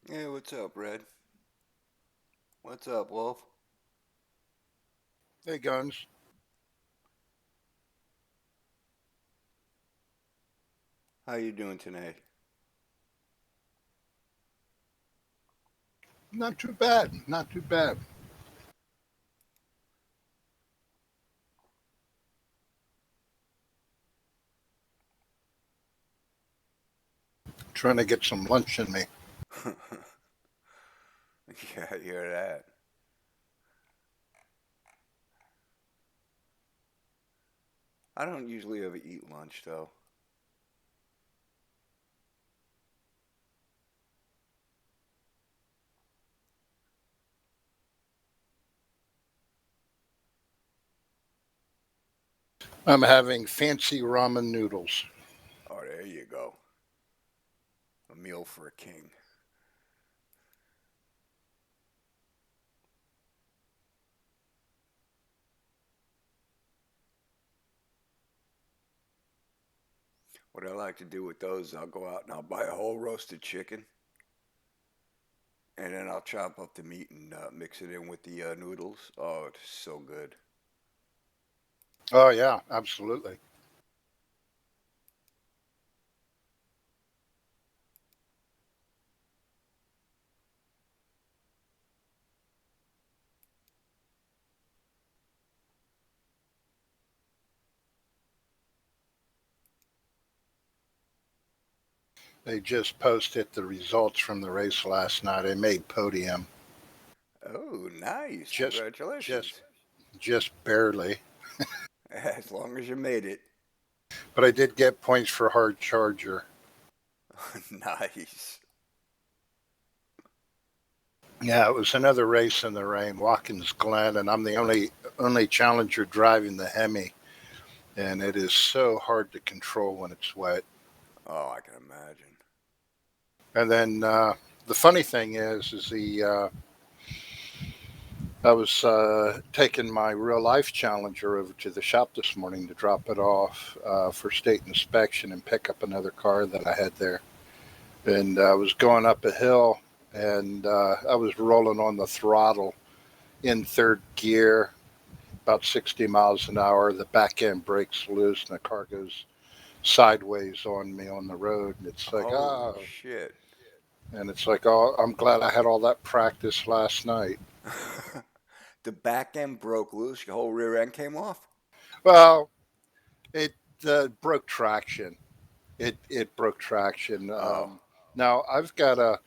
Hey, what's up, Red? What's up, Wolf? Hey, Guns. How you doing tonight? Not too bad. Not too bad. Trying to get some lunch in me. Yeah, I hear that. I don't usually ever eat lunch though. I'm having fancy ramen noodles. Oh, there you go. A meal for a king. What I like to do with those, I'll go out and I'll buy a whole roasted chicken, and then I'll chop up the meat and mix it in with the noodles. Oh, it's so good. Oh, yeah, absolutely. They just posted the results from the race last night. I made podium. Oh, nice. Just, just, Congratulations. just barely. As long as you made it. But I did get points for hard charger. Nice. Yeah, it was another race in the rain, Watkins Glen, and I'm the only challenger driving the Hemi, and it is so hard to control when it's wet. Oh, I can imagine. And then the funny thing is the I was taking my real life Challenger over to the shop this morning to drop it off for state inspection and pick up another car that I had there. And I was going up a hill and I was rolling on the throttle in third gear, about 60 miles an hour. The back end breaks loose and the car goes sideways on me on the road. And it's like, Holy oh, shit. and it's like, oh, I'm glad I had all that practice last night. The back end broke loose. Your whole rear end came off. Well, it broke traction. It broke traction. Oh, Now I've got the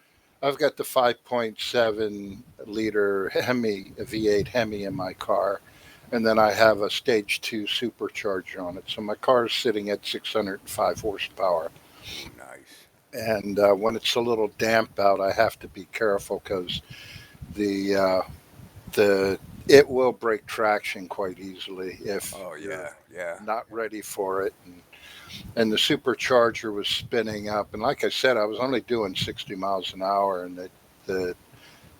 5.7 liter Hemi V8 Hemi in my car, and then I have a stage two supercharger on it. So my car is sitting at 605 horsepower. oh, nice. And when it's a little damp out, I have to be careful because the the it will break traction quite easily if Oh you're yeah, yeah, not ready for it. And the supercharger was spinning up. And like I said, I was only doing 60 miles an hour, and the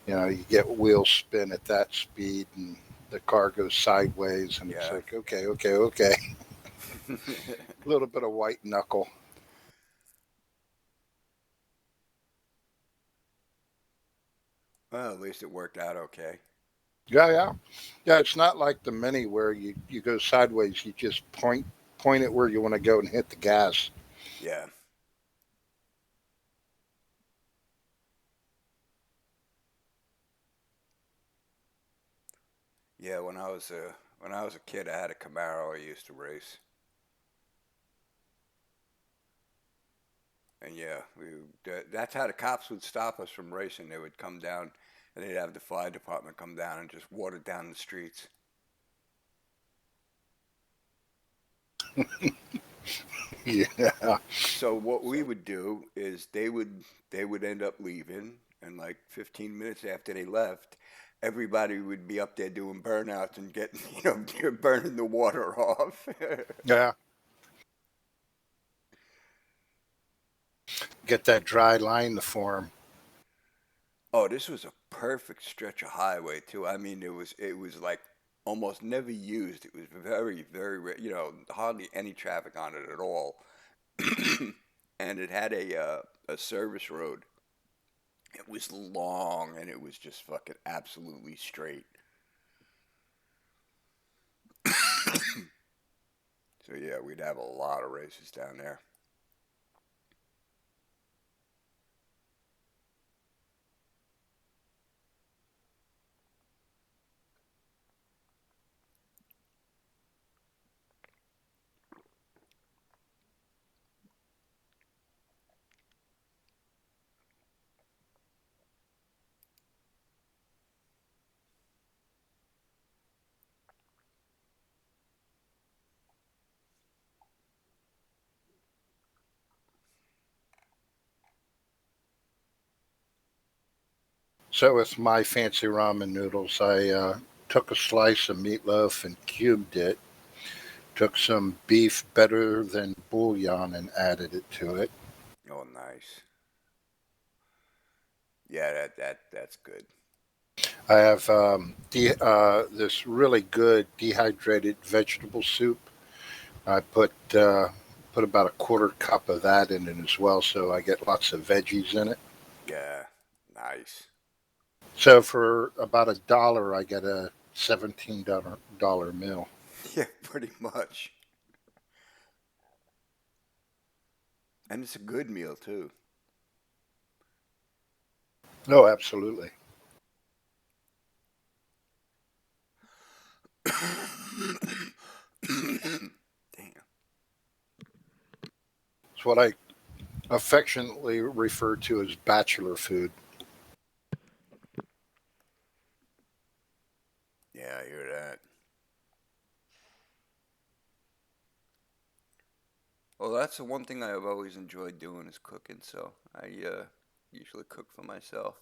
you get wheel spin at that speed, and the car goes sideways, and it's yeah. like okay, okay, okay, a little bit of white knuckle. Well, at least it worked out okay. Yeah, yeah, yeah. It's not like the Mini where you go sideways. You just point it where you want to go and hit the gas. Yeah, yeah. When I was a kid, I had a Camaro I used to race, and yeah, that's how the cops would stop us from racing. They would come down, and they'd have the fire department come down and just water down the streets. Yeah, So what we would do is they would end up leaving, and like 15 minutes after they left, everybody would be up there doing burnouts and getting burning the water off. yeah. Get that dry line to form. Oh, this was a perfect stretch of highway too. I mean, it was like almost never used. It was very hardly any traffic on it at all, and it had a service road. it was long and it was just fucking absolutely straight. So yeah, we'd have a lot of races down there. So with my fancy ramen noodles, I took a slice of meatloaf and cubed it. Took some beef better than bouillon and added it to it. Oh, nice. Yeah, that's good. I have this really good dehydrated vegetable soup. I put about a quarter cup of that in it as well, so I get lots of veggies in it. Yeah, nice. So for about $1, I get a $17 meal. Yeah, pretty much. And it's a good meal too. Oh, absolutely. Damn. It's what I affectionately refer to as bachelor food. Yeah, I hear that. Well, that's the one thing I've always enjoyed doing is cooking. So I usually cook for myself.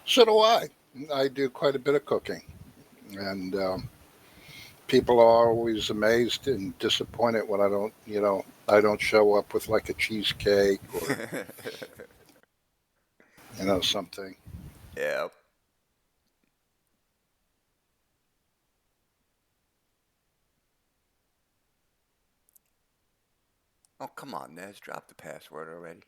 So do I. I do quite a bit of cooking, and people are always amazed and disappointed when I don't show up with like a cheesecake or something. Yeah. Oh, come on, Nez. Drop the password already.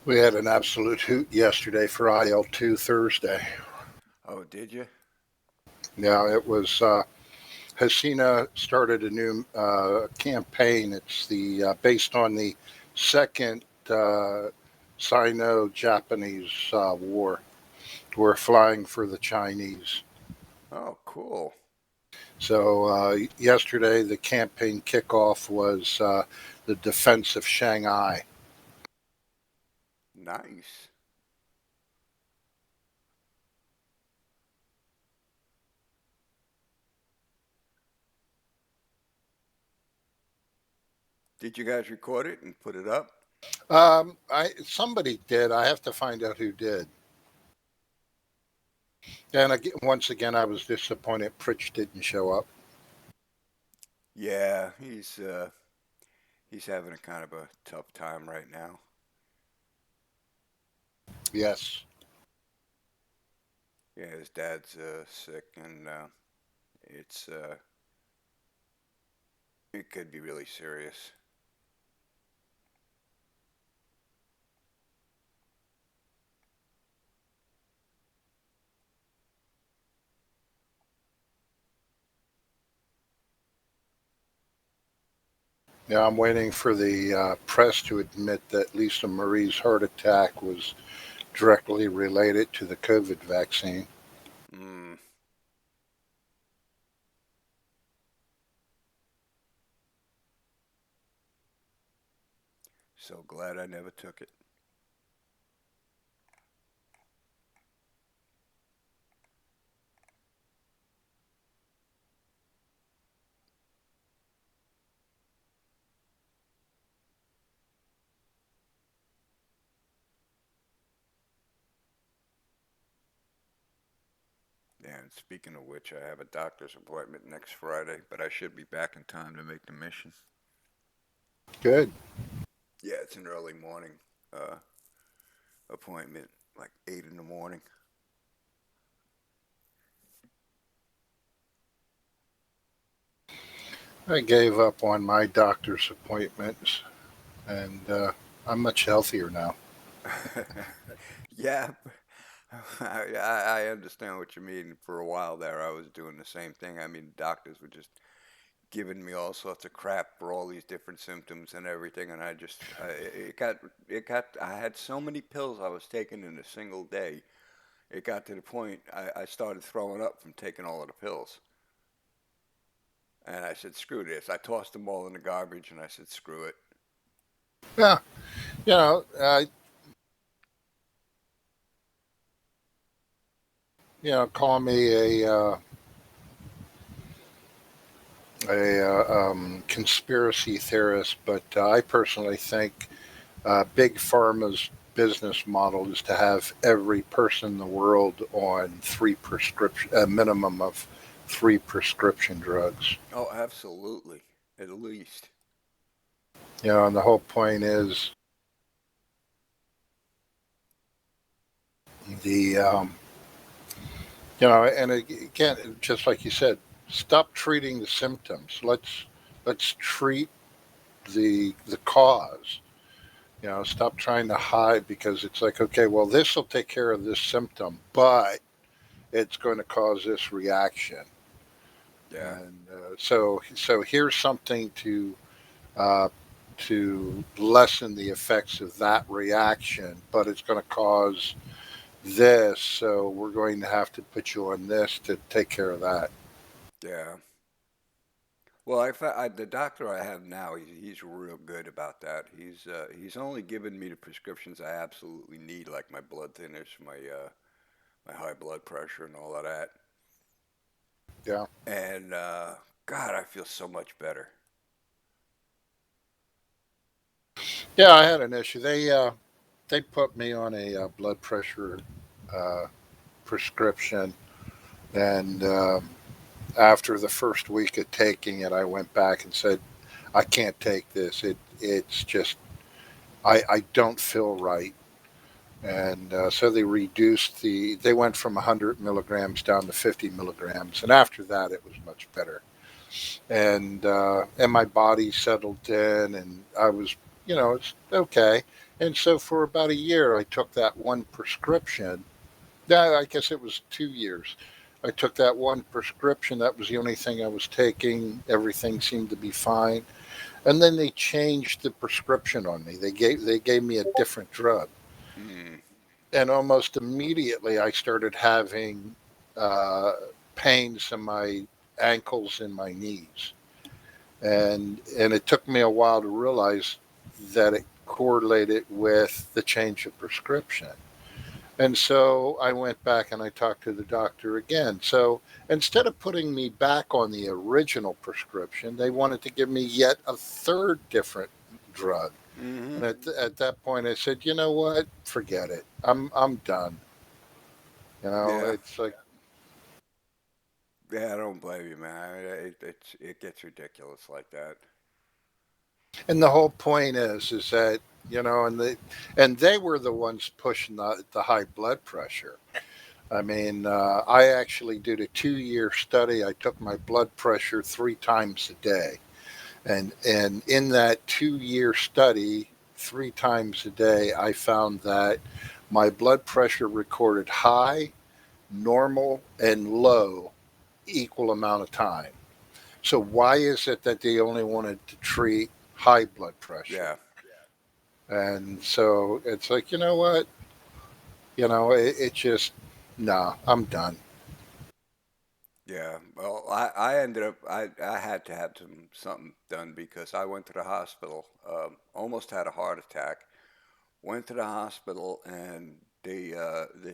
We had an absolute hoot yesterday for IL2 Thursday. Oh, did you? Now it was Hasina started a new campaign. It's the based on the second Sino-Japanese war. We're flying for the Chinese. Oh, cool. So yesterday, the campaign kickoff was the defense of Shanghai. Nice. Did you guys record it and put it up? Somebody did. I have to find out who did. And again, once again, I was disappointed Pritch didn't show up. Yeah, he's having a kind of a tough time right now. Yes. Yeah, his dad's sick, and it's it could be really serious. Yeah, I'm waiting for the press to admit that Lisa Marie's heart attack was directly related to the COVID vaccine. Mm, So glad I never took it. And speaking of which, I have a doctor's appointment next Friday, but I should be back in time to make the mission. Good. Yeah, it's an early morning uh, appointment, like 8 in the morning. I gave up on my doctor's appointments, and I'm much healthier now. Yeah, I understand what you mean. For a while there, I was doing the same thing. I mean, doctors were just giving me all sorts of crap for all these different symptoms and everything, and I had so many pills I was taking in a single day. It got to the point I started throwing up from taking all of the pills. And I said, screw this. I tossed them all in the garbage and I said, screw it. Yeah, you know, call me a conspiracy theorist, but I personally think big pharma's business model is to have every person in the world on a minimum of three prescription drugs. Oh, absolutely. At least. And the whole point is the and again, just like you said, stop treating the symptoms. Let's treat the cause. Stop trying to hide, because it's like, okay, well, this will take care of this symptom, but it's going to cause this reaction. Yeah. And so here's something uh, to lessen the effects of that reaction, but it's going to cause this, so we're going to have to put you on this to take care of that. Yeah. Well, the doctor I have now, he's real good about that. He's only given me the prescriptions I absolutely need, like my blood thinners, my high blood pressure, and all of that. Yeah, And God, I feel so much better. yeah. I had an issue. They put me on a blood pressure uh, prescription, and after the first week of taking it, I went back and said, I can't take this. It's just I don't feel right. And so they went from 100 milligrams down to 50 milligrams. And after that, it was much better. And my body settled in, and I was, it's okay. And so for about a year, I took that one prescription. Yeah, I guess it was 2 years. I took that one prescription. That was the only thing I was taking. Everything seemed to be fine. And then they changed the prescription on me. They gave me a different drug, Mm. and almost immediately I started having uh, pains in my ankles and my knees, and it took me a while to realize that it correlated with the change of prescription. And so I went back and I talked to the doctor again. So instead of putting me back on the original prescription, they wanted to give me yet a third different drug. Hmm. And at that point, I said, you know what? Forget it. I'm done. Yeah. It's like, Yeah, I don't blame you, man. It gets ridiculous like that. and the whole point is that and they were the ones pushing the high blood pressure. I mean, I actually did a 2 year study. I took my blood pressure 3 times a day, and in that 2 year study, 3 times a day, I found that my blood pressure recorded high, normal, and low equal amount of time. So why is it that they only wanted to treat high blood pressure? Yeah. And so it's like, you know what? It just, nah, I'm done. Yeah, well, I ended up I had to have something done because I went to the hospital, almost had a heart attack. Went to the hospital and they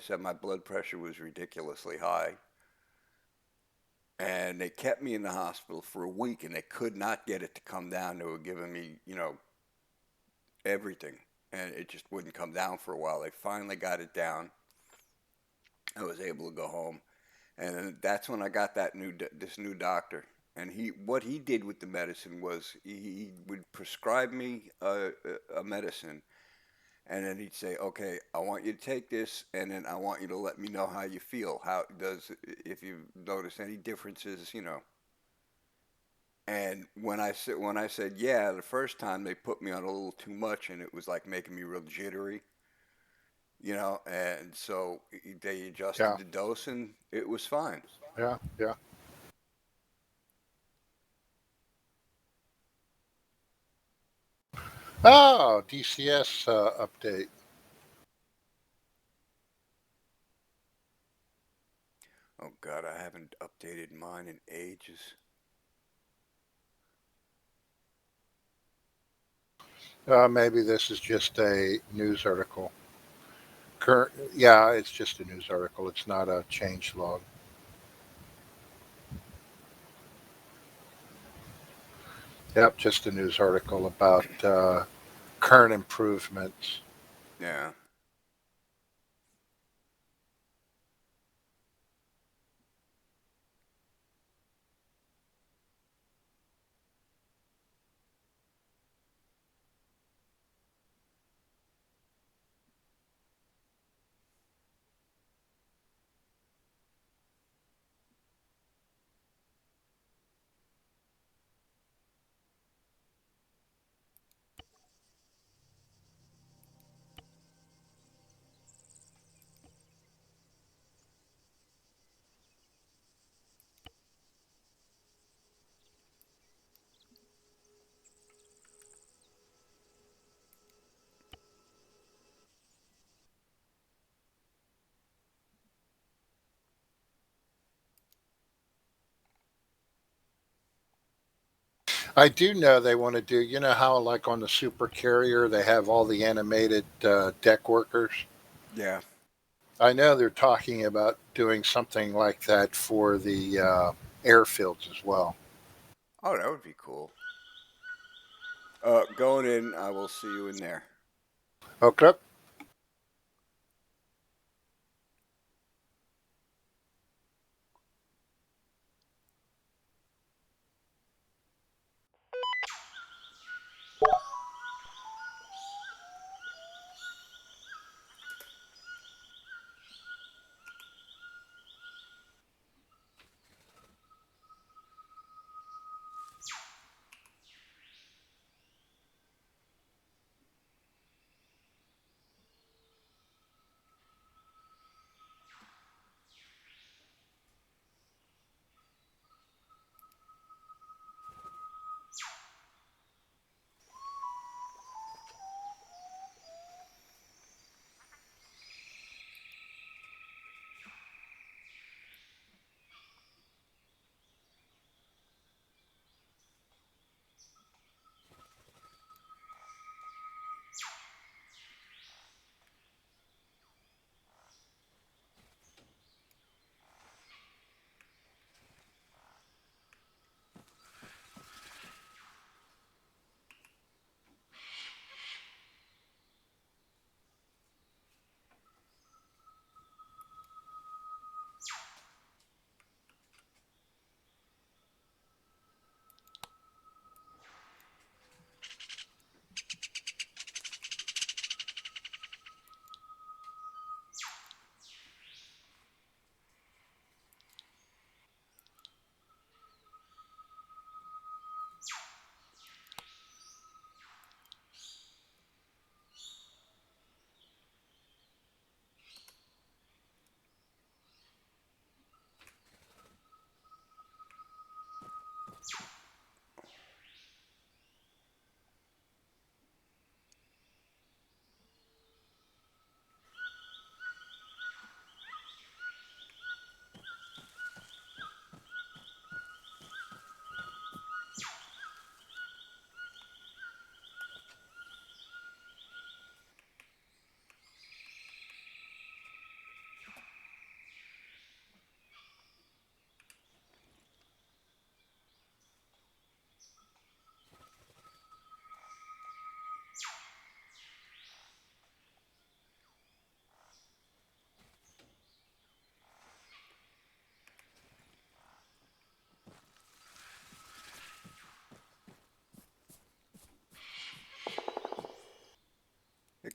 said my blood pressure was ridiculously high, and they kept me in the hospital for a week, and they could not get it to come down. They were giving me, everything, and it just wouldn't come down for a while. They finally got it down. I was able to go home, and then that's when I got this new doctor. And what he did with the medicine was he would prescribe me a medicine, and then he'd say, "Okay, I want you to take this, and then I want you to let me know how you feel. How does if you notice any differences, you know." And when I said yeah, the first time they put me on a little too much, and it was like making me real jittery, and so they adjusted Yeah, the dose, and it was fine. yeah, yeah. Oh, DCS update. Oh God, I haven't updated mine in ages. Maybe this is just a news article. Current, yeah, it's just a news article. It's not a change log. Yep, just a news article about current improvements. Yeah. I do know they want to do, you know how, like on the super carrier, they have all the animated deck workers? Yeah. I know they're talking about doing something like that for the airfields as well. Oh, that would be cool. Going in, I will see you in there. Okay.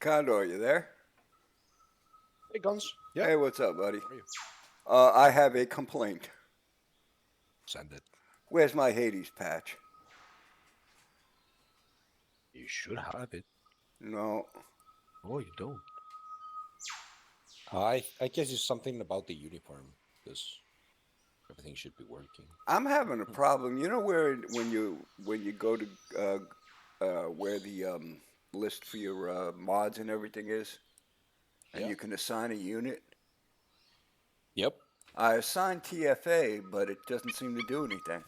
Condor, you there? Hey, Guns. Yeah. Hey, what's up, buddy? How are you? I have a complaint. Send it. Where's my Hades patch? You should have it. No. Oh, you don't. I guess it's something about the uniform, because everything should be working. I'm having a problem. You know where when you go to where the list for your mods and everything is, and Yeah. you can assign a unit. Yep. I assigned TFA, but it doesn't seem to do anything.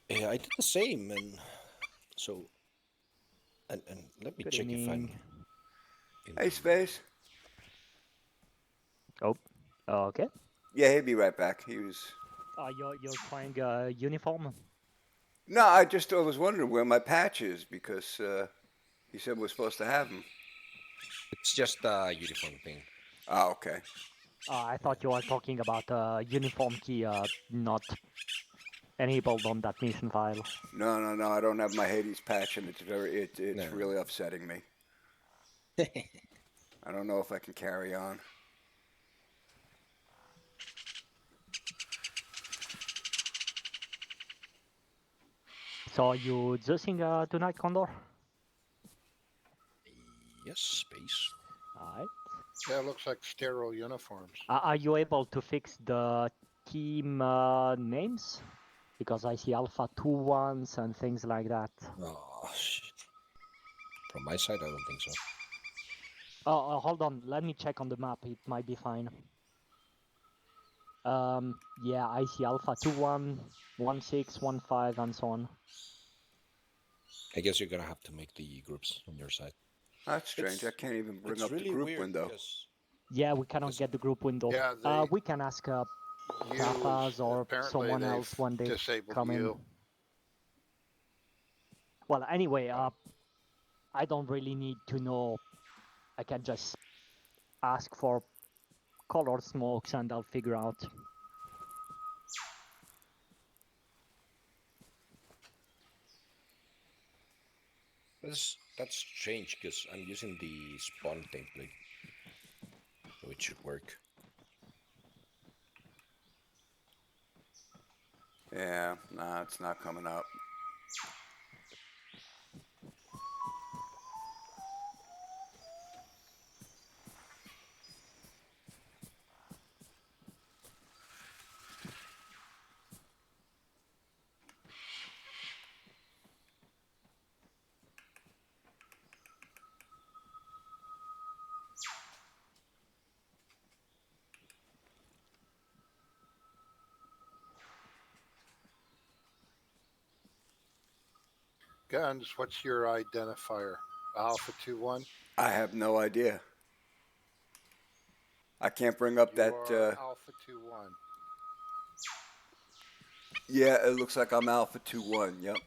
Yeah, I did the same, and so, and let me Good check if I'm. evening. Hey, Space. Oh, okay. Yeah, he'll be right back. He was. You're trying uniform. No, I was wondering where my patch is because he said we're supposed to have him. It's just a uniform thing. Oh, okay. I thought you were talking about uniform key not enabled on that mission file. No. I don't have my Hades patch, and it's No. really upsetting me. I don't know if I can carry on. So you Zeusing tonight, Condor? Yes, space. Alright. Yeah, it looks like sterile uniforms. Are you able to fix the team names? Because I see Alpha 2 ones and things like that. Oh, shit. From my side, I don't think so. Hold on, let me check on the map, it might be fine. Yeah, I see Alpha 2-1, 1-6, 1-5, and so on. I guess you're gonna have to make the groups on your side. That's strange. I It's- can't even bring It's up really the group weird window. because Yeah, we cannot Yes. get the group window. Yeah, We can ask you Kappas or apparently someone they've else when they disabled come in. you. Well, anyway, I don't really need to know. I can just ask for color smokes and I'll figure out. that's strange because I'm using the spawn template, so it should work. Yeah, nah, it's not coming up. Guns, what's your identifier? Alpha 2-1? I have no idea. I can't bring up You that. are Alpha 2-1. Yeah, it looks like I'm Alpha 2-1. Yep.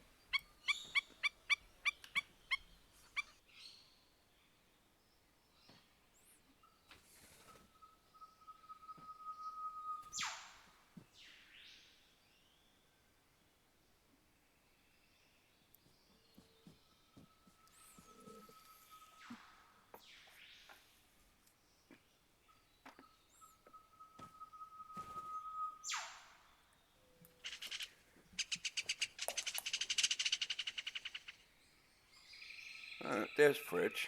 There's Fritch.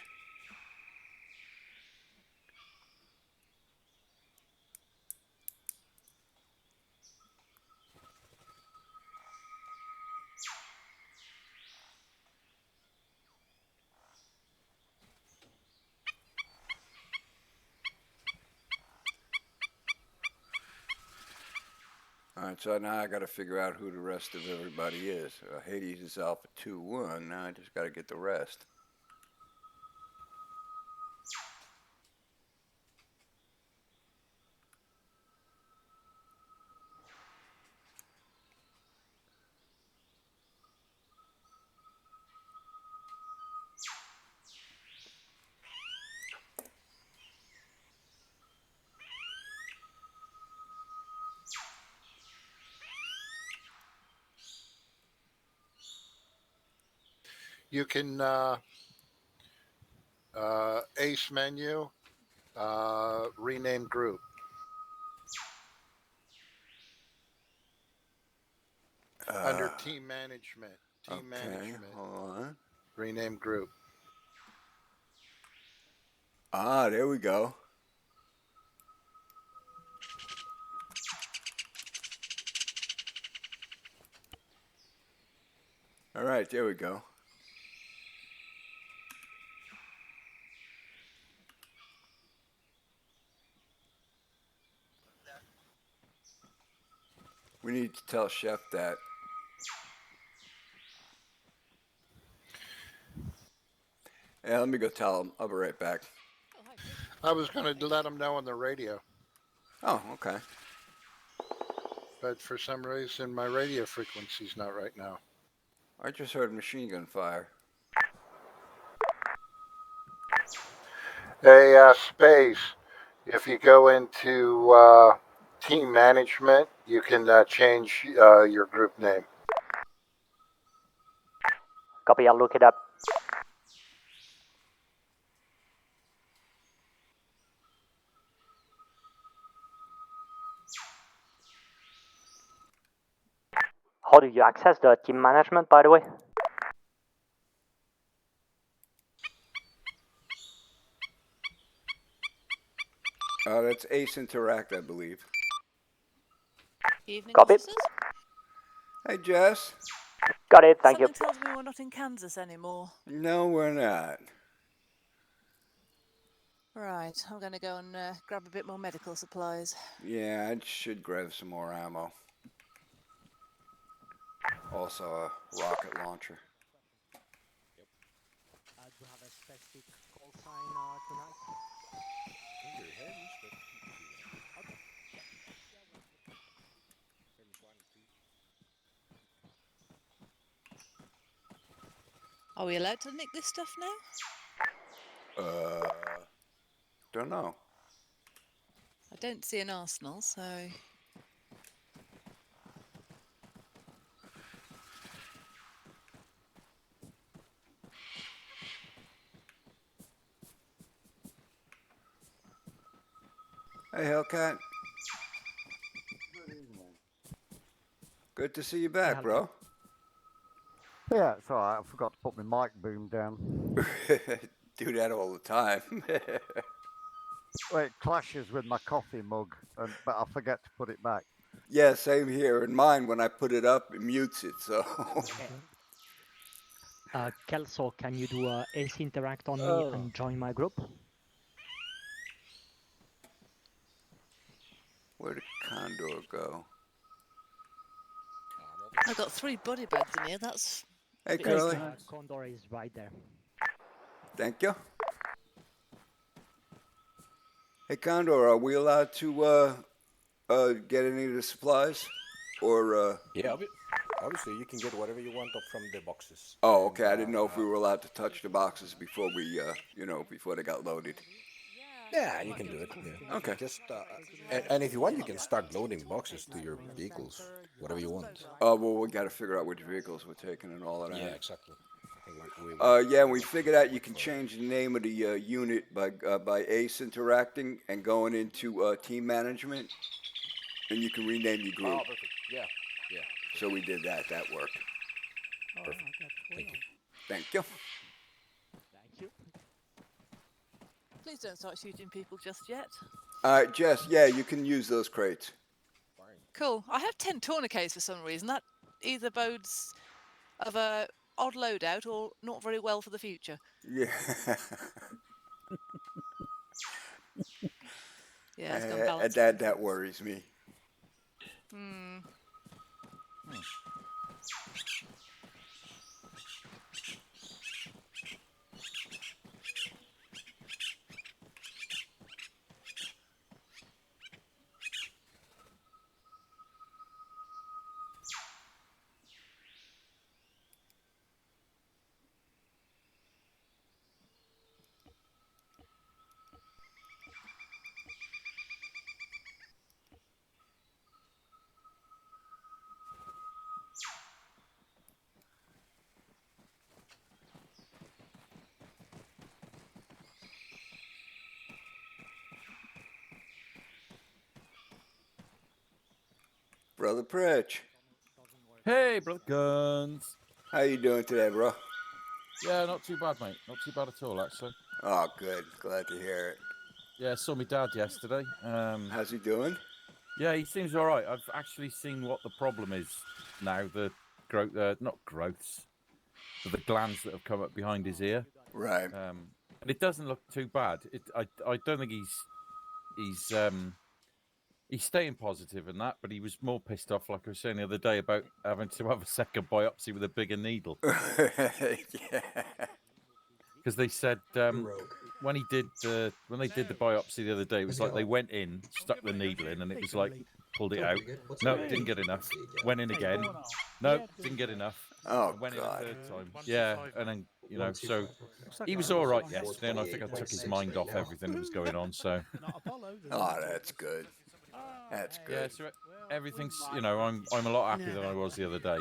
All right, so now I got to figure out who the rest of everybody is. Hades is Alpha 2-1. Now I just got to get the rest. You can Ace menu, rename group. Under team management. Team Okay, management. hold on. Rename group. Ah, there we go. All right, there we go. We need to tell Chef that. Yeah, let me go tell him. I'll be right back. I was going to let him know on the radio, Oh, okay. but for some reason my radio frequency's not right now. I just heard machine gun fire. Hey, Space, if you go into team management, you can change your group name. Copy, I'll look it up. How do you access the team management, by the way? That's Ace Interact, I believe. Evening, Copy. officers. Hey, Jess. Got it, thank you. Something tells me we're not in Kansas anymore. No, we're not. Right, I'm going to go and grab a bit more medical supplies. Yeah, I should grab some more ammo. Also a rocket launcher. Do you have a specific call sign tonight? Your Hermes, but okay. Hermes 1, 2. Are we allowed to nick this stuff now? Don't know. I don't see an arsenal, so... Hey, Hellcat. Good to see you back, bro. Yeah, it's alright. I forgot to put my mic boom down. Do that all the time. Well, it clashes with my coffee mug, but I forget to put it back. Yeah, same here. In mine, when I put it up, it mutes it, so. Kelso, can you do a Ace Interact on me Oh. and join my group? Where did Condor go? I've got 3 body bags in here, that's... Hey, bit Curly. Condor is right there. Thank you. Hey, Condor, are we allowed to get any of the supplies? Or, Yeah, obviously you can get whatever you want up from the boxes. Oh, okay. I didn't know if we were allowed to touch the boxes before we, before they got loaded. Yeah, you can do it. Yeah. Okay. Just and if you want, you can start loading boxes to your vehicles, whatever you want. Well, we got to figure out which vehicles we're taking and all of that. Yeah, exactly. I think Yeah, and we figured out you can change the name of the unit by Ace interacting and going into team management, and you can rename your group. Oh, perfect. Yeah, yeah. So we did that. That worked. Perfect. Thank you. Thank you. Thank you. Please don't start shooting people just yet. All right, Jess. Yeah, you can use those crates. Cool. I have 10 tourniquets for some reason. That either bodes of a odd loadout or not very well for the future. Yeah. Yeah, it's gonna balance. That worries me. Hmm. Brother Pritch. Hey, brother Guns. How you doing today, bro? Yeah, not too bad, mate. Not too bad at all, actually. Oh, good. Glad to hear it. Yeah, saw my dad yesterday. How's he doing? Yeah, he seems all right. I've actually seen what the problem is now. The growth, not growths, but the glands that have come up behind his ear. Right. And it doesn't look too bad. I don't think he's staying positive in that, but he was more pissed off, like I was saying the other day, about having to have a second biopsy with a bigger needle. Yeah. Because they said when they did the biopsy the other day, it was like they went in, stuck the needle in, and it was like pulled it out. No, didn't get enough. Went in again. No, didn't get enough. Oh, Went in a God. third time. Yeah, and then so he was all right yesterday, and I think I took his mind off everything that was going on. So Oh, that's good. That's yeah, good. so everything's I'm a lot happier than I was the other day.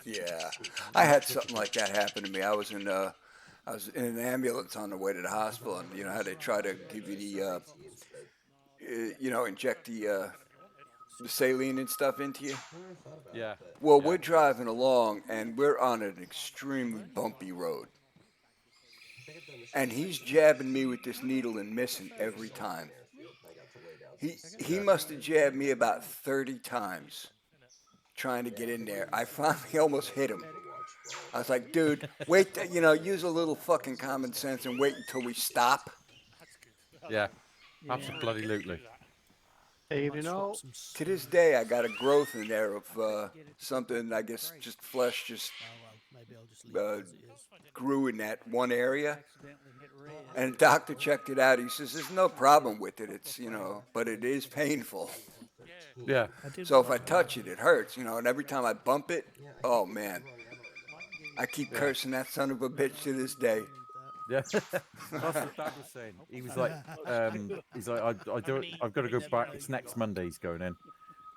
Yeah. I had something like that happen to me. I was in an ambulance on the way to the hospital, and you know how they try to give you the inject the saline and stuff into you. Yeah. Well, Yeah. we're driving along, and we're on an extremely bumpy road, and he's jabbing me with this needle and missing every time. He must have jabbed me about 30 times trying to get in there. I finally almost hit him. I was like, dude, wait, use a little fucking common sense and wait until we stop. Yeah. Absolutely. Evening all. To this day, I got a growth in there of something, I guess, just flesh just grew in that one area. And the doctor checked it out. He says, there's no problem with it. It's, but it is painful. Yeah. So if I touch it, it hurts, and every time I bump it, oh man, I keep cursing that son of a bitch to this day. Yeah, that's what Dad was saying. He was like, I do it. I've got to go back. It's next Monday. He's going in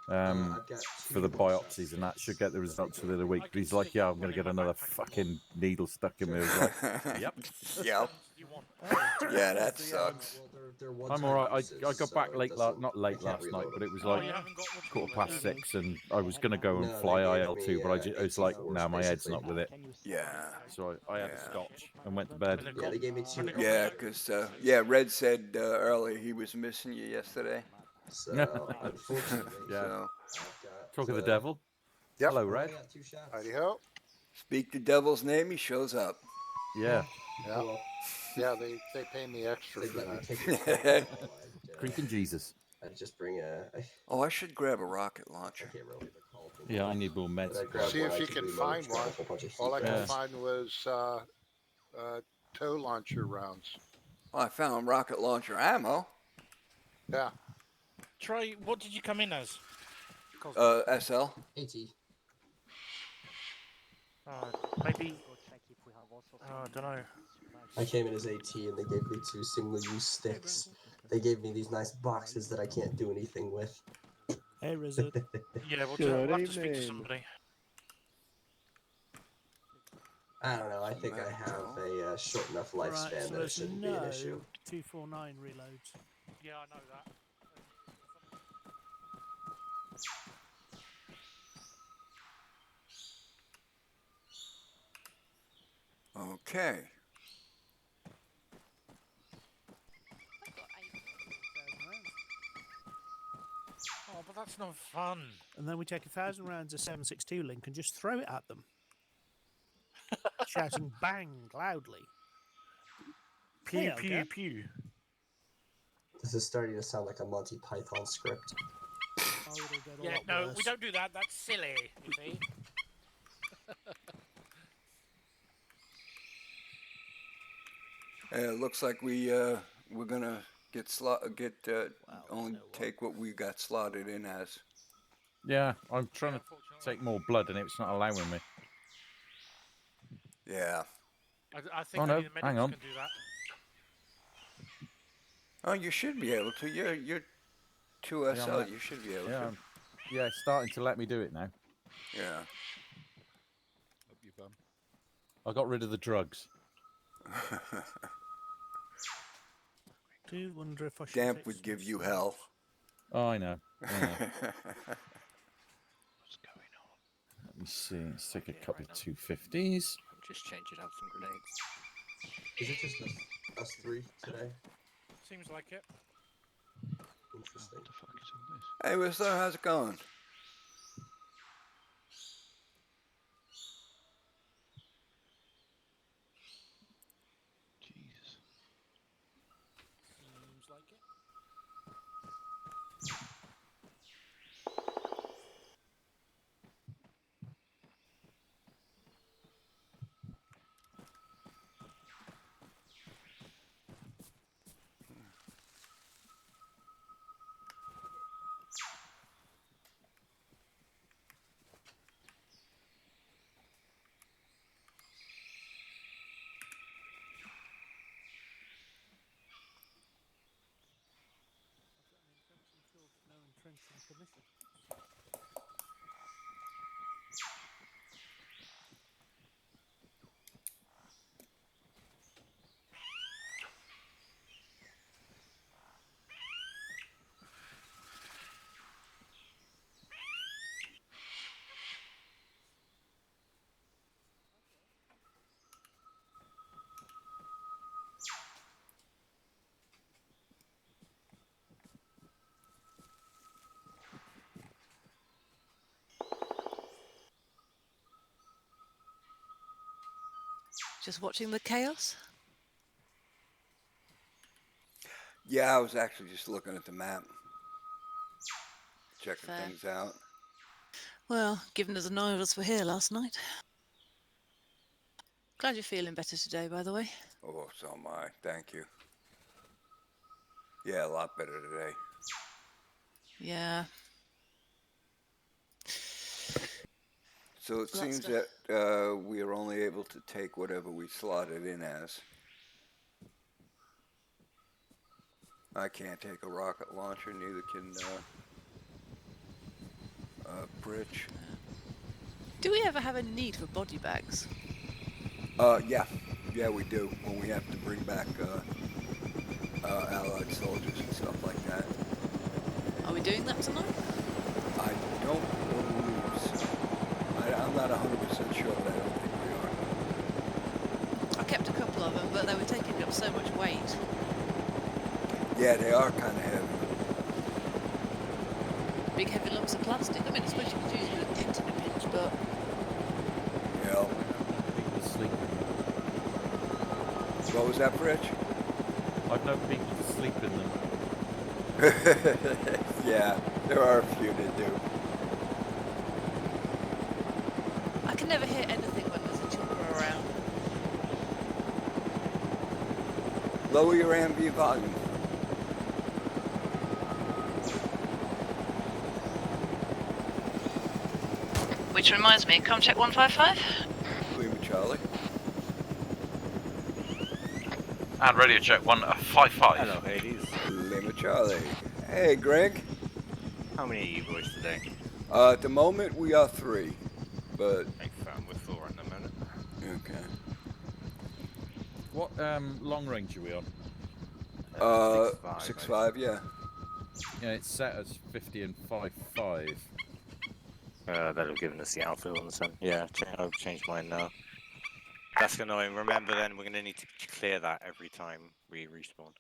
for the biopsies, and that should get the results within a week. But he's like, yeah, I'm going to get another fucking needle stuck in me. I was like, yep. Yep. Yeah, that sucks. I'm all right. I got back not late last night, but it was like 6:15, and I was going to go and fly IL-2, but I was like, no, my head's not with it. Yeah. So I had a scotch and went to bed. Yeah, they gave me two. Yeah, because, Red said earlier he was missing you yesterday. So, unfortunately, Yeah. So, Talk of the devil. Yep. Hello, Red. I got 2 shots. Righty ho. speak the devil's name, he shows up. Yeah. Yeah. Well, Yeah, they pay me extra they for let me that. take it. Creeping Jesus. I'd just bring Oh, I should grab a rocket launcher. can't remember what they're called. Yeah, I need more meds. But I grabbed See one, if I you could can reload, find drop a one. whole bunch of heat All I back. could Yeah. find was tow launcher rounds. Oh, I found rocket launcher ammo. Yeah. Troy, what did you come in as? SL. AT. Maybe. I don't know. I came in as AT and they gave me 2 single-use sticks. They gave me these nice boxes that I can't do anything with. Hey, Rizard. Yeah, we'll Good have to speak to evening. somebody. I don't know, I think I have a short enough lifespan Right, so that it there's shouldn't be an issue. 249 reloads. Yeah, I know that. Okay. Oh, but that's not fun. And then we take 1,000 rounds of 7.62 link and just throw it at them. Shouting bang loudly. Pew, Yeah, pew, okay. pew. This is starting to sound like a Monty Python script. Oh, it'll get a Yeah, lot no, worse. we don't do that. That's silly, you see. It looks like we're gonna get only know what? take what we got slotted in as. Yeah, I'm trying to take more blood, and it's not allowing me. Yeah. I think Oh, no, only the hang medics on. can do that. Oh, you should be able to. You're 2SL. I'm You should be able Yeah, to. yeah, it's starting to let me do it now. Yeah. I got rid of the drugs. Do wonder if I should Damp take would some give you stuff. hell. Oh, I know. I know. What's going on? Let me see. Let's take a couple of 250s. I'm just changing out some grenades. Is it just us three today? Seems like it. Interesting. What the fuck is all this? Hey, Whistler, how's it going? Jesus. Seems like it. No entrenching permission. Just watching the chaos. Yeah, I was actually just looking at the map, checking Fair. things out. Well, given as none of us were here last night. Glad you're feeling better today, by the way. Oh, so am I. Thank you. Yeah, a lot better today. Yeah. So it Lots seems to- that we are only able to take whatever we slotted in as. I can't take a rocket launcher, neither can Bridge. Do we ever have a need for body bags? Yeah, we do when we have to bring back Allied soldiers and stuff like that. Are we doing that tonight? I don't believe so. I'm not 100% sure, but I don't think we are. I kept a couple of them, but they were taking up so much weight. Yeah, they are kind of heavy. Big heavy lumps of plastic. I mean, I suppose you could use it with a tent in a pinch, but Yeah. People sleep. What was that, Bridge? I've known people to sleep in them. Yeah, there are a few that do. I can never hear anything when there's a chopper around. Lower your ambient volume. Which reminds me, Comcheck 155? Lima Charlie. And radio check 155. Hello, Hades. Lima Charlie. Hey, Greg. How many are you boys today? At the moment, we are 3, but... I found with 4 in the minute. Okay. What long range are we on? 6.5, yeah. Yeah, it's set as 50 and 5.5. That'll have given us the outfield on the sun. Yeah, I've changed mine now. That's annoying. Remember then, we're going to need to clear that every time we respawn.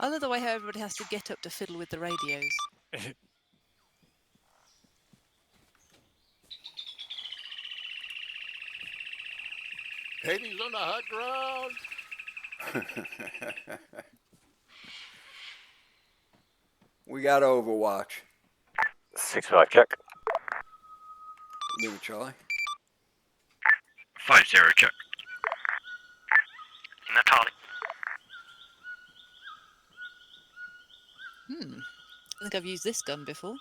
I love the way how everybody has to get up to fiddle with the radios. Hades on the hot ground. We got Overwatch. 6-5 check. Lima Charlie. 5-0 check. Natalie. I think I've used this gun before.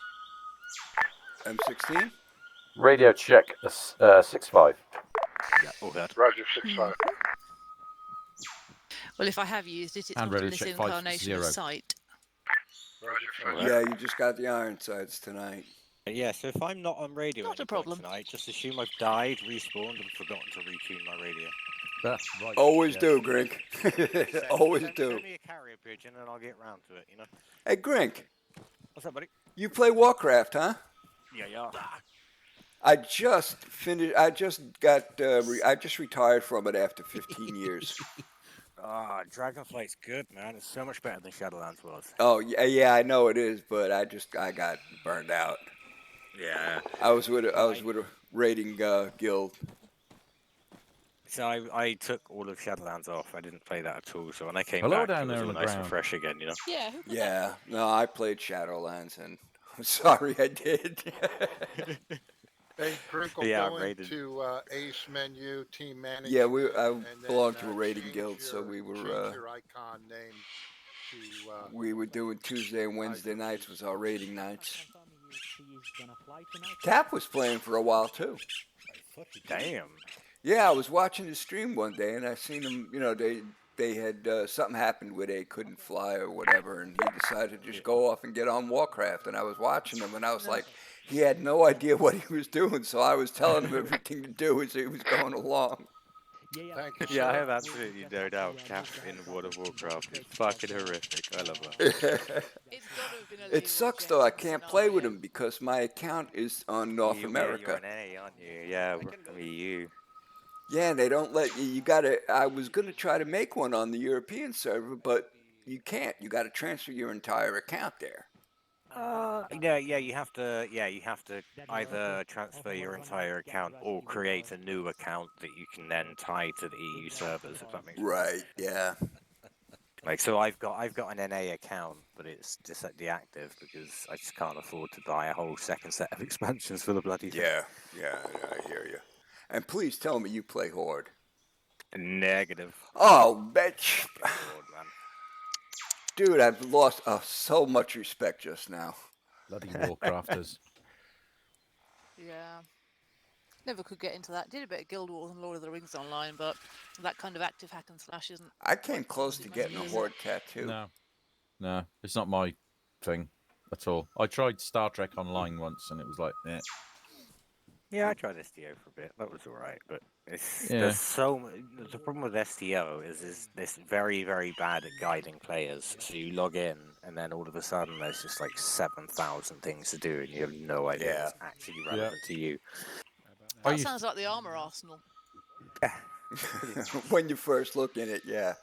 M16. Radio check 6-5. Yeah, all good. Roger, 6-5. Well, if I have used it, it's And not ready in to this check 5-0. incarnation of sight. Roger, 5. Yeah, you just got the Ironsides tonight. Yeah, so if I'm not on radio Not a anymore problem. tonight, just assume I've died, respawned, and forgotten to retune my radio. That's right. Always yeah. do, Grink. Always do. Send me a carrier pigeon and I'll get round to it, you know? Hey, Grink, What's up, buddy? you play Warcraft, huh? Yeah. I just finished. I just got. I just retired from it after 15 years. Ah, Dragonflight's good, man. It's so much better than Shadowlands was. Oh yeah, I know it is, but I got burned out. Yeah. I was with a raiding guild. So I took all of Shadowlands off. I didn't play that at all. So when I came Hello back, down it was there all on the nice and ground. fresh again, you know? Yeah, who put that? Yeah, no, I played Shadowlands, and I'm sorry I did. Hey, Crinkle, Yeah, go rated. into Ace menu, team manager. Yeah, I and then, belonged to a raiding change guild, so we change were your icon name to. we were doing Tuesday and Wednesday nights was our raiding nights. She's gonna fly tonight. Cap was playing for a while too. Damn. Yeah, I was watching his stream one day, and I seen him. You know, they had something happened where they couldn't fly or whatever, and he decided to just go off and get on Warcraft. And I was watching him, and I was like, he had no idea what he was doing, so I was telling him everything to do as he was going along. Thank you, Yeah, I sir. have absolutely no doubt. Cap in World of Warcraft is fucking horrific. I love that. It's got to have been a It legal sucks though. I objection can't to play with scenario. him because my account is on North You're America. an A, aren't you? Yeah, we're EU. Yeah, and they don't let you. You gotta. I was gonna try to make one on the European server, but you can't. You gotta transfer your entire account there. Yeah, you have to. Yeah, you have to either transfer your entire account or create a new account that you can then tie to the EU servers. If that makes sense. Right. Yeah. Like, so I've got an NA account, but it's just deactive because I just can't afford to buy a whole second set of expansions for the bloody thing. Yeah. I hear you. And please tell me you play Horde. Negative. Oh, bitch. Lord, man. Dude, I've lost so much respect just now. Bloody Warcrafters. Yeah. Never could get into that. Did a bit of Guild Wars and Lord of the Rings online, but that kind of active hack and slash isn't. I came close to getting a Horde tattoo. No, it's not my thing at all. I tried Star Trek Online once, and it was like, eh. Yeah, I tried STO for a bit. That was alright, but it's Yeah. there's so the problem with STO is this very, very bad at guiding players. So you log in, and then all of a sudden there's just like 7,000 things to do, and you have no idea Yeah. what's actually relevant to you. That sounds like the armor arsenal. When you first look in it, yeah.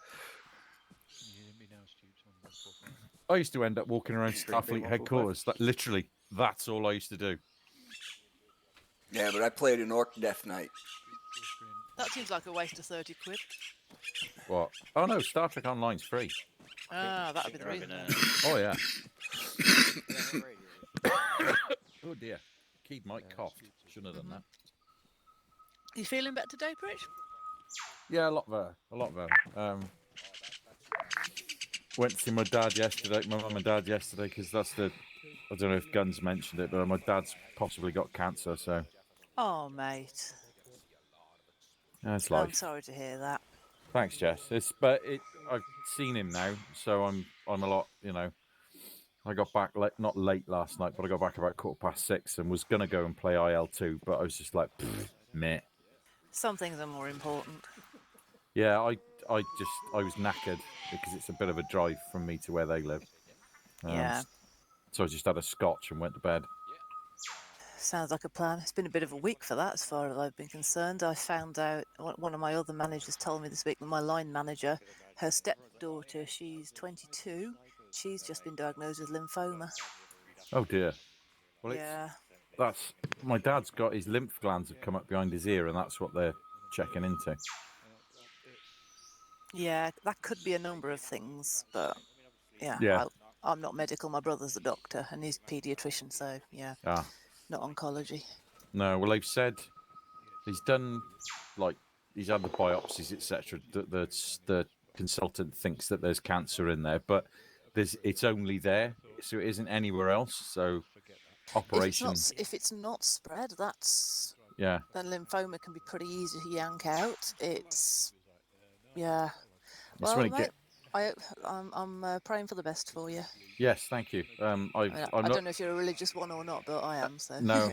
I used to end up walking around Starfleet headquarters. Like, literally, that's all I used to do. Yeah, but I played an Orc Death Knight. That seems like a waste of 30 quid. What? Oh no, Star Trek Online's free. Ah, that'd be the reason. Oh yeah. Oh dear. Keith Mike coughed. Shouldn't have done that. You feeling better today, Pritch? Yeah, a lot better. Went to see my dad yesterday, my mum and dad yesterday, because that's the. I don't know if Guns mentioned it, but my dad's possibly got cancer, so Oh, mate. that's I'm life. sorry to hear that. Thanks, Jess. I've seen him now, so I'm a lot. I got back not late last night, but I got back about 6:15 and was gonna go and play IL2, but I was just like, meh. Some things are more important. Yeah, I was knackered because it's a bit of a drive from me to where they live. Yeah. So I just had a scotch and went to bed. Sounds like a plan. It's been a bit of a week for that, as far as I've been concerned. I found out, one of my other managers told me this week that my line manager, her stepdaughter, she's 22, she's just been diagnosed with lymphoma. Oh dear. Well, Yeah. that's my dad's got his lymph glands have come up behind his ear, and that's what they're checking into. Yeah, that could be a number of things, but yeah. Yeah. I'm not medical. My brother's a doctor, and he's a paediatrician, so yeah, Ah. not oncology. No, well, they've said he's done, he's had the biopsies, etc. The consultant thinks that there's cancer in there, but it's only there, so it isn't anywhere else. So operation. If it's not spread, Yeah. then lymphoma can be pretty easy to yank out. Yeah. It's Well, when it mate, I'm praying for the best for you. Yes, thank you. I don't know if you're a religious one or not, but I am. So. No,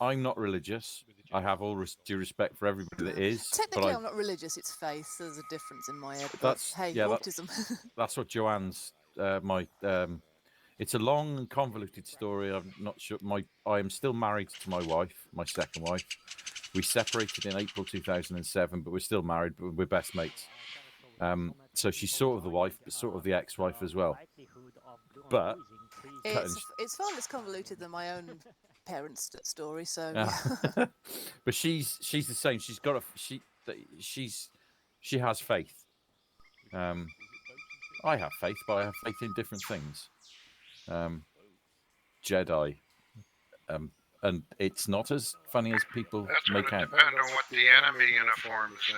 I'm not religious, I have all due respect for everybody that is. Technically, but I'm not religious. It's faith. There's a difference in my head. But that's hey, yeah, autism. that's what Joanne's it's a long and convoluted story. I'm not sure. I am still married to my wife, my second wife. We separated in April 2007, but we're still married. But we're best mates. So she's sort of the wife, but sort of the ex-wife as well. But it's far less convoluted than my own parents' story. So, but she's the same. She's got she has faith. I have faith, but I have faith in different things. Jedi, and it's not as funny as people make out. Depend on what the enemy uniforms say.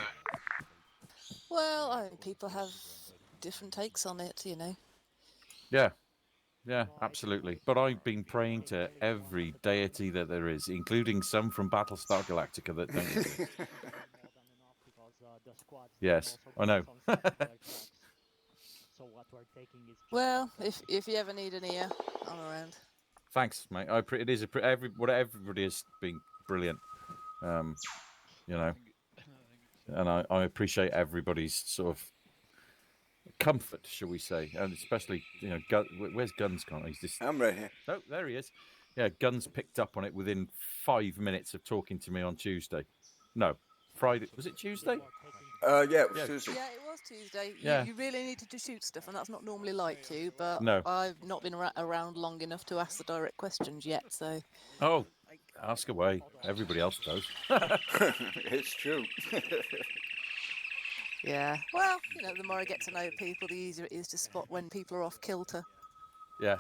well, I mean, people have different takes on it, you know. Yeah, absolutely. But I've been praying to every deity that there is, including some from Battlestar Galactica that don't exist. Yes, I know. Well, if you ever need an ear, I'm around. Thanks, mate. Everybody has been brilliant. You know, and I appreciate everybody's sort of comfort, shall we say, and especially, you know, where's Guns gone? He's just... I'm right here. Oh, there he is. Yeah, Guns picked up on it within 5 minutes of talking to me on Tuesday. No, Friday. Was it Tuesday? Yeah, it was Tuesday. Yeah, it was Tuesday. Yeah. You really needed to shoot stuff, and that's not normally like you, but No. I've not been around long enough to ask the direct questions yet, so... Oh, ask away. Everybody else does. It's true. Yeah. Well, you know, the more I get to know people, the easier it is to spot when people are off kilter. Yeah,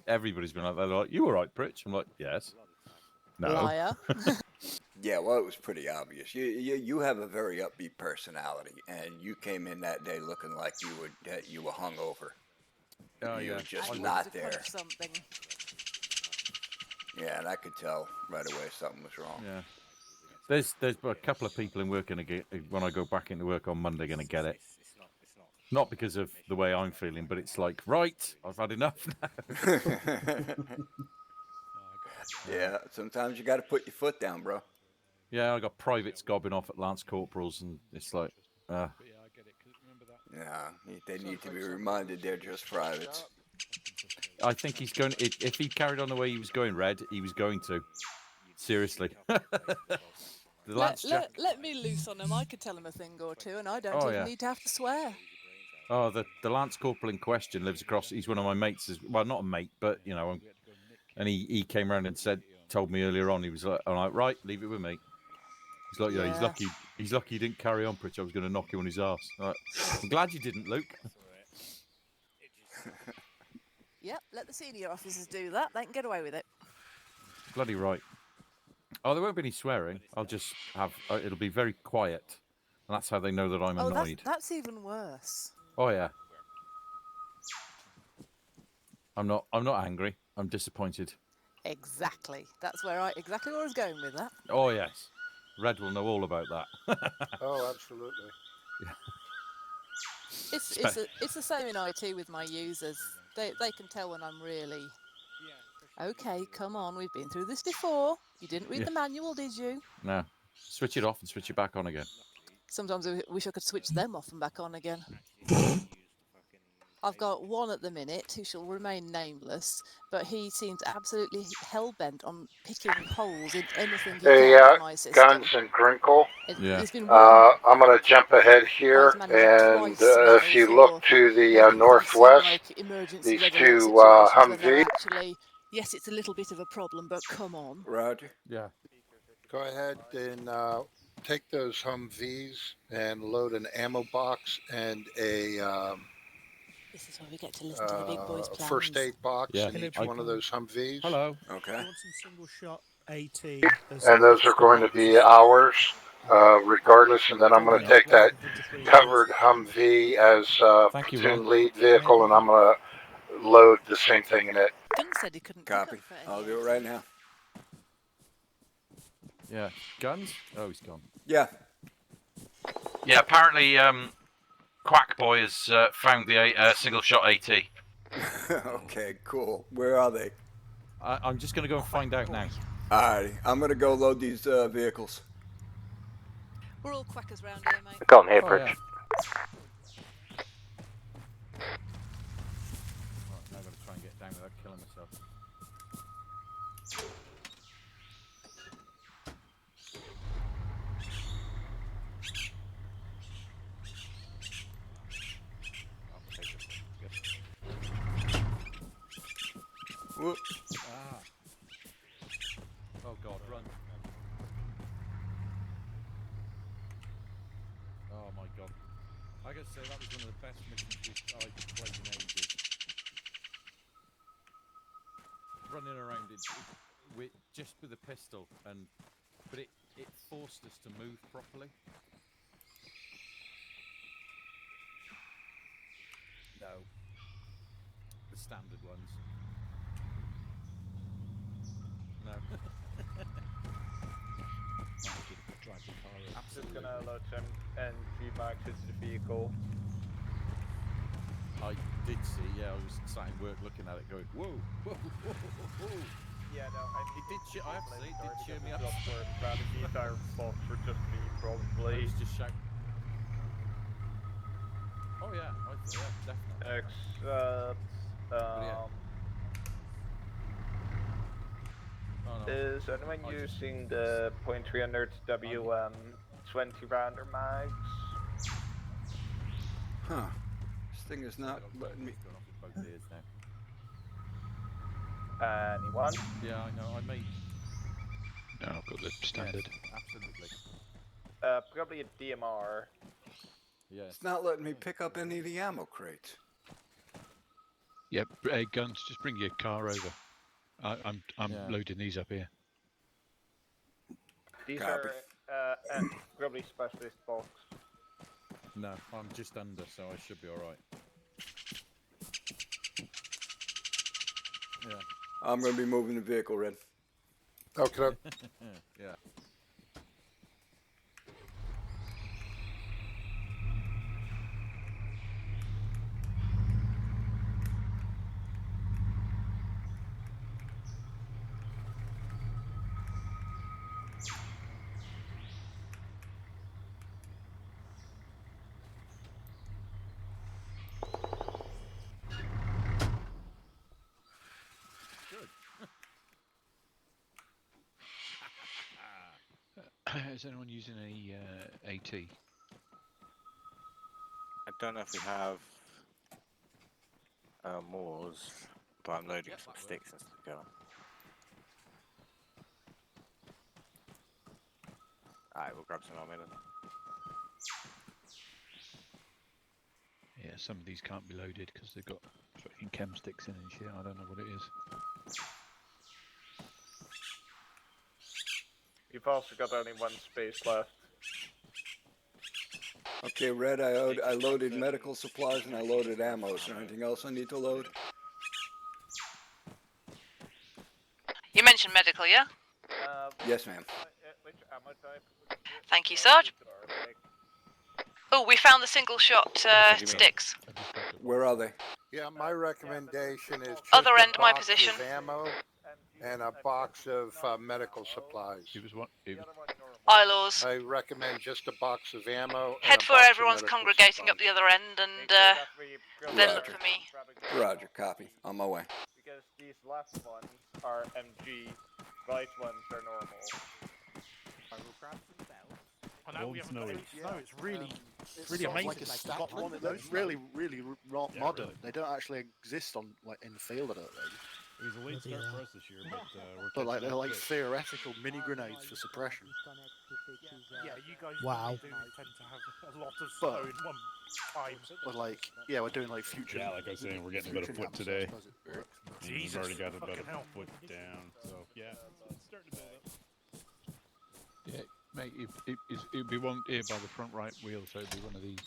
everybody's been like that. They're like, you all right, Pritch? I'm like, yes. No. Liar. Yeah, well, it was pretty obvious. You have a very upbeat personality, and you came in that day looking like you were hungover. Oh, You yeah. were just I not must have there. punched something. Yeah, and I could tell right away something was wrong. Yeah. There's a couple of people in work when I go back into work on Monday going to get it. Not because of the way I'm feeling, but it's like, right, I've had enough now. Yeah, sometimes you got to put your foot down, bro. Yeah, I got privates gobbing off at Lance Corporals, and it's like, Yeah, they need to be reminded they're just privates. I think he's going. If he carried on the way he was going, Red, he was going to. Seriously. Let me loose on him. I could tell him a thing or two, and I don't even need to have to swear. Oh, the Lance Corporal in question lives across. He's one of my mates. Well, not a mate, but you know. And he came around and told me earlier on. He was like, "I'm like, right, leave it with me." He's like, yeah, he's lucky. He's lucky he didn't carry on, Pritch. I was going to knock you on his ass. Like, I'm glad you didn't, Luke. Yep, let the senior officers do that. They can get away with it. Bloody right. Oh, there won't be any swearing. I'll just have. It'll be very quiet, and that's how they know that I'm annoyed. That's even worse. Oh yeah. I'm not angry. I'm disappointed. Exactly. That's exactly where I was going with that. Oh yes. Red will know all about that. Oh, absolutely. It's the same in IT with my users. They can tell when I'm really... Okay, come on, we've been through this before. You didn't read the manual, did you? No. Switch it off and switch it back on again. Sometimes I wish I could switch them off and back on again. I've got one at the minute who shall remain nameless, but he seems absolutely hell-bent on picking holes in anything he can in my system. Guns and Grinkle. He's been I'm going to jump ahead here, and if you look to the northwest, these two Humvees. Yes, it's a little bit of a problem, but come on. Roger. Yeah. Go ahead and take those Humvees and load an ammo box and a This is where we get to listen to the big boys' plans. first aid box in Hello, each one of those Humvees. Hello. Okay. I want some single shot AT. And those are going to be ours, regardless. And then I'm going to take that covered Humvee as platoon lead vehicle, and I'm going to load the same thing in it. Gunn said he couldn't Copy. I'll do it right now. Yeah. Guns? Oh, he's gone. Yeah. Yeah, apparently, Quack Boy has found the single shot AT. Okay, cool. Where are they? I'm just going to go and find out now. Alrighty, I'm gonna go load these vehicles. We're all quackers round here, mate. Go on here, Oh, Pritch. yeah. Right, now I've got to try and get down without killing myself. Whoop. Ah. Oh god, run. Oh my god. I gotta say that was one of the best missions I've played in ages. Running around with just with a pistol, but it forced us to move properly. No. The standard ones. No. Just gonna load some NG marks into the vehicle. I did see, yeah, I was sat in work looking at it going, whoa, whoa, whoa, whoa, whoa. Yeah, no, It did cheer, I have to say, it did cheer me up. For strategy, entire box for just me, I probably. was just shouting. Oh yeah, yeah, definitely. Except, yeah. Oh, no. is anyone using the .300 WM 20 rounder mags? Huh. This thing is not letting me. Going off with both ears now. Anyone? Yeah, I know, I made. No, I've got the standard. Yes, absolutely. Probably a DMR. Yes. It's not letting me pick up any of the ammo crates. Yep, Guns, just bring your car over. I'm Yeah. loading these up here. These Copy. are probably specialist box. No, I'm just under, so I should be alright. Yeah. I'm gonna be moving the vehicle, Red. Okay. Yeah. Is anyone using any AT? I don't know if we have Moors, but I'm loading some sticks instead of going. Alright, we'll grab some in a minute. Yeah, some of these can't be loaded because they've got fucking chem sticks in and shit. I don't know what it is. You've also got only one space left. Okay, Red, I loaded medical supplies and I loaded ammo. Is there anything else I need to load? You mentioned medical, yeah? Yes, ma'am. Which ammo type? Thank you, Sarge. Oh, we found the single shot sticks. Where are they? Yeah, my recommendation is just Other a end, my box position. of ammo and a box of medical supplies. Islaws. I recommend just a box of ammo. Head and a for box of everyone's medical congregating up supplies. the other end and then look Roger. for me. Roger, copy. On my way. Because these left ones are MG, right ones are normal. I will grab some bells. I know we haven't got any snow. It's really amazing. Like a stacked one. That's really modern. They don't actually exist on in the field. I don't think. It was a late start for us this year, but But like they're like theoretical mini grenades for suppression. Yeah, you guys Wow. do tend to have a lot of snow But- in one time. But like, yeah, we're doing like future. yeah, like I was saying, we're getting about a foot today. And we've Jesus, already got about fucking a hell. foot down. So yeah, it's starting to build up. Yeah, mate, it'd be one here by the front right wheel, so it'd be one of these.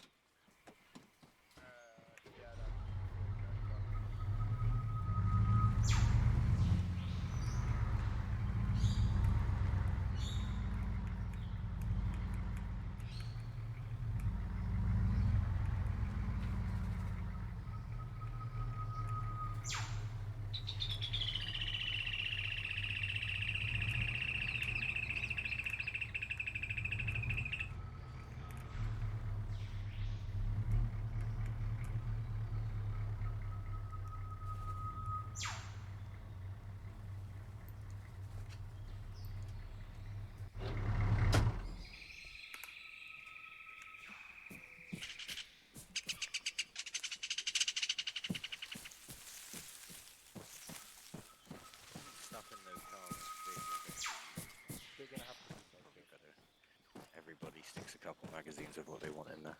magazines of what they want in there.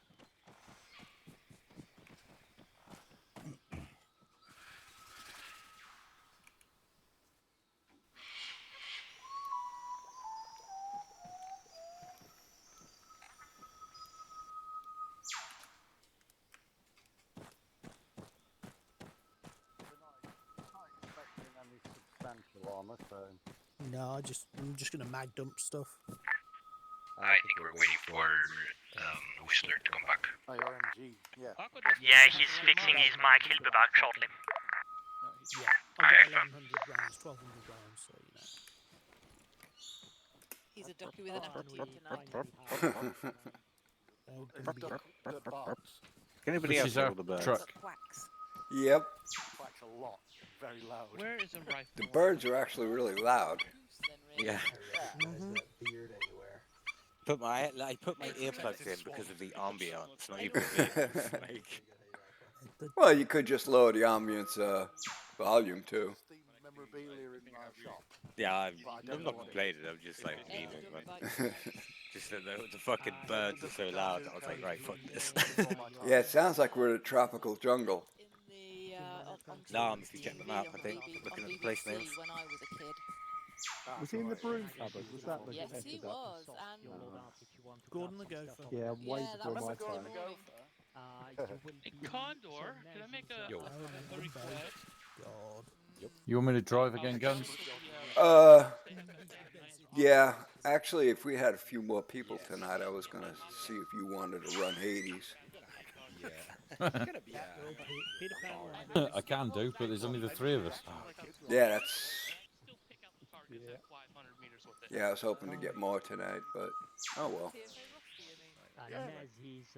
Any substantial armor, so No, I'm just gonna mag dump stuff. I think we're waiting for Whistler to come back. Oh, your MG, yeah. Yeah, he's fixing his mic. He'll be back shortly. Yeah, I've got 1100 rounds, 1200 rounds, so you know. He's a ducky with an empty tonight. The box. Can anybody This else is hear our all the birds? truck. Quacks. Yep. Quacks a lot. Very loud. Where is a rifle? The birds are actually really loud. Yeah. There's that beard anywhere. I put my earplugs in because of the ambiance, not even the like. Well, you could just lower the ambience volume too. Memorabilia in my shop. Yeah, I'm not complaining. I'm just like leaving, man. Just that the fucking birds are so loud. I was like, right, fuck this. Yeah, it sounds like we're in a tropical jungle. If you check them out, I think looking at the place names. When I was a kid. Was he in the broom cupboard? Was that the Yes, he was. Gordon the Gopher. Yeah, way Yeah, before that my was time. Hey, Condor, can I make a request? God. You want me to drive again, Guns? Yeah. Actually, if we had a few more people tonight, I was gonna see if you wanted to run Hades. I can do, but there's only the three of us. Yeah, that's. Yeah, I was hoping to get more tonight, but oh well. Nez, he's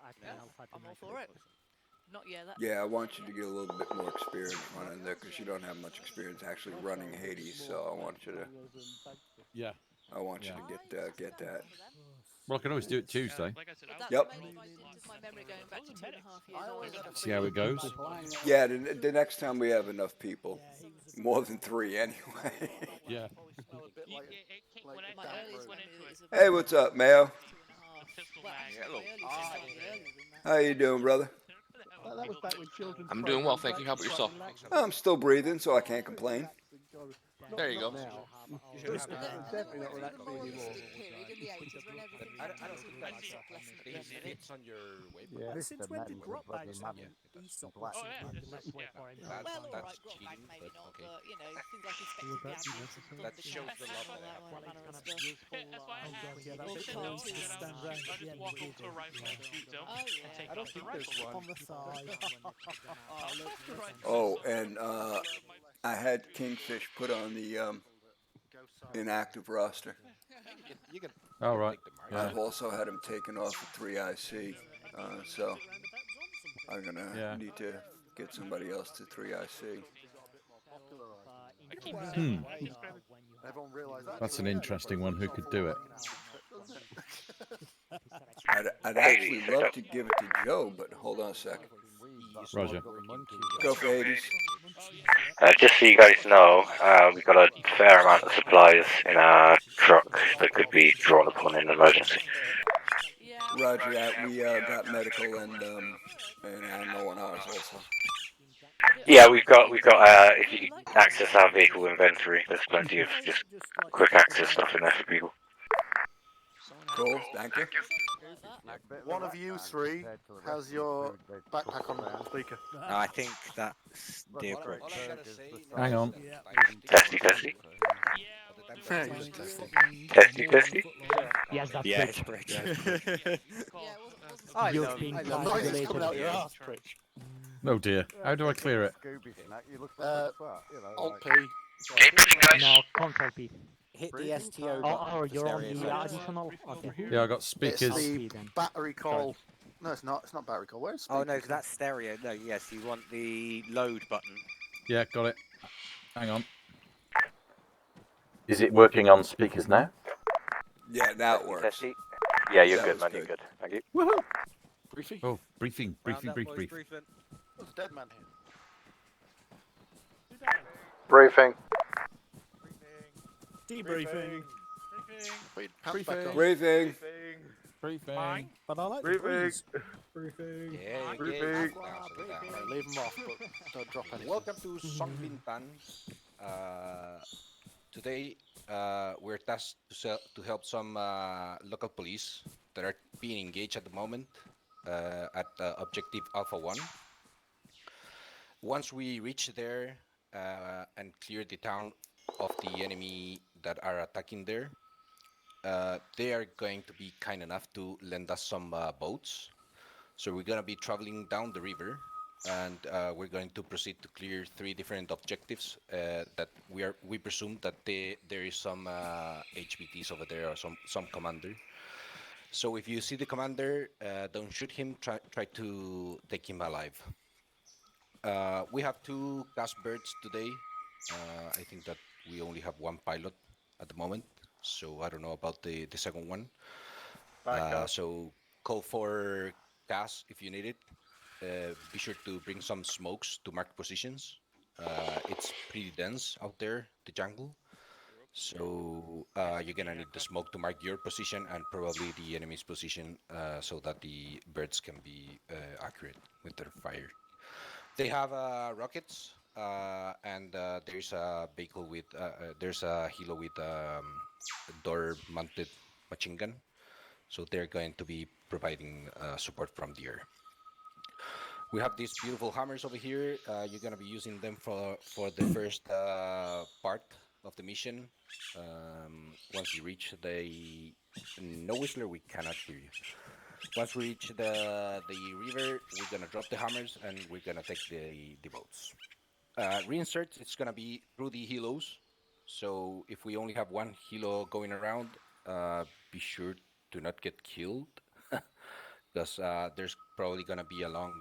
acting Alpha I'm all tonight. for it. Not yet. Yeah, I want you to get a little bit more experience running there because you don't have much experience actually running Hades. So I want you to. Yeah. I want you to get that. Well, I can always do it Tuesday. Yep. See how it goes. Yeah, the next time we have enough people, more than 3 anyway. Yeah. Hey, what's up, Mayo? How you doing, brother? I'm doing well, thank you. How about yourself? I'm still breathing, so I can't complain. There you go. Definitely not relaxing anymore. It's on your waypoint. Yeah, Since when did drop bags have ESOP? That's Drop cheating, back maybe but not, okay. but you know, things like inspecting the That shows the love all that I have. that manner of stuff. That's why I asked. yeah, We'll that's send what out I to just them. stand round I at the just end walk of up to a rifle and shoot them Oh, and yeah. take I don't out the think there's rifle. one. on the thigh. Oh, and I had Kingfish put on the inactive roster. All right. Yeah. I've also had him taken off the 3IC, so I'm gonna need to get somebody else to 3IC. Everyone realised that. That's an interesting one. Who could do it? I'd actually love to give it to Joe, but hold on a second. Roger. Go for Hades. Just so you guys know, we've got a fair amount of supplies in our truck that could be drawn upon in an emergency. Roger that. We got medical and ammo on ours also. Yeah, we've got. If you access our vehicle inventory, there's plenty of just quick access stuff in there for people. Cool, thank you. One of you three has your backpack on speaker. No, I think that's Deer Bridge. Hang on. Testy. Testy. Yes, that's Yeah, Twitch. it's Bridge. You've been calculated. Oh dear. How do I clear it? Alt P. No, Control P. Hit the STO. Oh, you're on the additional. Okay. Yeah, I got It's speakers. the battery call. No, it's not. It's not battery call. Where's Oh no, because that's stereo. No, yes, you want the load button. Yeah, got it. Hang on. Is it working on speakers now? Yeah, now it works. Testy. Yeah, you're That good, was man. good. You're good. Thank you. Woohoo! Briefing? Oh, briefing. There's a dead man here. Briefing. Debriefing. Wait, pants back on. Briefing. Briefing. Mine. But I like the Briefing. breeze. Briefing. Yeah, Briefing. Right, leave them off, but don't drop anything. Welcome to Songbintan. Today, we're tasked to help some local police that are being engaged at the moment at Objective Alpha 1. Once we reach there and clear the town of the enemy that are attacking there, they are going to be kind enough to lend us some boats. So we're going to be traveling down the river, and we're going to proceed to clear 3 different objectives that we presume that there is some HBTs over there or some commander. So if you see the commander, don't shoot him. Try to take him alive. We have 2 cast birds today. I think that we only have 1 pilot at the moment, so I don't know about the second one. So call for gas if you need it. Be sure to bring some smokes to mark positions. It's pretty dense out there, the jungle. So you're gonna need the smoke to mark your position and probably the enemy's position so that the birds can be accurate with their fire. They have rockets and there's a vehicle with, there's a helo with door-mounted machine gun. So they're going to be providing support from the air. We have these beautiful hammers over here. You're gonna be using them for the first part of the mission. Once you reach the... No, Whistler, we cannot hear you. Once we reach the river, we're gonna drop the hammers and we're gonna take the boats. Reinsert, it's gonna be through the helos. So if we only have 1 helo going around, be sure to not get killed, because there's probably gonna be a long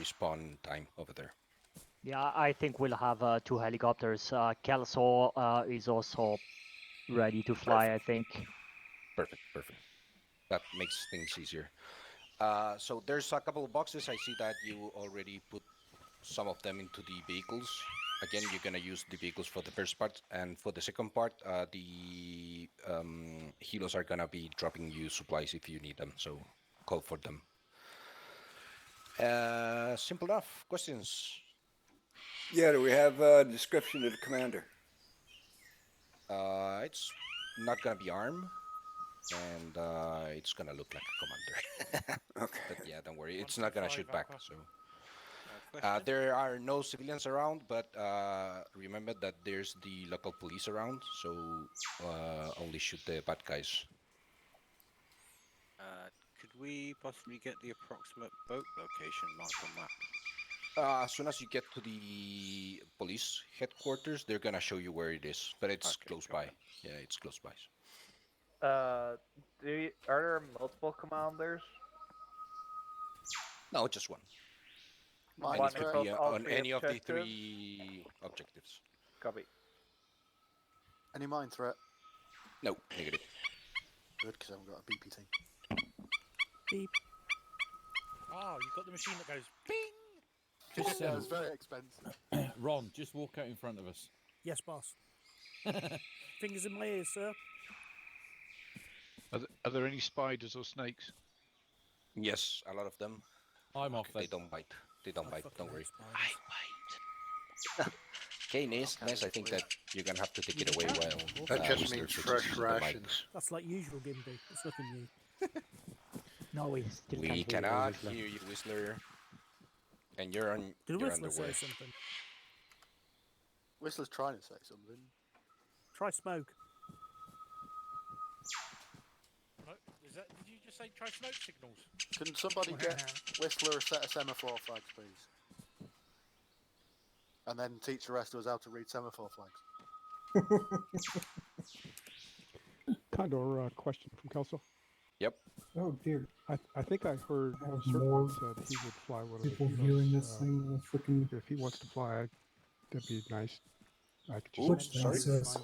respawn time over there. Yeah, I think we'll have 2 helicopters. Kelso is also ready to fly, I think. Perfect. That makes things easier. So there's a couple of boxes. I see that you already put some of them into the vehicles. Again, you're gonna use the vehicles for the first part, and for the second part, the helos are gonna be dropping you supplies if you need them, so call for them. Simple enough. Questions? Yeah, do we have a description of the commander? It's not gonna be armed, and it's gonna look like a commander. Okay. But yeah, don't worry, it's not gonna shoot back. So there are no civilians around, but remember that there's the local police around, so only shoot the bad guys. Could we possibly get the approximate boat location marked on map? As soon as you get to the police headquarters, they're gonna show you where it is, but it's close by. Yeah, it's close by. Are there multiple commanders? No, just 1. One And it could across be all on 3 any of the objectives? 3 objectives. Copy. Any mine threat? No, negative. Good, because I haven't got a BPT. Beep. Oh, you've got the machine that goes bing. Just, Yeah, it's very expensive. Ron, just walk out in front of us. Yes, boss. Fingers in my ears, sir. Are there any spiders or snakes? Yes, a lot of them. I'm off. They don't bite. They don't bite. Don't worry. I bite. Okay, Ness, I think that you're gonna have to take it away while. That just Whistler means switches fresh to the mic. rations. That's like usual, Gimby. It's nothing new. No, we still We can't hear you, cannot Whistler. hear you, Whistler. And you're on. Did You're Whistler say underway. something? Whistler's trying to say something. Try smoke. No, did you just say try smoke signals? Can somebody get Whistler a set of semaphore flags, please? And then teach the rest of us how to read semaphore flags. Condor, question from Kelso. Yep. Oh dear. I think I heard Have Serpent more said he would fly one of the people helos. viewing this thing with freaking If he wants to fly, that'd be nice. I could Which just that says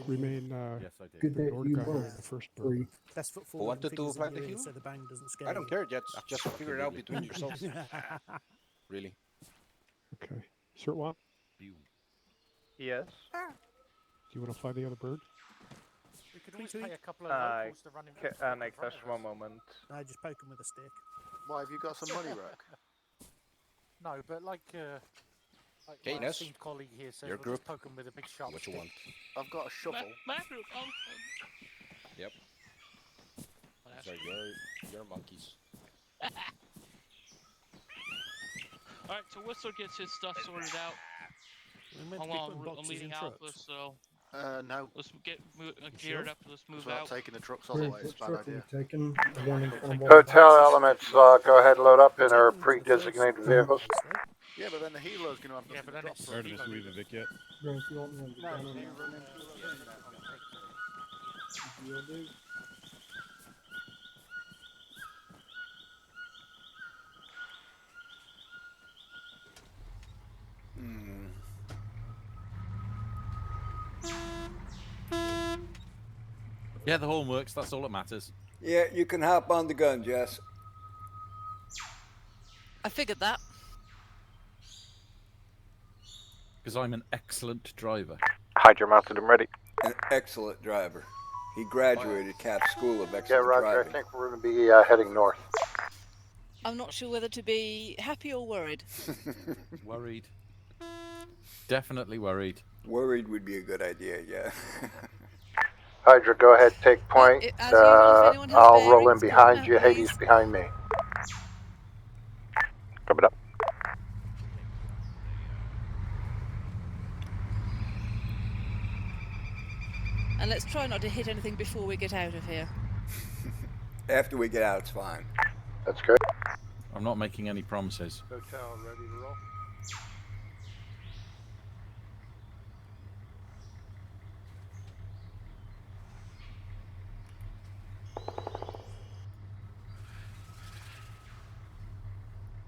remain Yes, I did. good that Nordica you here in both the first bird. agree. Best foot Who forward. wanted and to fingers fly in the your ears hill? so the bang doesn't scare I don't care. Just figure it out between You. yourselves. Really. Okay. Sertwap, do Yes. you want to fly the other bird? could always pay a couple of Uh, locals to run him. Next, just one moment. No, just poke him with a stick. Why, have you got some money, Rick? No, but like Okay, my Ness, esteemed colleague here says, your we'll group. just poke him with a big sharp What you stick. want? I've got a shovel. My group. Yep. These are your monkeys. Alright, so Whistler gets his stuff sorted out. We're meant to be Hold putting on, I'm boxes leading in Alpha, trucks. so No. let's get geared sure? up. Let's move Without out. taking the trucks all the way, it's a bad idea. Taken one from Hotel elements, go ahead, load up in our pre-designated vehicles. Yeah, but then the helo's going to have nothing but to then drop it's- for. Artemis, do we have a Vic yet? Bro, if you want me on the No, gun, you I'm run into You'll do. Yeah, the horn works. That's all that matters. Yeah, you can hop on the gun, Jess. I figured that. Because I'm an excellent driver. Hydro mounted and ready. An excellent driver. He graduated CAP School of Yeah, Excellent Roger, I Driving. think we're going to be heading north. I'm not sure whether to be happy or worried. Worried. Definitely worried. Worried would be a good idea, yeah. Hydra, go ahead, take point. as usual, if anyone has I'll roll in bearings, behind come you, out, Hades please. behind me. Coming up. And let's try not to hit anything before we get out of here. After we get out, it's fine. That's good. I'm not making any promises. Hotel ready to roll.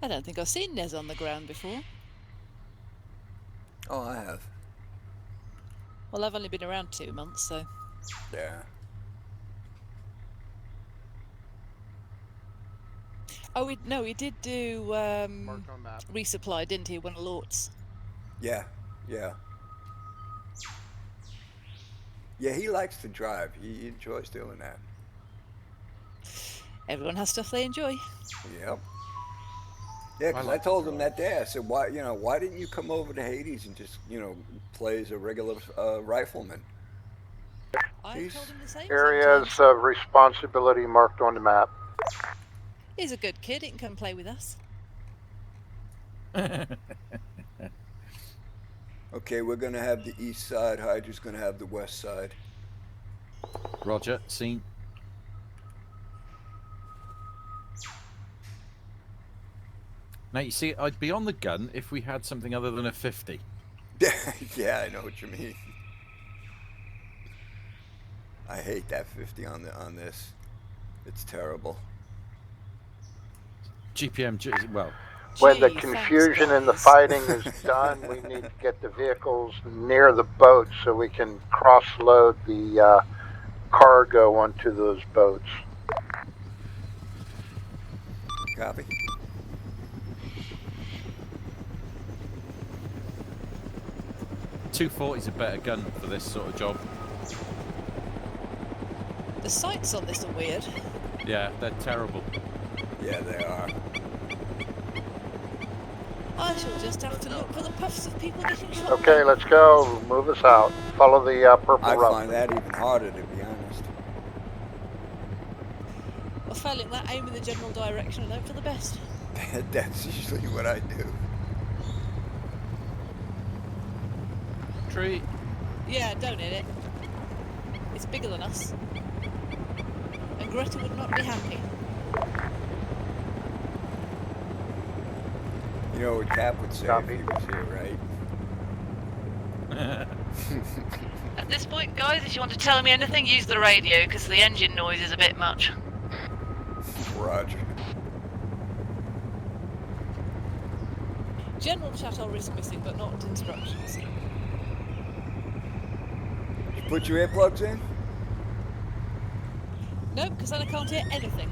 I don't think I've seen Nez on the ground before. Oh, I have. Well, I've only been around 2 months, so... Yeah. Oh, he did do resupply, didn't he? One of Lort's. Yeah, yeah. Yeah, he likes to drive. He enjoys doing that. Everyone has stuff they enjoy. Yep. Yeah, because I told him that day. I said, "Why, why didn't you come over to Hades and just, play as a regular rifleman?" I told him the same. Areas sometimes. of responsibility marked on the map. He's a good kid. He can come play with us. Okay, we're gonna have the east side. Hydra's gonna have the west side. Roger, scene. Now, you see, I'd be on the gun if we had something other than a 50. Yeah, I know what you mean. I hate that 50 on this. It's terrible. GPM, well... When the confusion and the fighting is done, we need to get the vehicles near the boat so we can cross-load the cargo onto those boats. Copy. .240's a better gun for this sort of job. The sights on this are weird. Yeah, they're terrible. Yeah, they are. I shall just have to look for the puffs of people getting shot. Okay, let's go. Move us out. Follow the purple I route. find that even harder, to be honest. Well, failing that, aim in the general direction and hope for the best. That's usually what I do. Tree. Yeah, don't hit it. It's bigger than us. And Greta would not be happy. You know what Cap would say if he was here, right? At this point, guys, if you want to tell me anything, use the radio, because the engine noise is a bit much. Roger. General chat I'll risk missing, but not instructions. You put your earplugs in? No, because then I can't hear anything.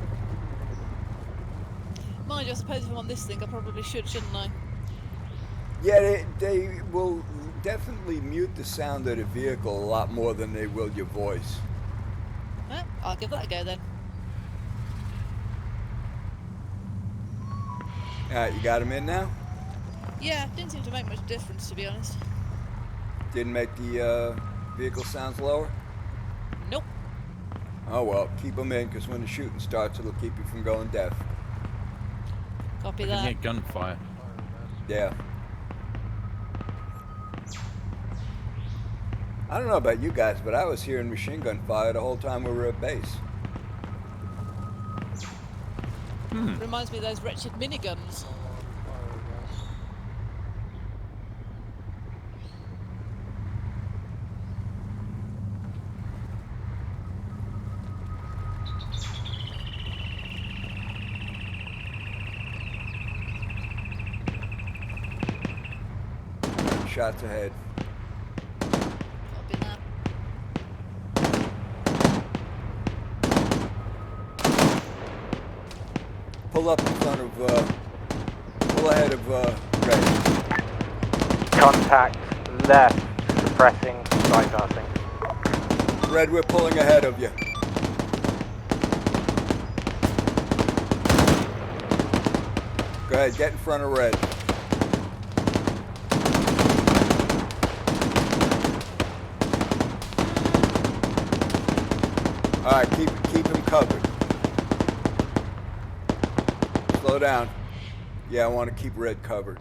Mind you, I suppose if I'm on this thing, I probably should, shouldn't I? Yeah, they will definitely mute the sound of the vehicle a lot more than they will your voice. Well, I'll give that a go then. Alright, you got him in now? Yeah, didn't seem to make much difference, to be honest. Didn't make the vehicle sounds lower? Nope. Oh well, keep them in, because when the shooting starts, it'll keep you from going deaf. Copy I that. can hear gunfire. Yeah. I don't know about you guys, but I was hearing machine gun fire the whole time we were at base. Reminds me of those wretched miniguns. Shots ahead. Copy that. Pull up in front of, pull ahead of, Red. Contact left, suppressing, bypassing. Red, we're pulling ahead of you. Go ahead, get in front of Red. Alright, keep him covered. Slow down. Yeah, I want to keep Red covered.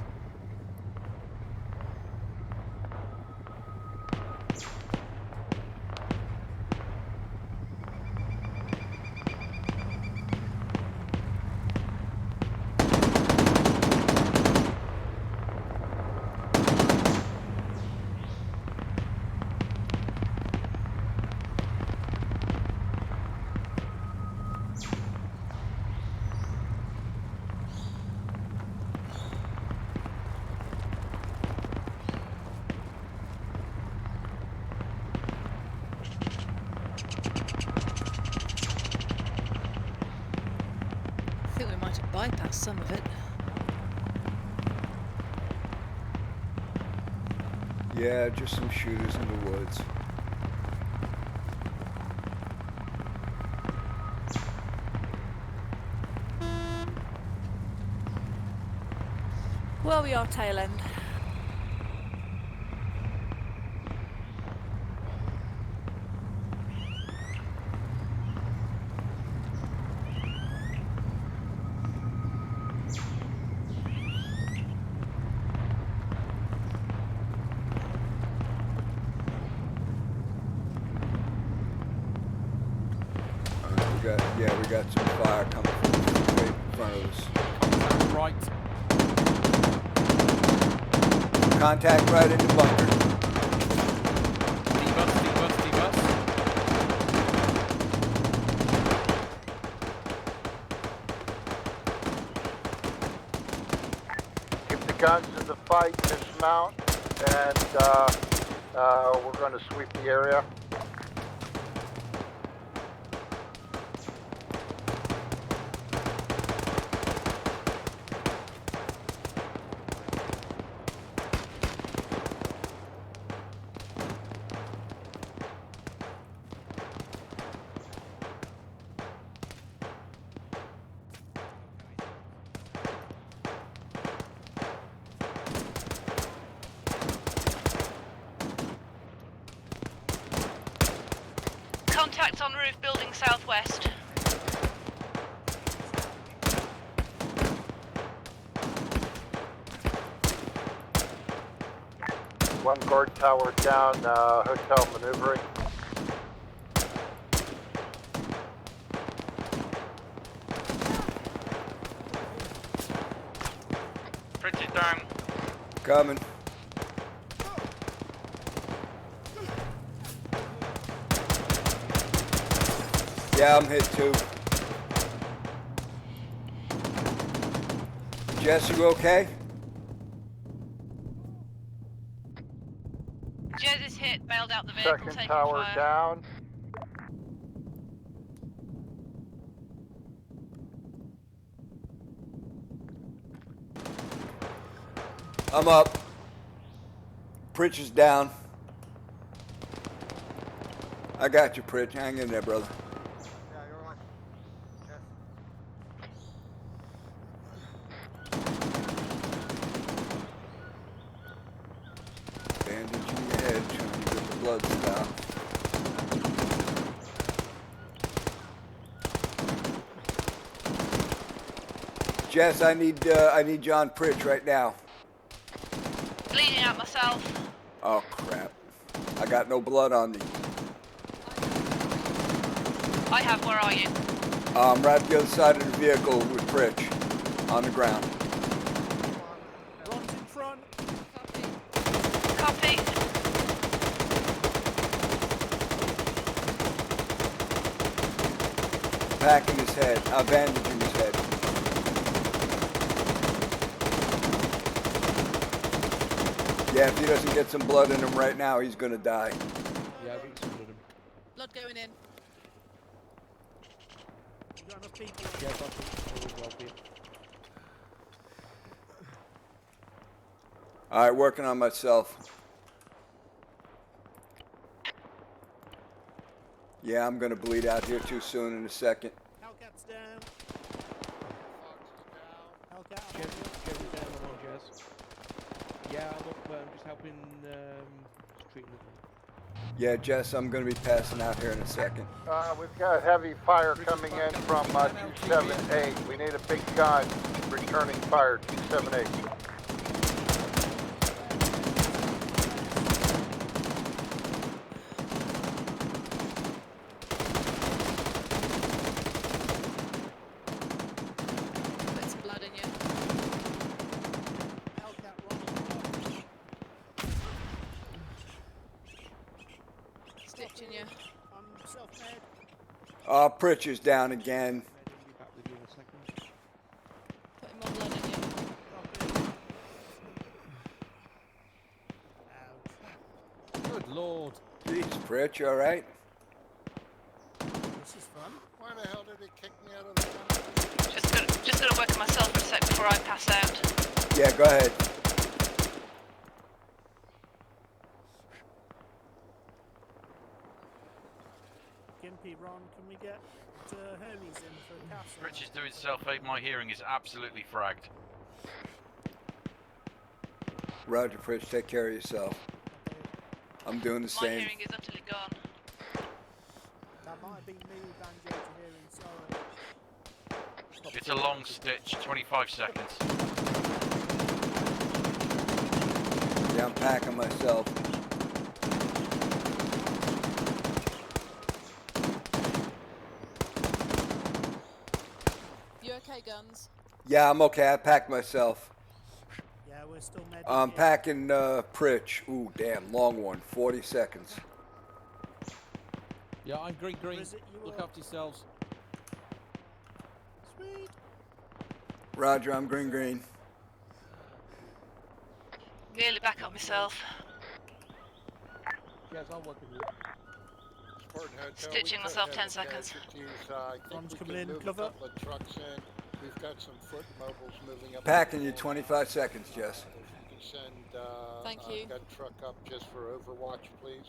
I think we might have bypassed some of it. Yeah, just some shooters in the woods. Well, we are tail end. We got some fire coming from right in front of us. Contact right. Contact right in the bunker. Debus. Keep the guns in the fight, dismount, and we're going to sweep the area. Contact on roof building southwest. One guard tower down, hotel maneuvering. Prince is down. Coming. Yeah, I'm hit too. Jess, you okay? Jez is hit, bailed out the vehicle, Second taking tower fire. down. I'm up. Pritch is down. I got you, Pritch. Hang in there, brother. Bandaging your head, trying to get the blood stopped. Jess, I need John Pritch right now. Bleeding out myself. Oh crap! I got no blood on me. I have. Where are you? Right at the other side of the vehicle with Pritch on the ground. Ron's in front. Copy. Packing his head. Bandaging his head. Yeah, if he doesn't get some blood in him right now, he's gonna die. Yeah, I think some of them. Blood going in. You got enough people? Yeah, got them. Well, yeah. All right, working on myself. Yeah, I'm gonna bleed out here too soon in a second. Hellcat's down. Hellcat, I'm Jez is down on Jez. Yeah, I'm up. I'm just helping. Just treating them. Yeah, Jess, I'm gonna be passing out here in a second. We've got heavy fire coming in from 278. We need a big gun returning fire, 278. Put some blood in you. Hellcat, Ron. Stitching you. I'm self-med. Pritch is down again. Be back with you in a second. Putting more blood in you. Good lord. Jeez, Pritch, all right? This is fun. Why the hell did he kick me out of the Just gonna work on myself for a sec before I pass out. Yeah, go ahead. Gimpy, Ron, can we get Hermes in for a castle? Rich is doing self-aid. My hearing is absolutely fragged. Roger, Pritch, take care of yourself. I'm doing the My same. hearing is utterly gone. That might have been me with banjo to hearing, sorry. It's a long stitch, 25 seconds. Yeah, I'm packing myself. You okay, Guns? Yeah, I'm okay. I packed myself. Yeah, we're still med. I'm packing Pritch. Ooh, damn, long one. 40 seconds. Yeah, I'm green. Is it you Look or- after yourselves. Sweet. Roger, I'm green. Nearly back up myself. Jez, I'll work with you. Stitching myself 10 seconds. Ron's coming in, cover. Trucks in. We've got some foot mobiles moving up. Packing you 25 seconds, Jess. If you can send Thank you. that truck up just for overwatch, please.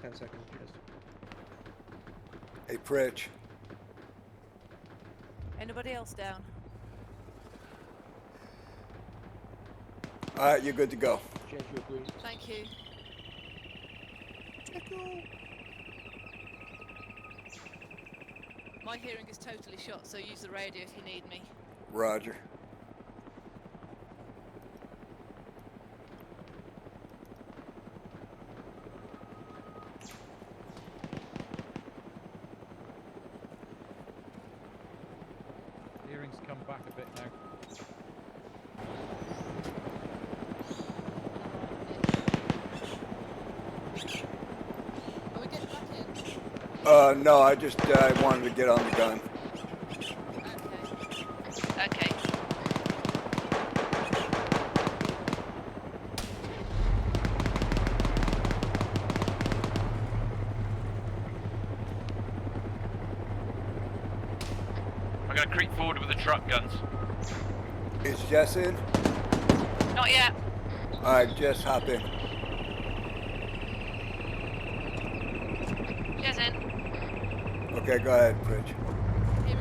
Seconds, Jez. Hey, Pritch. Anybody else down? All right, you're good to go. Jez, you agree? Thank you. My hearing is totally shot, so use the radio if you need me. Roger. Hearing's come back a bit now. Are we getting back in? No, I wanted to get on the gun. Okay. I'm going to creep forward with the truck guns. Is Jess in? Not yet. All right, Jess, hop in. Jez in. Okay, go ahead, Pritch. Hearing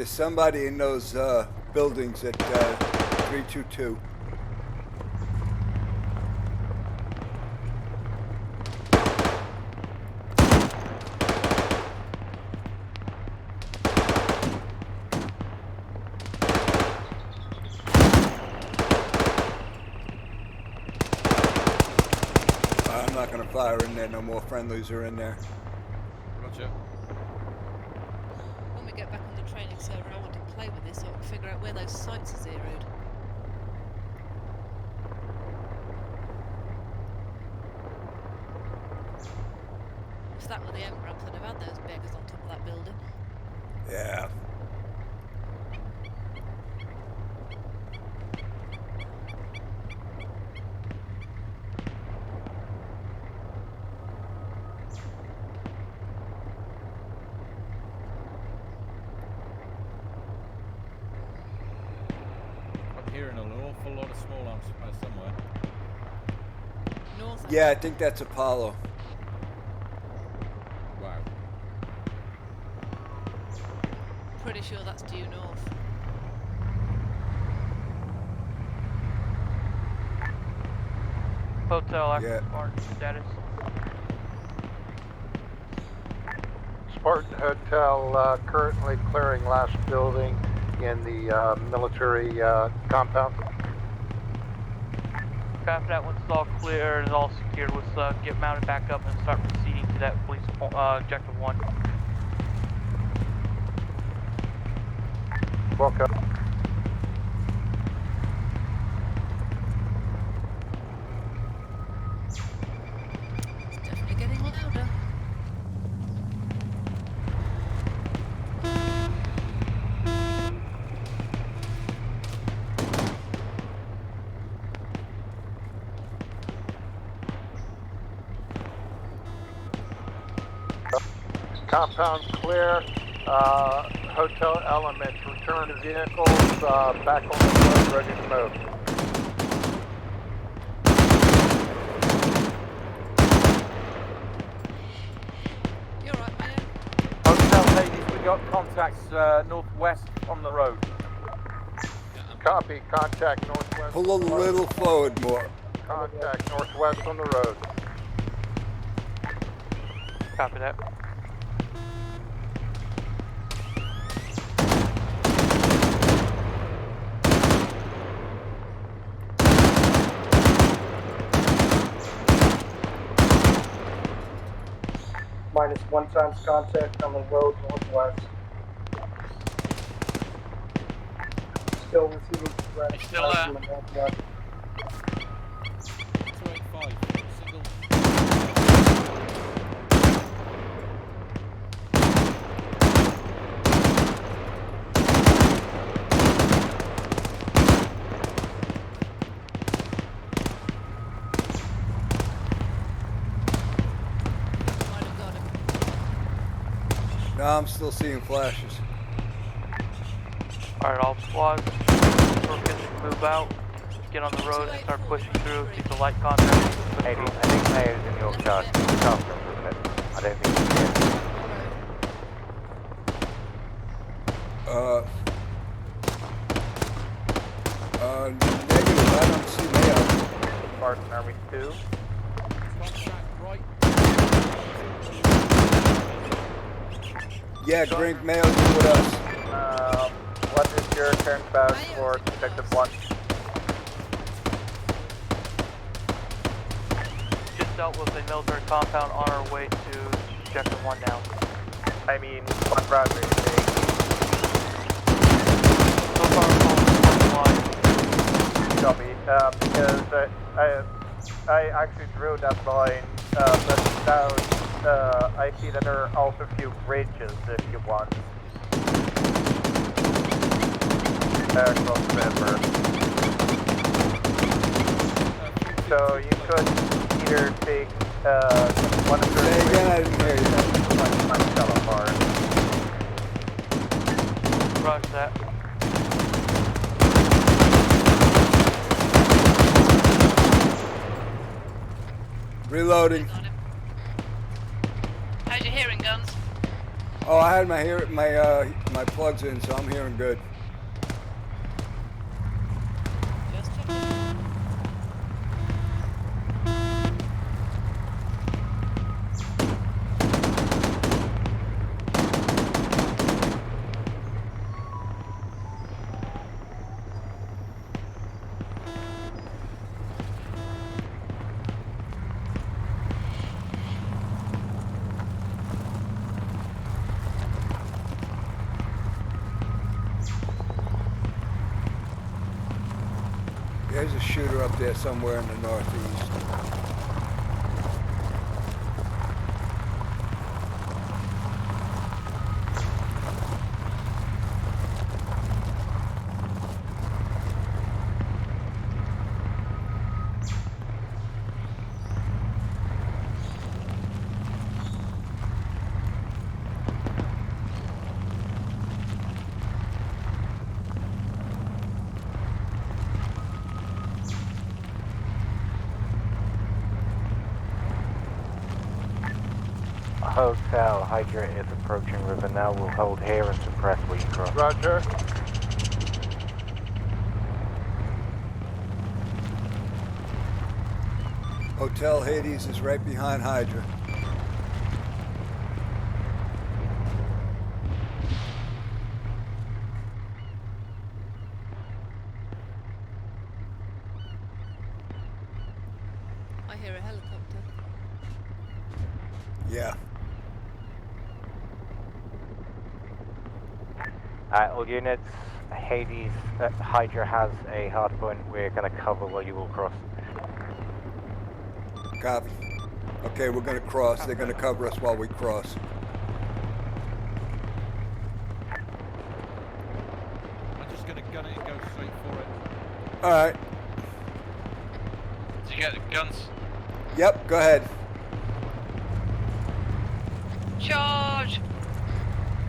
there's somebody in those buildings at 322. I'm not gonna fire in there. No more friendlies are in there. Roger. When we get back on the training server, I want to play with this so I can figure out where those sites are zeroed. If that were the MRAPs, I'd have had those beggars on top of that building. Yeah. I'm hearing an awful lot of small arms somewhere. North. Yeah, I think that's Apollo. Wow. Pretty sure that's due north. Hotel Yeah. Spartan status. Spartan Hotel currently clearing last building in the military compound. Copy that. Once it's all clear and all secured, let's get mounted back up and start proceeding to that police objective 1. Welcome. It's definitely getting louder. Compound clear. Hotel elements return to vehicles. Back on the road, ready to move. You're right, man. Hotel ladies, we got contacts northwest on the road. Copy. Contact northwest. Pull a little forward more. Contact northwest on the road. Copy that. -1 times contact on the road northwest. Still receiving threat Still there? from the northwest. 285. Single. Might have got him. No, I'm still seeing flashes. Alright, all squads, move out, get on the road and start pushing through, keep the light contact. I think Mayor's in your charge. Look after him for a minute. I don't think he's here. Negative, I don't see Mayo. Spartan Army 2. Yeah, Grink Mayo's with us. What is your turn back for Detective 1? Just dealt with a military compound on our way to Objective 1 now. I mean, 1 Bradley. So far, copy. Because I actually drew that line, but now I see that there are also a few bridges if you want. Across the river. So you could either take one of the... Say again, I didn't hear you. Fell apart. Roger that. Reloading. How's your hearing, guns? Oh, I had my plugs in, so I'm hearing good. Just checking. There's a shooter up there somewhere in the northeast. Hotel, Hydra is approaching river now. We'll hold here and suppress where you cross. Roger. Hotel Hades is right behind Hydra. I hear a helicopter. Yeah. All units, Hades, Hydra has a hard point. We're going to cover where you will cross. Copy. Okay, we're gonna cross. They're gonna cover us while we cross. I'm just gonna gun it and go straight for it. Alright. Did you get the guns? Yep, go ahead. Charge!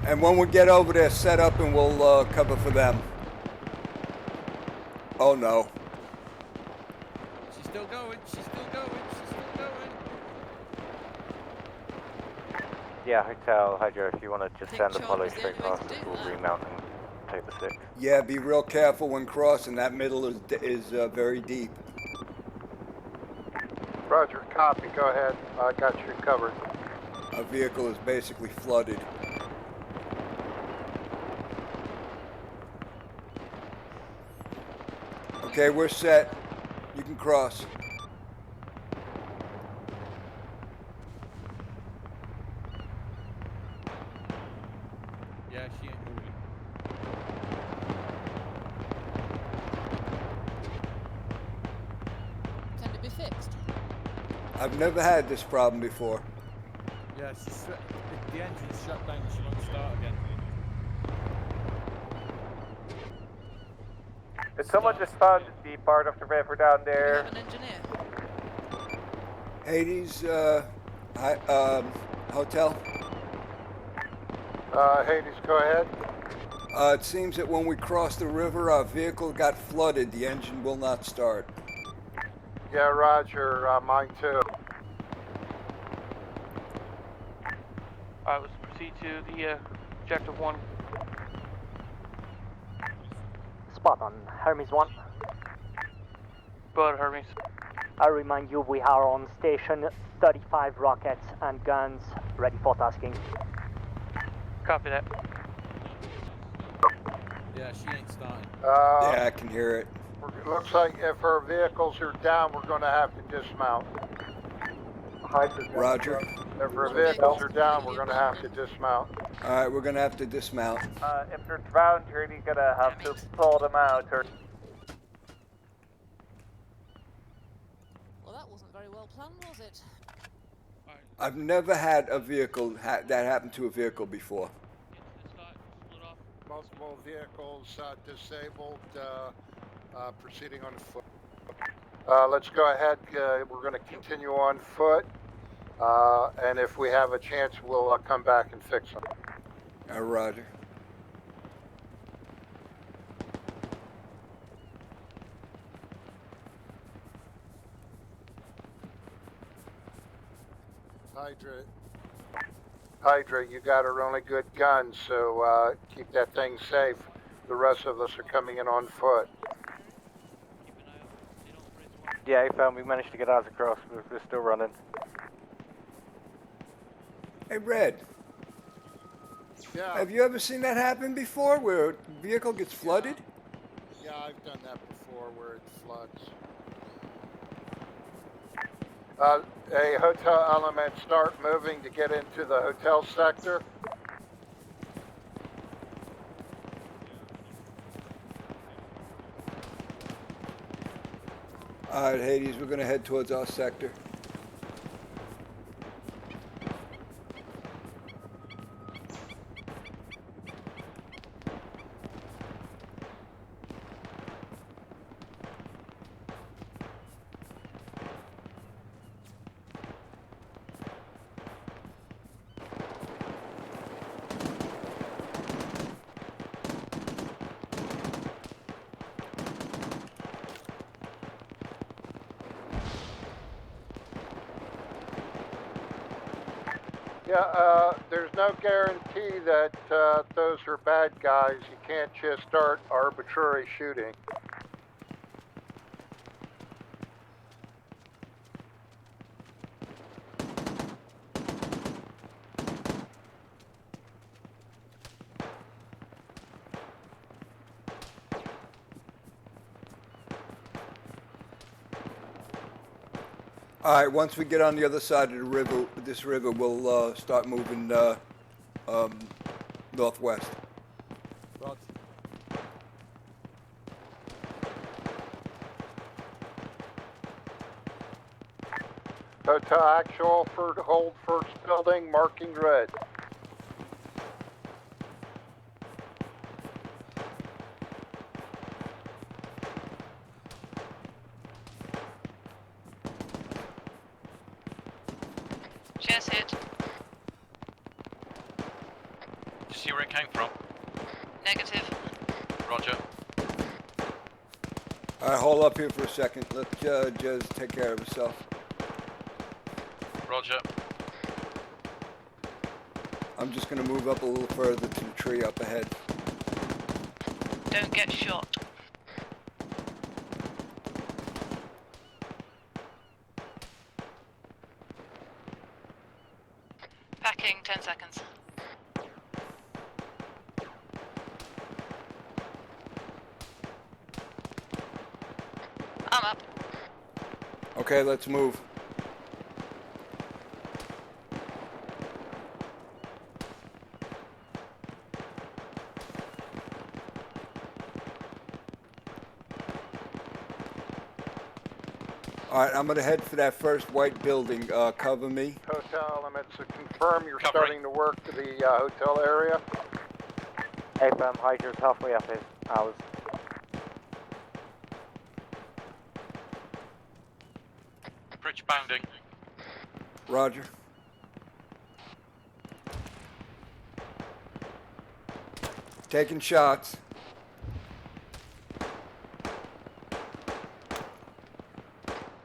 And when we get over there, set up and we'll cover for them. Oh no. She's still going. She's still going. She's still going. Yeah, Hotel, Hydra, if you want to just Take send the charge follow is the straight only way past to us, do we'll that. remount and take the 6. Yeah, be real careful when crossing. That middle is very deep. Roger, copy. Go ahead. I got you covered. Our vehicle is basically flooded. Okay, we're set. You can cross. Yeah, she ain't moving. Can it be fixed? I've never had this problem before. Yeah, the engine's shut down. She won't start again. Did someone just found the part of the river down Do we there? have an engineer? Hades, hotel. Hades, go ahead. It seems that when we crossed the river, our vehicle got flooded. The engine will not start. Yeah, Roger. Mine too. Alright, let's proceed to the objective 1. Spot on. Hermes 1. Go ahead, Hermes. I remind you we are on station. 35 rockets and guns ready for tasking. Copy that. Yeah, she ain't starting. Yeah, I can hear it. Looks like if her vehicles are down, we're going to have to dismount. Roger. If her vehicles are down, we're going to have to dismount. All right, we're gonna have to dismount. If they're drowned, you're really gonna have to pull them out or... Well, that wasn't very well planned, was it? I've never had a vehicle that happened to a vehicle before. Multiple vehicles disabled, proceeding on foot. Let's go ahead. We're going to continue on foot. And if we have a chance, we'll come back and fix them. Roger. Hydra. Hydra, you got a really good gun, so keep that thing safe. The rest of us are coming in on foot. Yeah, I found we managed to get ours across. We're still running. Hey, Red. Yeah. Have you ever seen that happen before, where a vehicle gets flooded? Yeah, I've done that before where it floods. A hotel element start moving to get into the hotel sector. All right, Hades, we're gonna head towards our sector. Yeah, there's no guarantee that those are bad guys. You can't just start arbitrary shooting. All right, once we get on the other side of the river, this river, we'll start moving northwest. Rod. Hotel actual for hold first building, marking red. Chest hit. Did you see where it came from? Negative. Roger. All right, hold up here for a second. Let Jez take care of herself. Roger. I'm just gonna move up a little further to the tree up ahead. Don't get shot. Packing, 10 seconds. I'm up. Okay, let's move. All right, I'm gonna head for that first white building. Cover me. Hotel elements to confirm you're Covering. starting to work to the hotel area. AFM, Hydra's halfway up his ours. Bridge bounding. Roger. Taking shots.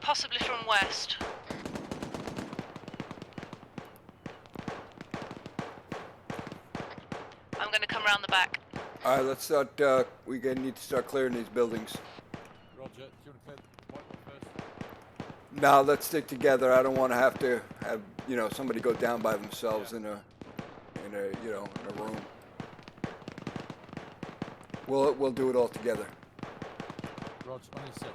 Possibly from west. I'm going to come around the back. All right, let's start. We need to start clearing these buildings. Roger. Do you want to clear the white one first? No, let's stick together. I don't want to have somebody go down by themselves in a room. We'll do it all together. Roger. On your six.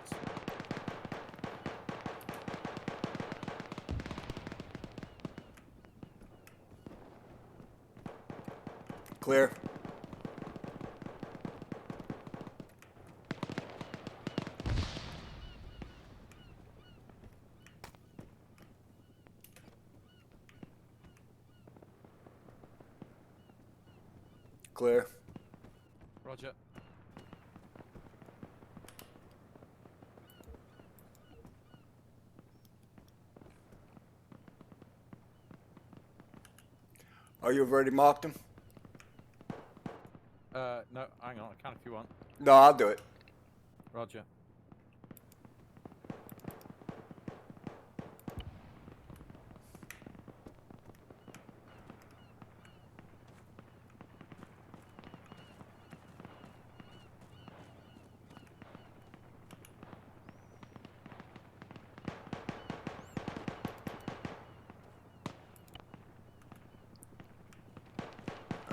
Clear. Clear. Roger. Oh, you've already marked them? No, hang on. I can if you want. No, I'll do it. Roger.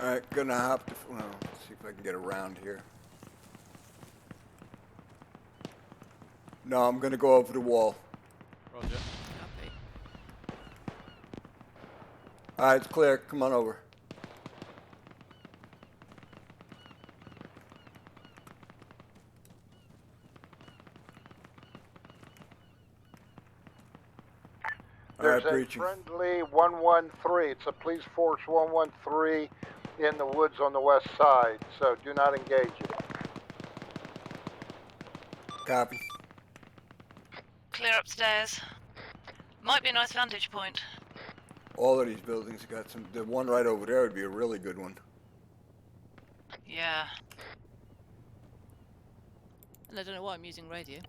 Alright, gonna hop to, well, let's see if I can get around here. No, I'm gonna go over the wall. Roger. Alright, it's clear. Come on over. There's Alright, a breaching. friendly 113. It's a police force 113 in the woods on the west side, so do not engage it. Copy. Clear upstairs. Might be a nice vantage point. All of these buildings got some. The one right over there would be a really good one. Yeah. And I don't know why I'm using radio.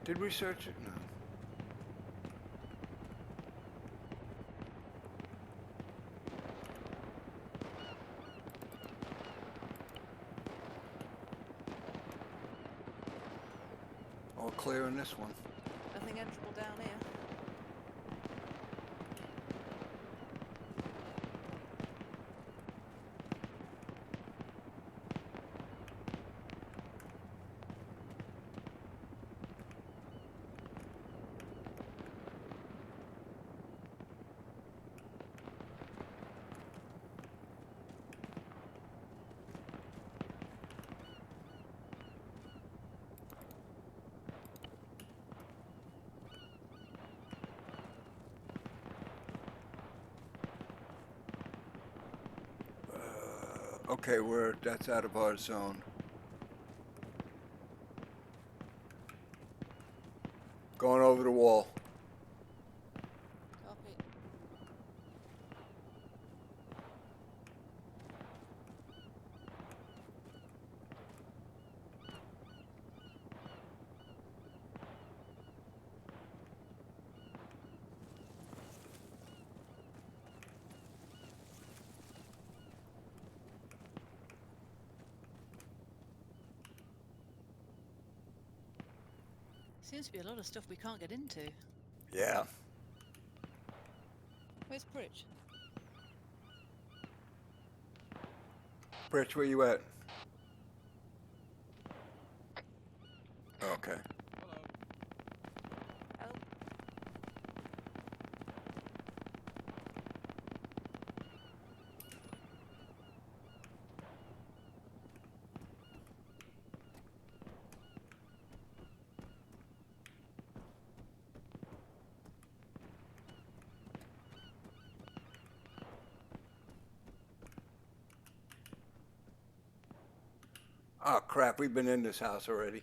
Did we search it? No. All clear on this one. Nothing enterable down here. Okay, that's out of our zone. Going over the wall. Copy. Seems to be a lot of stuff we can't get into. Yeah. Where's Pritch? Rich, where you at? Okay. Oh crap, we've been in this house already.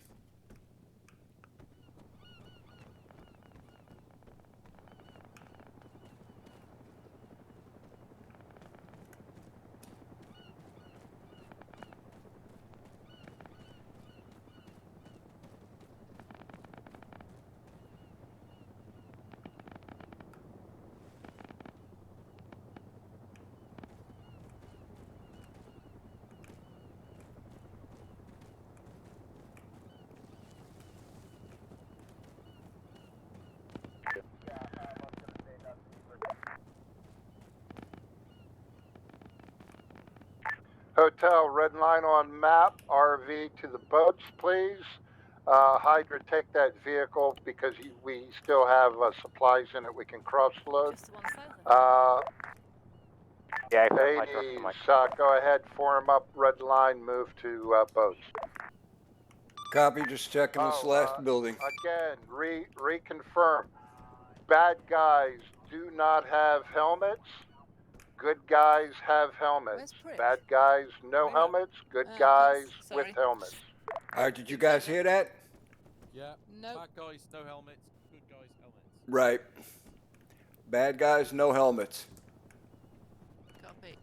Hotel, red line on map, RV to the boats, please. Hydra, take that vehicle because we still have supplies in it we can cross-load. Yeah, Hades, go ahead, form up, red line, move to boats. Copy, just checking this last building. Again, reconfirm. Bad guys do not have helmets. Good guys have helmets. Bad guys, no helmets. Good guys with helmets. All right, did you guys hear that? Yeah. Bad guys, no helmets. Good guys, helmets. Right. Bad guys, no helmets. Copy.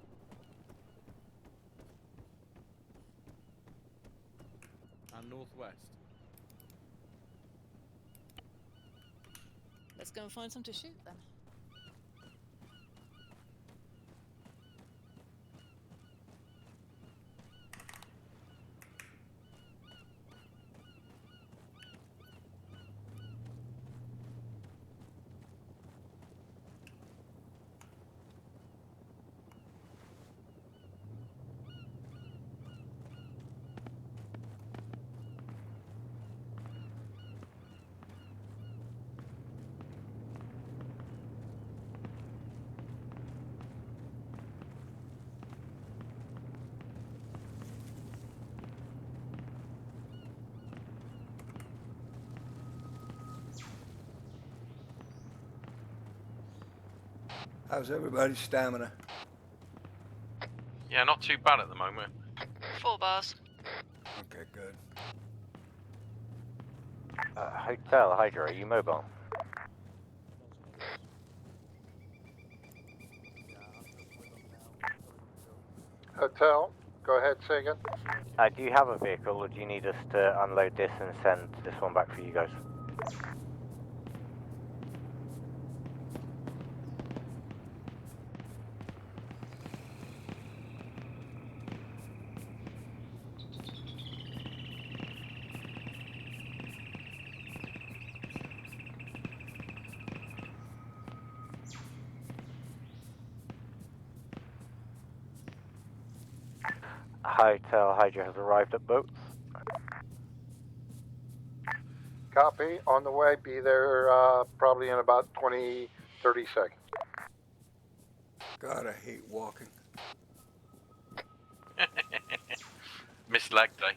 And northwest. Let's go and find some to shoot then. How's everybody's stamina? Yeah, not too bad at the moment. 4 bars. Okay, good. Hotel, Hydra, are you mobile? Hotel, go ahead, say again. Do you have a vehicle, or do you need us to unload this and send this one back for you guys? Hotel Hydra has arrived at boats. Copy, on the way, be there probably in about 20, 30 seconds. God, I hate walking. Missed leg day.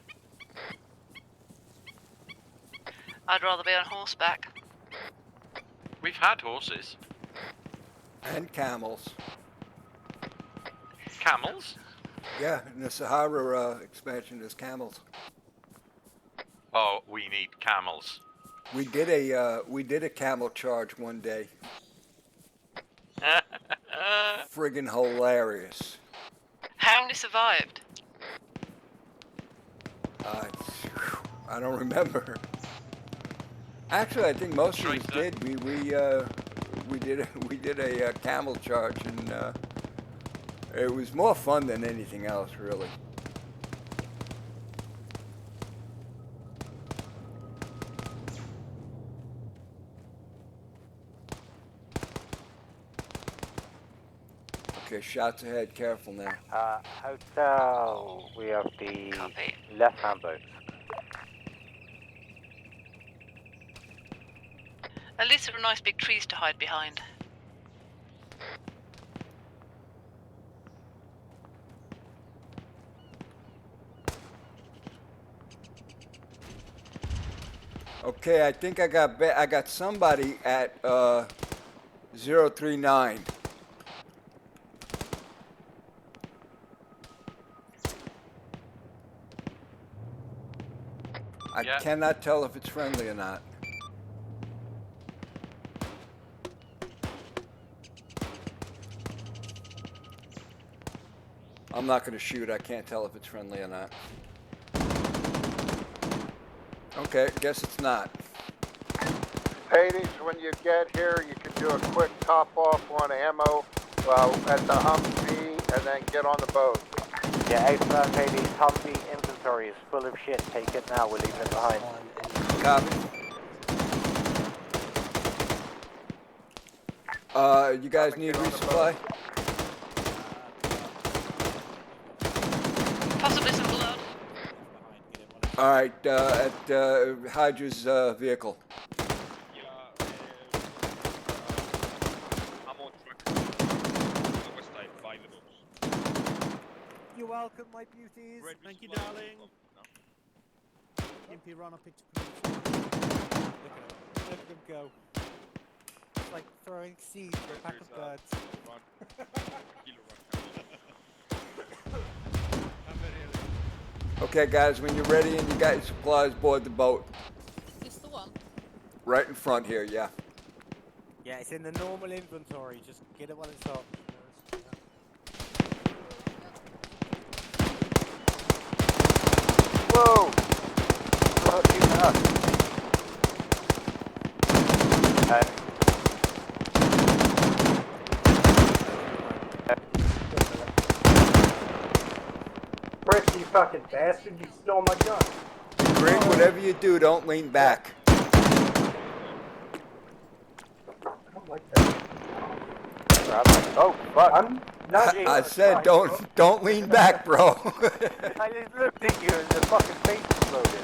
I'd rather be on horseback. We've had horses. And camels. Camels? Yeah, in the Sahara expansion, there's camels. Oh, we need camels. We did a camel charge one day. Friggin' hilarious. How many survived? I don't remember. Actually, I think most of us did. We did a camel charge, and it was more fun than anything else, really. Okay, shots ahead. Careful now. Hotel, we have the left-hand boat. At least there are nice big trees to hide behind. Okay, I think I got somebody at 039. I cannot tell if it's friendly or not. I'm not going to shoot. I can't tell if it's friendly or not. Okay, guess it's not. Hades, when you get here, you can do a quick top off on ammo at the Humvee and then get on the boat. Yeah, excellent, Hades. Humvee inventory is full of shit. Take it now, we're leaving it behind. Copy. You guys need resupply? All right, at Hydra's vehicle. You're welcome, my beauties. Thank you, darling. Impy, run a picture. Look at them go. It's like throwing seeds at a pack of birds. Okay, guys, when you're ready and you got your supplies, board the boat. Is this the one? Right in front here, yeah. Yeah, it's in the normal inventory. Just get it while it's up. Whoa! Not shooting us. Frick, you fucking bastard, you stole my gun. Greg, whatever you do, don't lean back. I don't like that. Oh, fuck. I'm not I said don't lean back, bro. I just looked at you and the fucking face exploded.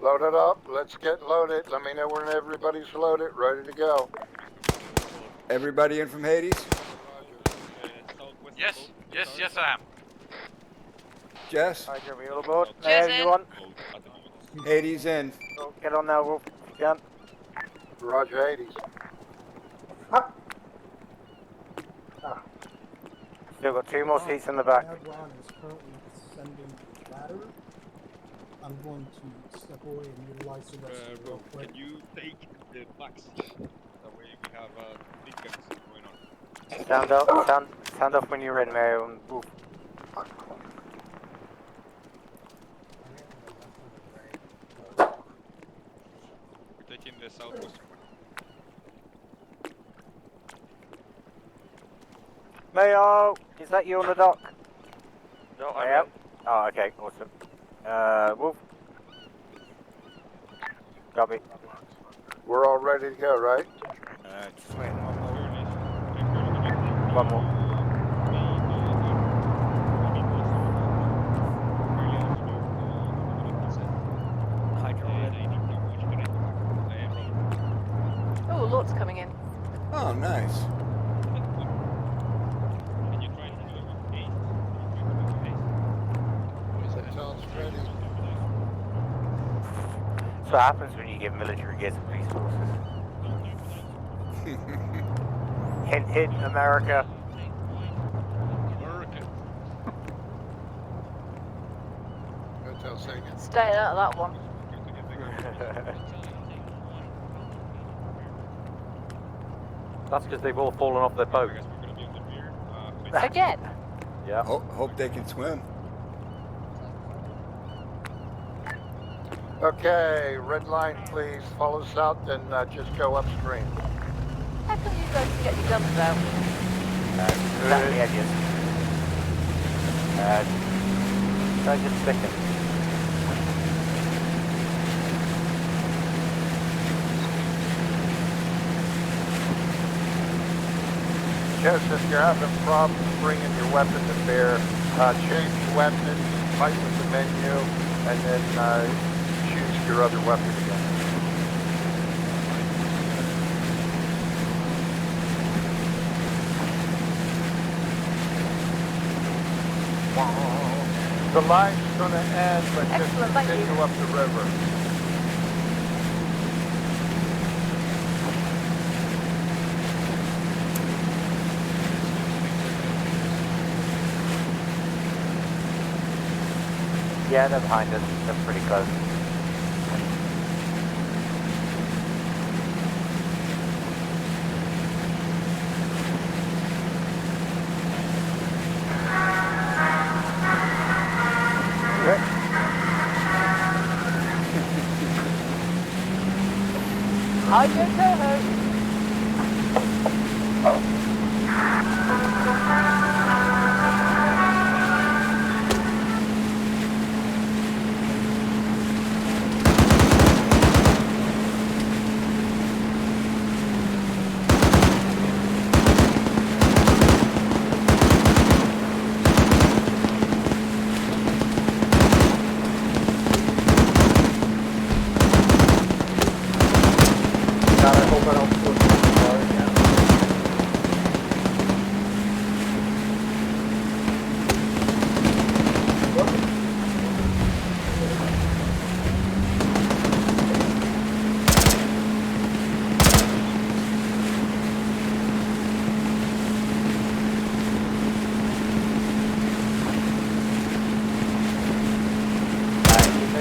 Load it up. Let's get loaded. Let me know when everybody's loaded, ready to go. Everybody in from Hades? Yes, I am. Jess? Hydra wheel aboard. Jess in. Anyone? Hades in. Oh, get on now, Wolf. You can. Roger, Hades. Still got 2 more seats in the back. Ron is currently sending ladder. I'm going to step away and utilize the rest of real quick. Can you take the box? That way we have big guns going on. Stand up. Stand up when you're in, Mayo, and Wolf. We're taking the southwestern one. Mayo, is that you on the dock? No, Mayo? Oh, okay, awesome. Wolf. Copy. We're all ready to go, right? Just wait one more. Oh, lots coming in. Oh, nice. That's what happens when you give military gear to police forces. Hint, hint, America. Hotel Sagan. Staying out of that one. That's because they've all fallen off their boat. Again? Yeah. Hope they can swim. Okay, red line, please. Follow south and just go upstream. How come you guys can get your guns out? Down the edges. Don't just stick it. Just if you're having problems bringing your weapon to bear, change weapons, fight with the menu, and then choose your other weapon again. The line's going to end, but just continue up the river. Yeah, they're behind us. They're pretty close. Hydro Toho.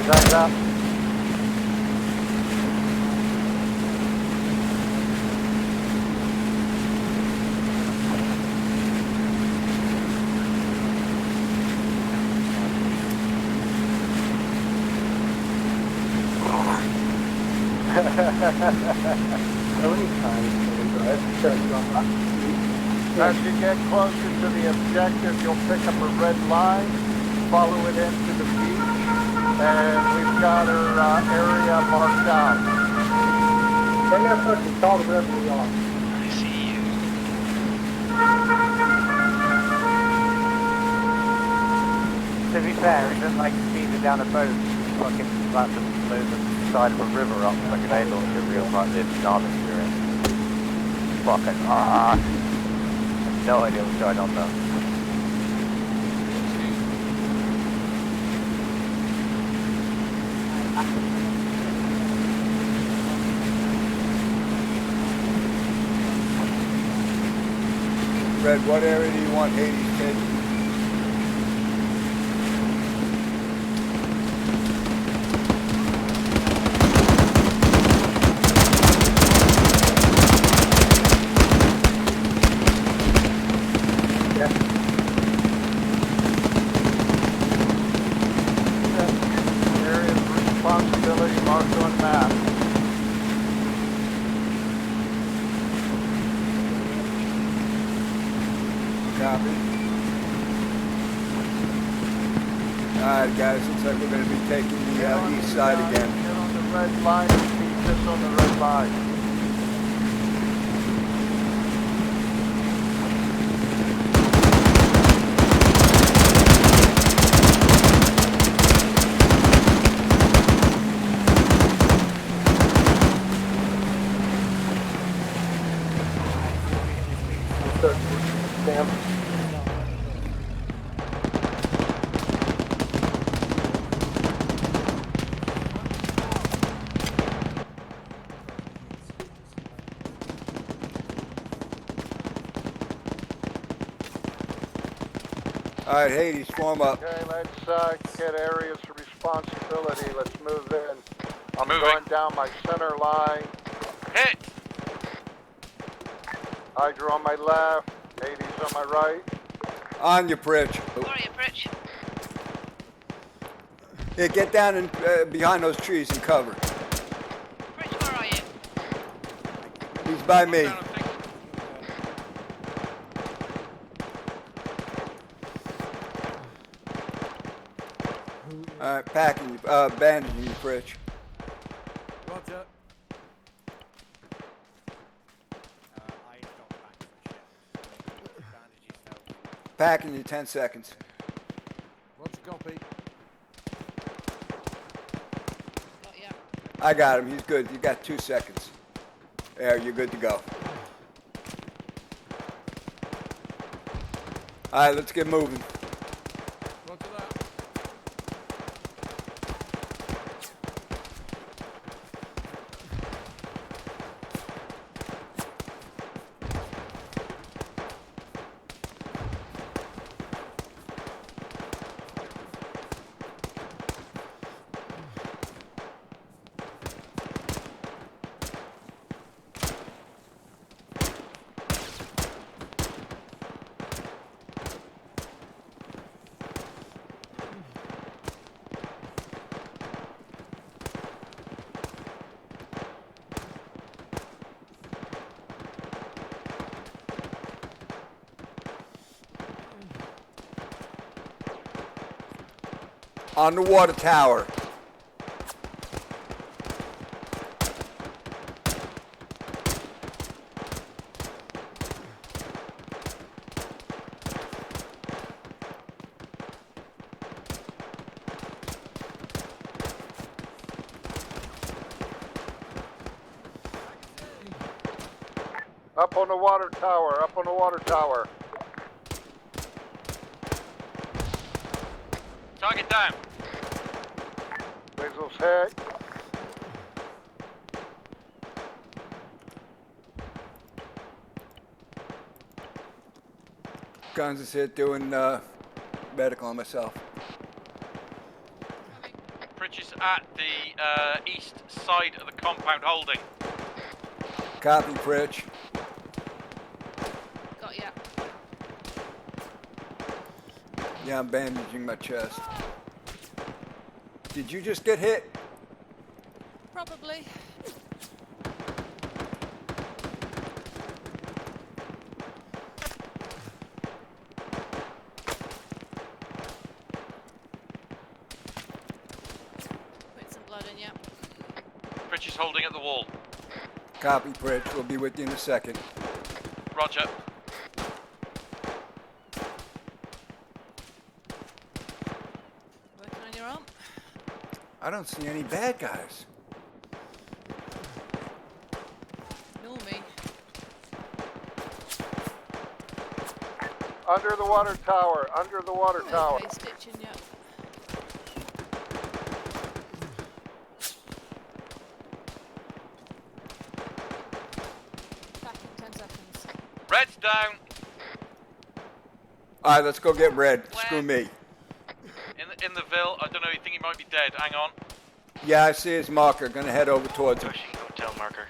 Time's up. As you get closer to the objective, you'll pick up a red line, follow it into the beach, and we've got our area marked out. Then that's fucking call the river we are. I see you. To be fair, it doesn't like speeding down a boat. Fucking about to blow the side of a river up like an A launcher, real like the Darwin you're in. Fucking no idea what's going on though. Red, what area do you want Hades taken? Area of responsibility marked on map. Copy. Alright guys, looks like we're going to be taking the east side again. Get on the red line and keep this on the red line. Alright, Hades, form up. Okay, let's get areas of responsibility. Let's move in. I'm Moving. going down my center line. Hit! Hydra on my left, Hades on my right. On your Pritch. Where are you, Pritch? Yeah, get down and behind those trees and cover. Pritch, where are you? He's by me. Alright, packing, bandaging you, Pritch. Roger. Packing you 10 seconds. Roger, copy. I got him, he's good. You got 2 seconds. There, you're good to go. Alright, let's get moving. Roger that. On the water tower. Up on the water tower, up on the water tower. Target down. Visuals hit. Guns is hit doing medical on myself. Pritch Pritchard's at the east side of the compound holding. Copy, Pritch. Got ya. Yeah, I'm bandaging my chest. Did you just get hit? Probably. Put some blood in ya. Pritchard's holding at the wall. Copy, Pritch. We'll be with you in a second. Roger. Working on your arm. I don't see any bad guys. Ignore me. Under the water tower, under the water tower. Okay, stitching ya. Back in 10 seconds. Red's down. All right, let's go get Red. Screw me. In the Ville. I don't know. You think he might be dead? Hang on. Yeah, I see his marker. Gonna head over towards him. Pushing hotel marker.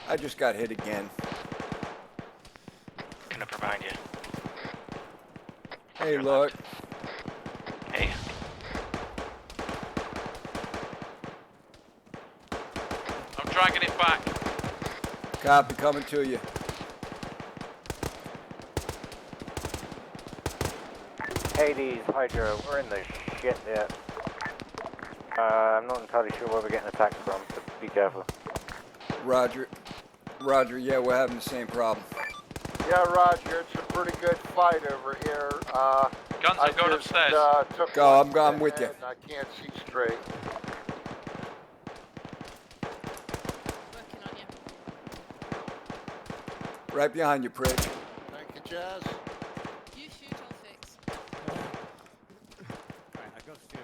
I just got hit again. Gonna provide you. Hey, Lord. Hey. I'm dragging it back. Copy, coming to you. Hades, Hydra, we're in the shit there. I'm not entirely sure where we're getting attacked from, so be careful. Roger. Roger, yeah, we're having the same problem. Yeah, Roger, it's a pretty good fight over here. Guns are going upstairs. Took Go, one I'm with you. and I can't see straight. Working on you. Right behind you, Pritch. Thank you, Jazz. You shoot, I'll fix. Right, I got to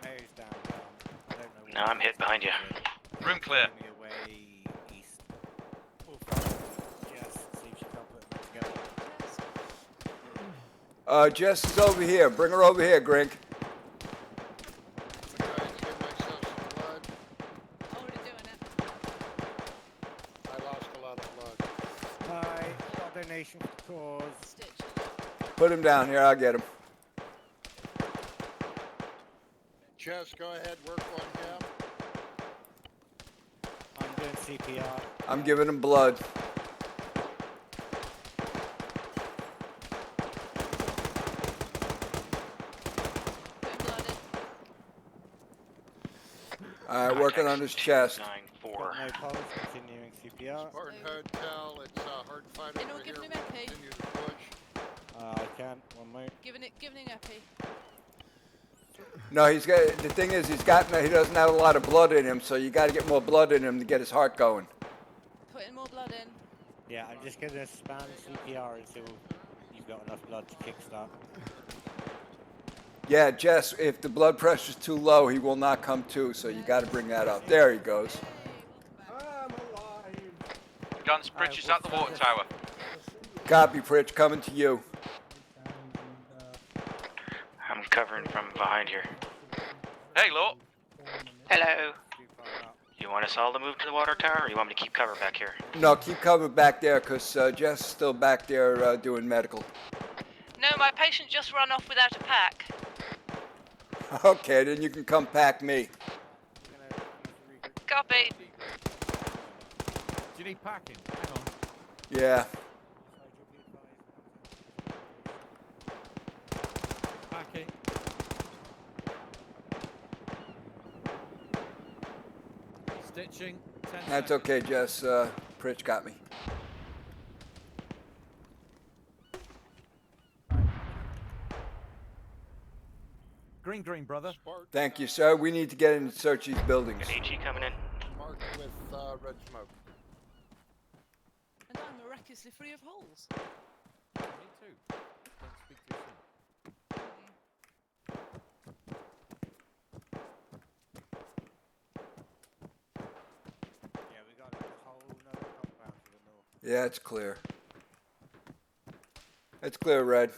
Mary's down. I don't know. No, I'm hit behind you. Room clear. Me away east. Oh, fuck. Jess, see if she can't put them together. Jess is over here. Bring her over here, Grink. I'm trying to give myself some blood. Already doing it. I lost a lot of blood. Hi, got a donation for the cause. Stitching. Put him down here. I'll get him. Jazz, go ahead, work on him. I'm doing CPR. I'm giving him blood. Putting blood in. All right, working on his chest. 9-4. Got no pulse, continuing CPR. Spartan Hotel, it's a hard fight Anyone over here. giving him epi? Continue to push. I can, one moment. Giving him epi. No, he's got. The thing is, he doesn't have a lot of blood in him, so you got to get more blood in him to get his heart going. Putting more blood in. Yeah, I'm just gonna spam CPR until you've got enough blood to kickstart. Yeah, Jess, if the blood pressure's too low, he will not come to, so you got to bring that up. There he goes. Guns, Pritchard's at the water tower. Copy, Pritch, coming to you. I'm covering from behind here. Hey, Law. Hello. You want us all to move to the water tower, or you want me to keep cover back here? No, keep cover back there, because Jess is still back there doing medical. No, my patient just ran off without a pack. Okay, then you can come pack me. Copy. Do you need packing? Hang on. Yeah. Packing. Stitching. 10 That's seconds. okay, Jess. Pritch got me. Green, brother. Thank you, sir. We need to get in and search these buildings. Got HE coming in. Marked with red smoke. And I'm miraculously free of holes. Me too. Don't speak too soon. Yeah, we got a whole nother compound to the north. Yeah, it's clear. It's clear, Red.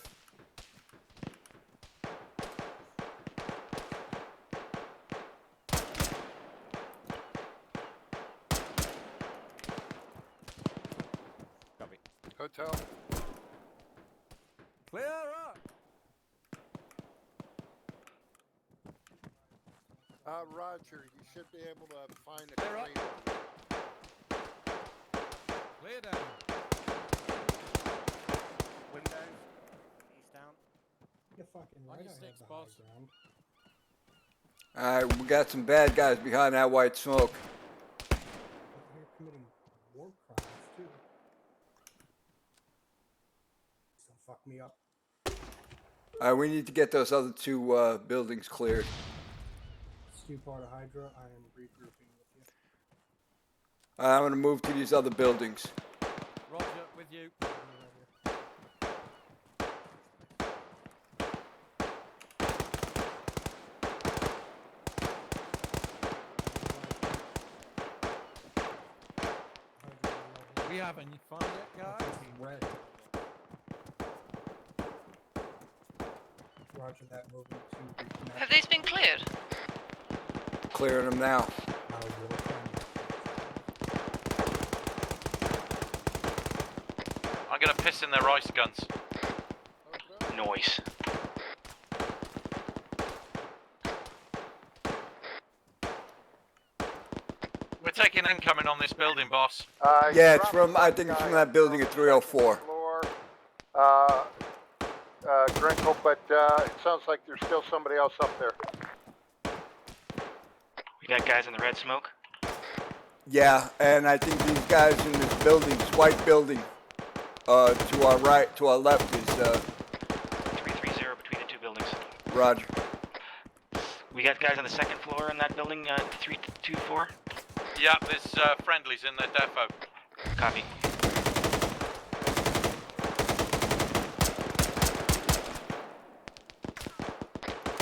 Roger, you should be able to find a crane. Clear down. Window. East down. You're fucking right. I have the high ground. Alright, we got some bad guys behind that white smoke. You're committing war crimes too. So fuck me up. Alright, we need to get those other two buildings cleared. Stu part of Hydra, I am regrouping with you. I'm gonna move to these other buildings. Roger, with you. We haven't found it, guys. Red. Roger that, moving to reconnect. Have these been cleared? Clearing them now. I'm gonna piss in their ice guns. Noise. We're taking incoming on this building, boss. Yeah, it's from, I think it's from that building at 304. Grinkle, but it sounds like there's still somebody else up there. We got guys in the red smoke. Yeah, and I think these guys in this building, this white building, to our right, to our left is, 330 between the two buildings. Roger. We got guys on the second floor in that building, 324. Yeah, there's friendlies in the depot. Copy.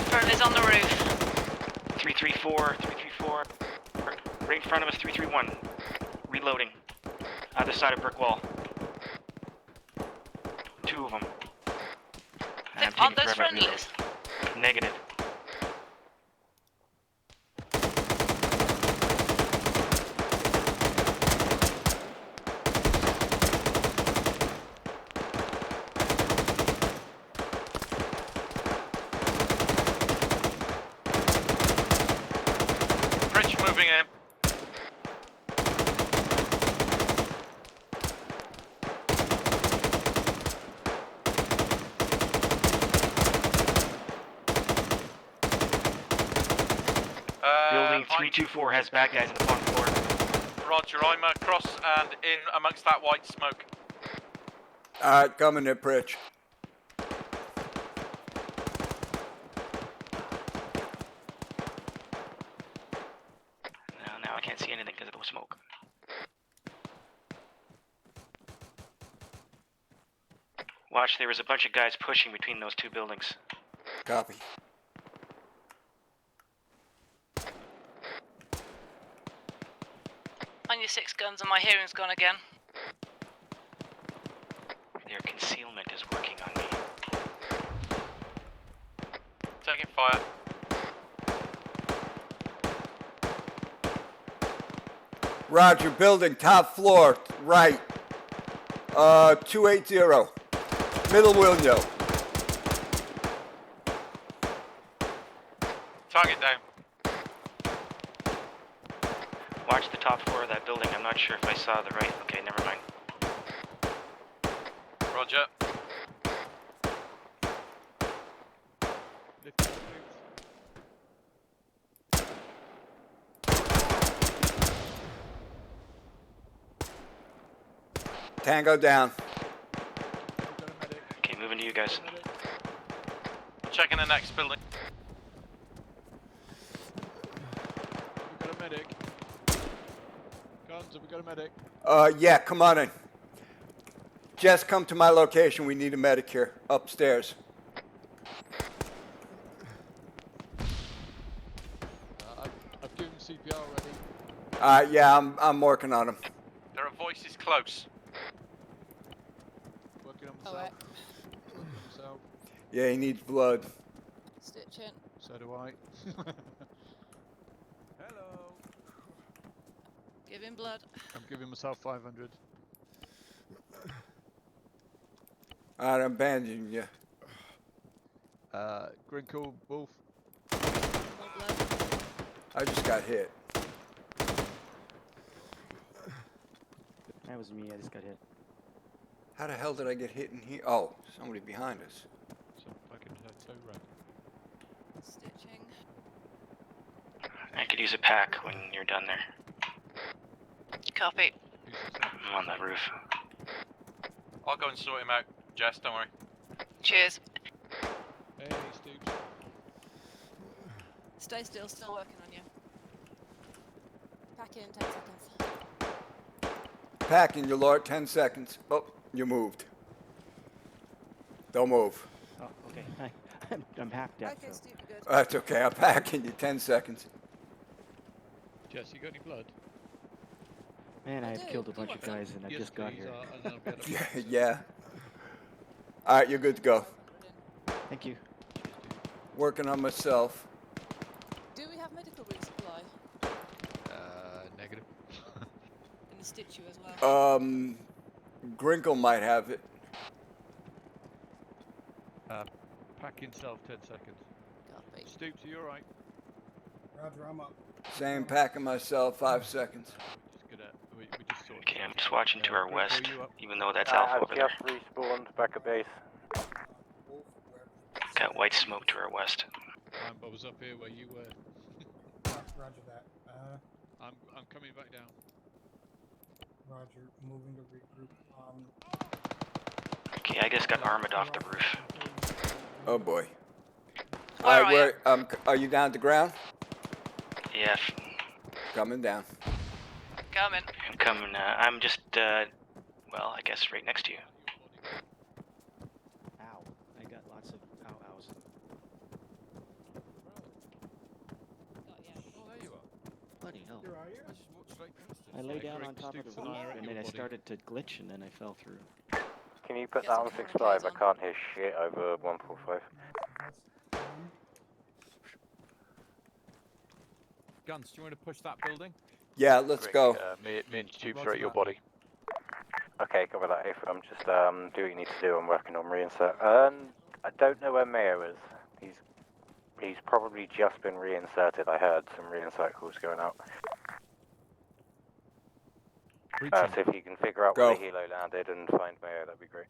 Friendly's on the roof. 334, 334. Right in front of us, 331. Reloading. Other side of brick wall. Two of them. Aren't those friendlies? Negative. Rich moving in. Building 324 has bad guys on the bottom floor. Roger, I'm across and in amongst that white smoke. Alright, coming there, Pritch. Now I can't see anything because of the smoke. Watch, there was a bunch of guys pushing between those two buildings. Copy. On your 6 guns and my hearing's gone again. Their concealment is working on me. Taking fire. Roger, building, top floor, right. 280. Middle window. Target down. Watch the top floor of that building. I'm not sure if I saw the right. Okay, never mind. Roger. Tango down. Okay, moving to you guys. Checking the next building. We got a medic. Guns, have we got a medic? Yeah, come on in. Jess, come to my location. We need a medic here, upstairs. I've given CPR already. Yeah, I'm working on him. There are voices close. Working on myself. Working on myself. Yeah, he needs blood. Stitch in. So do I. Hello. Give him blood. I'm giving myself 500. Alright, I'm bandaging you. Grinkle, Wolf. I just got hit. That was me. I just got hit. How the hell did I get hit in here? Oh, somebody behind us. Some fucking so red. Stitching. I could use a pack when you're done there. Copy. I'm on that roof. I'll go and sort him out, Jess, don't worry. Cheers. Hey, Stoops. Stay still working on you. Back in 10 seconds. Packing, you Lord, 10 seconds. Oh, you Don't move. Oh, okay. I'm half dead. Okay, so. Stu, you're good. That's okay, I'm packing you 10 seconds. Jess, you got any blood? Man, I I have do. killed a Do bunch want of some? guys and I Yes, just got please, here. and then I'll be able to Yeah, yeah. All right, you're good to go. Thank you. Working on myself. Do we have medical resupply? Negative. Can you stitch you as well? Grinkle might have it. Pack yourself 10 seconds. Copy. Stoops, are you alright? Roger, I'm up. Same, packing myself, 5 seconds. Just gonna, we just sort Okay, I'm just watching to our Grinkle, west, you up? even though that's Alpha I've over there. just respawned back at base. Got white smoke to our west. I was up here where you were. Roger that. I'm coming back down. Roger, moving to regroup. Okay, I just got armored off the roof. Oh boy. Where are you? Are you down to ground? Yeah, Coming down. Coming. I'm coming. I'm just, well, I guess right next to you. Ow. I got lots of ow-ows. Oh, there you are. Bloody hell. Here are you? I just walked straight past it. I lay Yeah, down great. on top of Stoops the and I roof are at and your then I body. started to glitch and then I fell through. Can you put Get that some on camera 6.5? cams I on. can't hear shit over 145. Guns, do you want to push that building? Yeah, let's go. Me and Tubes Roger are at your that. body. Okay, cover that. If I'm just do what you need to do. I'm working on reinsert. I don't know where Mayo is. He's probably just been reinserted. I heard some reinsert calls going out. So if you can figure out where the helo landed and find Mayo, that'd be great.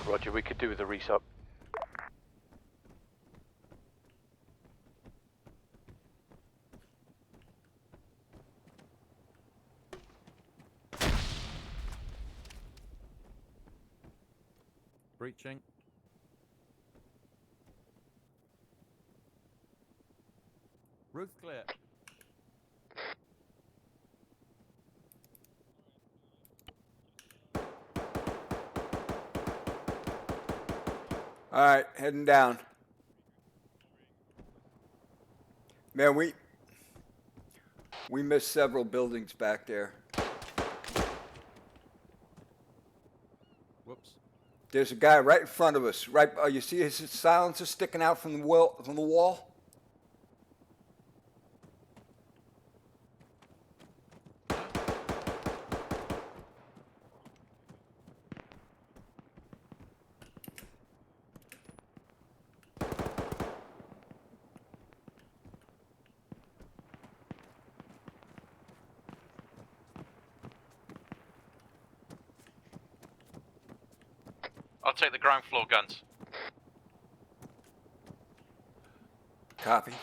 Roger, we could do with a resup. Breaching. Roof clear. All right, heading down. Man, we missed several buildings back there. Whoops. There's a guy right in front of us. Right, you see his silencer sticking out from the wall? I'll take the ground floor guns. Copy.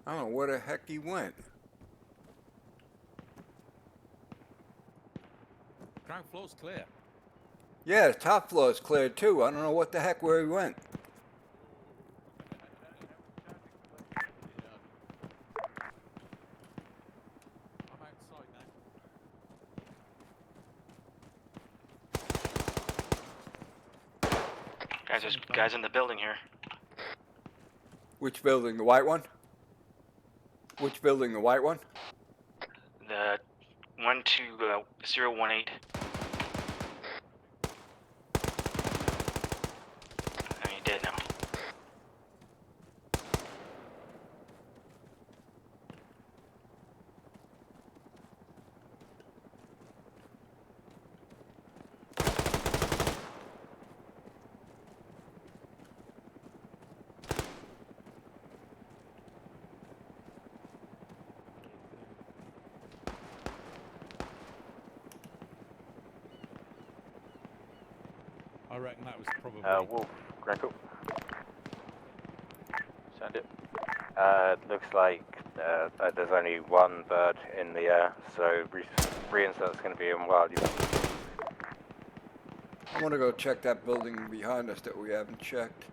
I don't know where the heck he went. Ground floor's clear. Yeah, the top floor is clear too. I don't know what the heck where he went. I'm outside now. Guys, there's guys in the building here. Which building? The white one? Which building? The white one? The 12018. I mean, dead now. I reckon that was probably. Wolf, Greco. Send it. Looks like there's only one bird in the air, so reinsert's going to be in wild. I want to go check that building behind us that we haven't checked.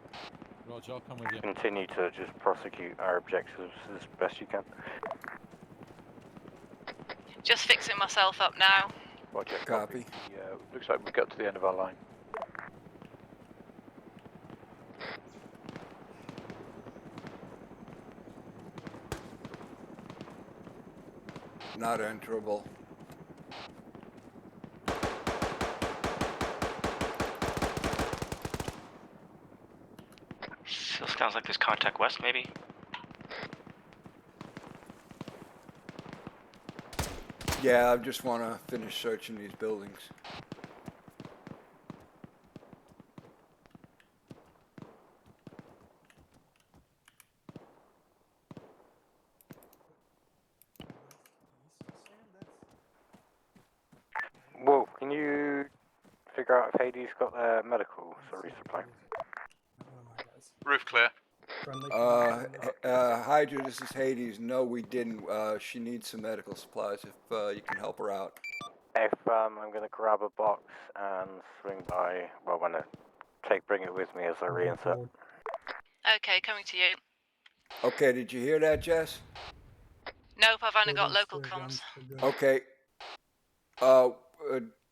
Roger, I'll come with you. Continue to just prosecute our objectives as best you can. Just fixing myself up now. Roger, Copy. Looks like we got to the end of our line. Not enterable. Still sounds like there's contact west, maybe. Yeah, I just want to finish searching these buildings. Wolf, can you figure out if Hades got their medical resupply? Roof clear. Hydra, this is Hades. No, we didn't. She needs some medical supplies if you can help her out. If I'm going to grab a box and swing by, well, bring it with me as I reinsert. Okay, coming to you. Okay, did you hear that, Jess? Nope, I've only got local comms. Okay.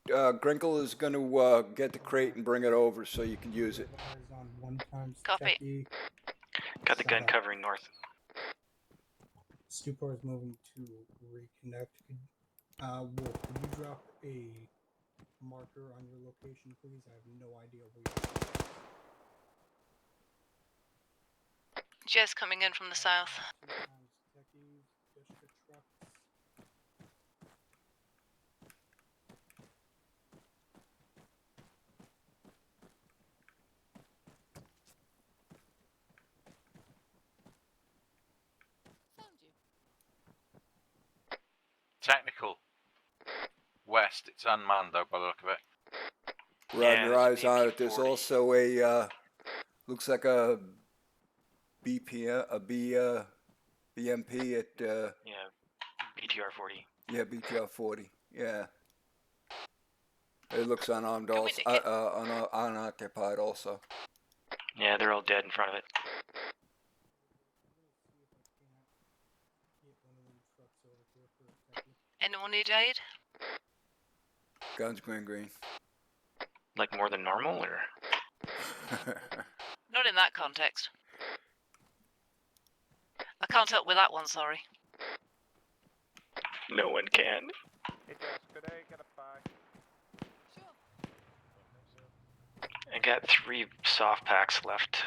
Grinkle is going to get the crate and bring it over so you can use it. Copy. Got the gun covering north. Stupor is moving to reconnect. Wolf, could you drop a marker on your location, please? I have no idea where you are. Jess coming in from the south. Technical. West, it's unmanned though by the look of it. Run your eyes on it. There's also a, looks like a BMP at, Yeah, BTR 40. Yeah, BTR 40, yeah. It looks unarmed also, unoccupied also. Yeah, they're all dead in front of it. Anyone need aid? Guns green. Like more than normal, or? Not in that context. I can't help with that one, sorry. No one can. Hey Jess, could I get a pack? I got 3 soft packs left.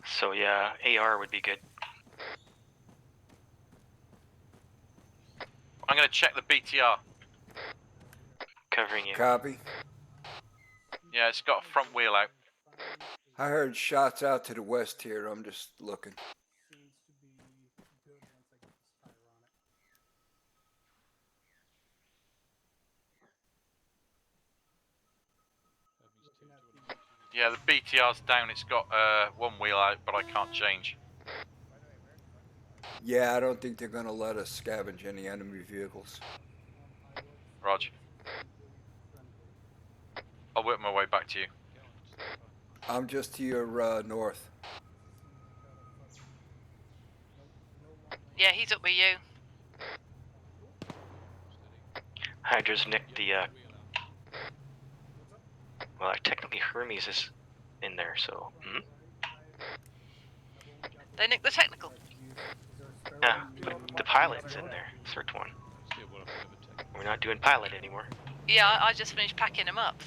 So yeah, AR would be good. I'm going to check the BTR. Covering you. Copy. Yeah, it's got a front wheel out. I heard shots out to the west here. I'm just looking. Yeah, the BTR's down. It's got one wheel out, but I can't change. Yeah, I don't think they're going to let us scavenge any enemy vehicles. Roger. I'll work my way back to you. I'm just to your north. Yeah, he's up with you. Hydra's nicked the, well, technically Hermes is in there, so, They nicked the technical. Yeah, the pilot's in there, search one. We're not doing pilot anymore. Yeah, I just finished packing him up.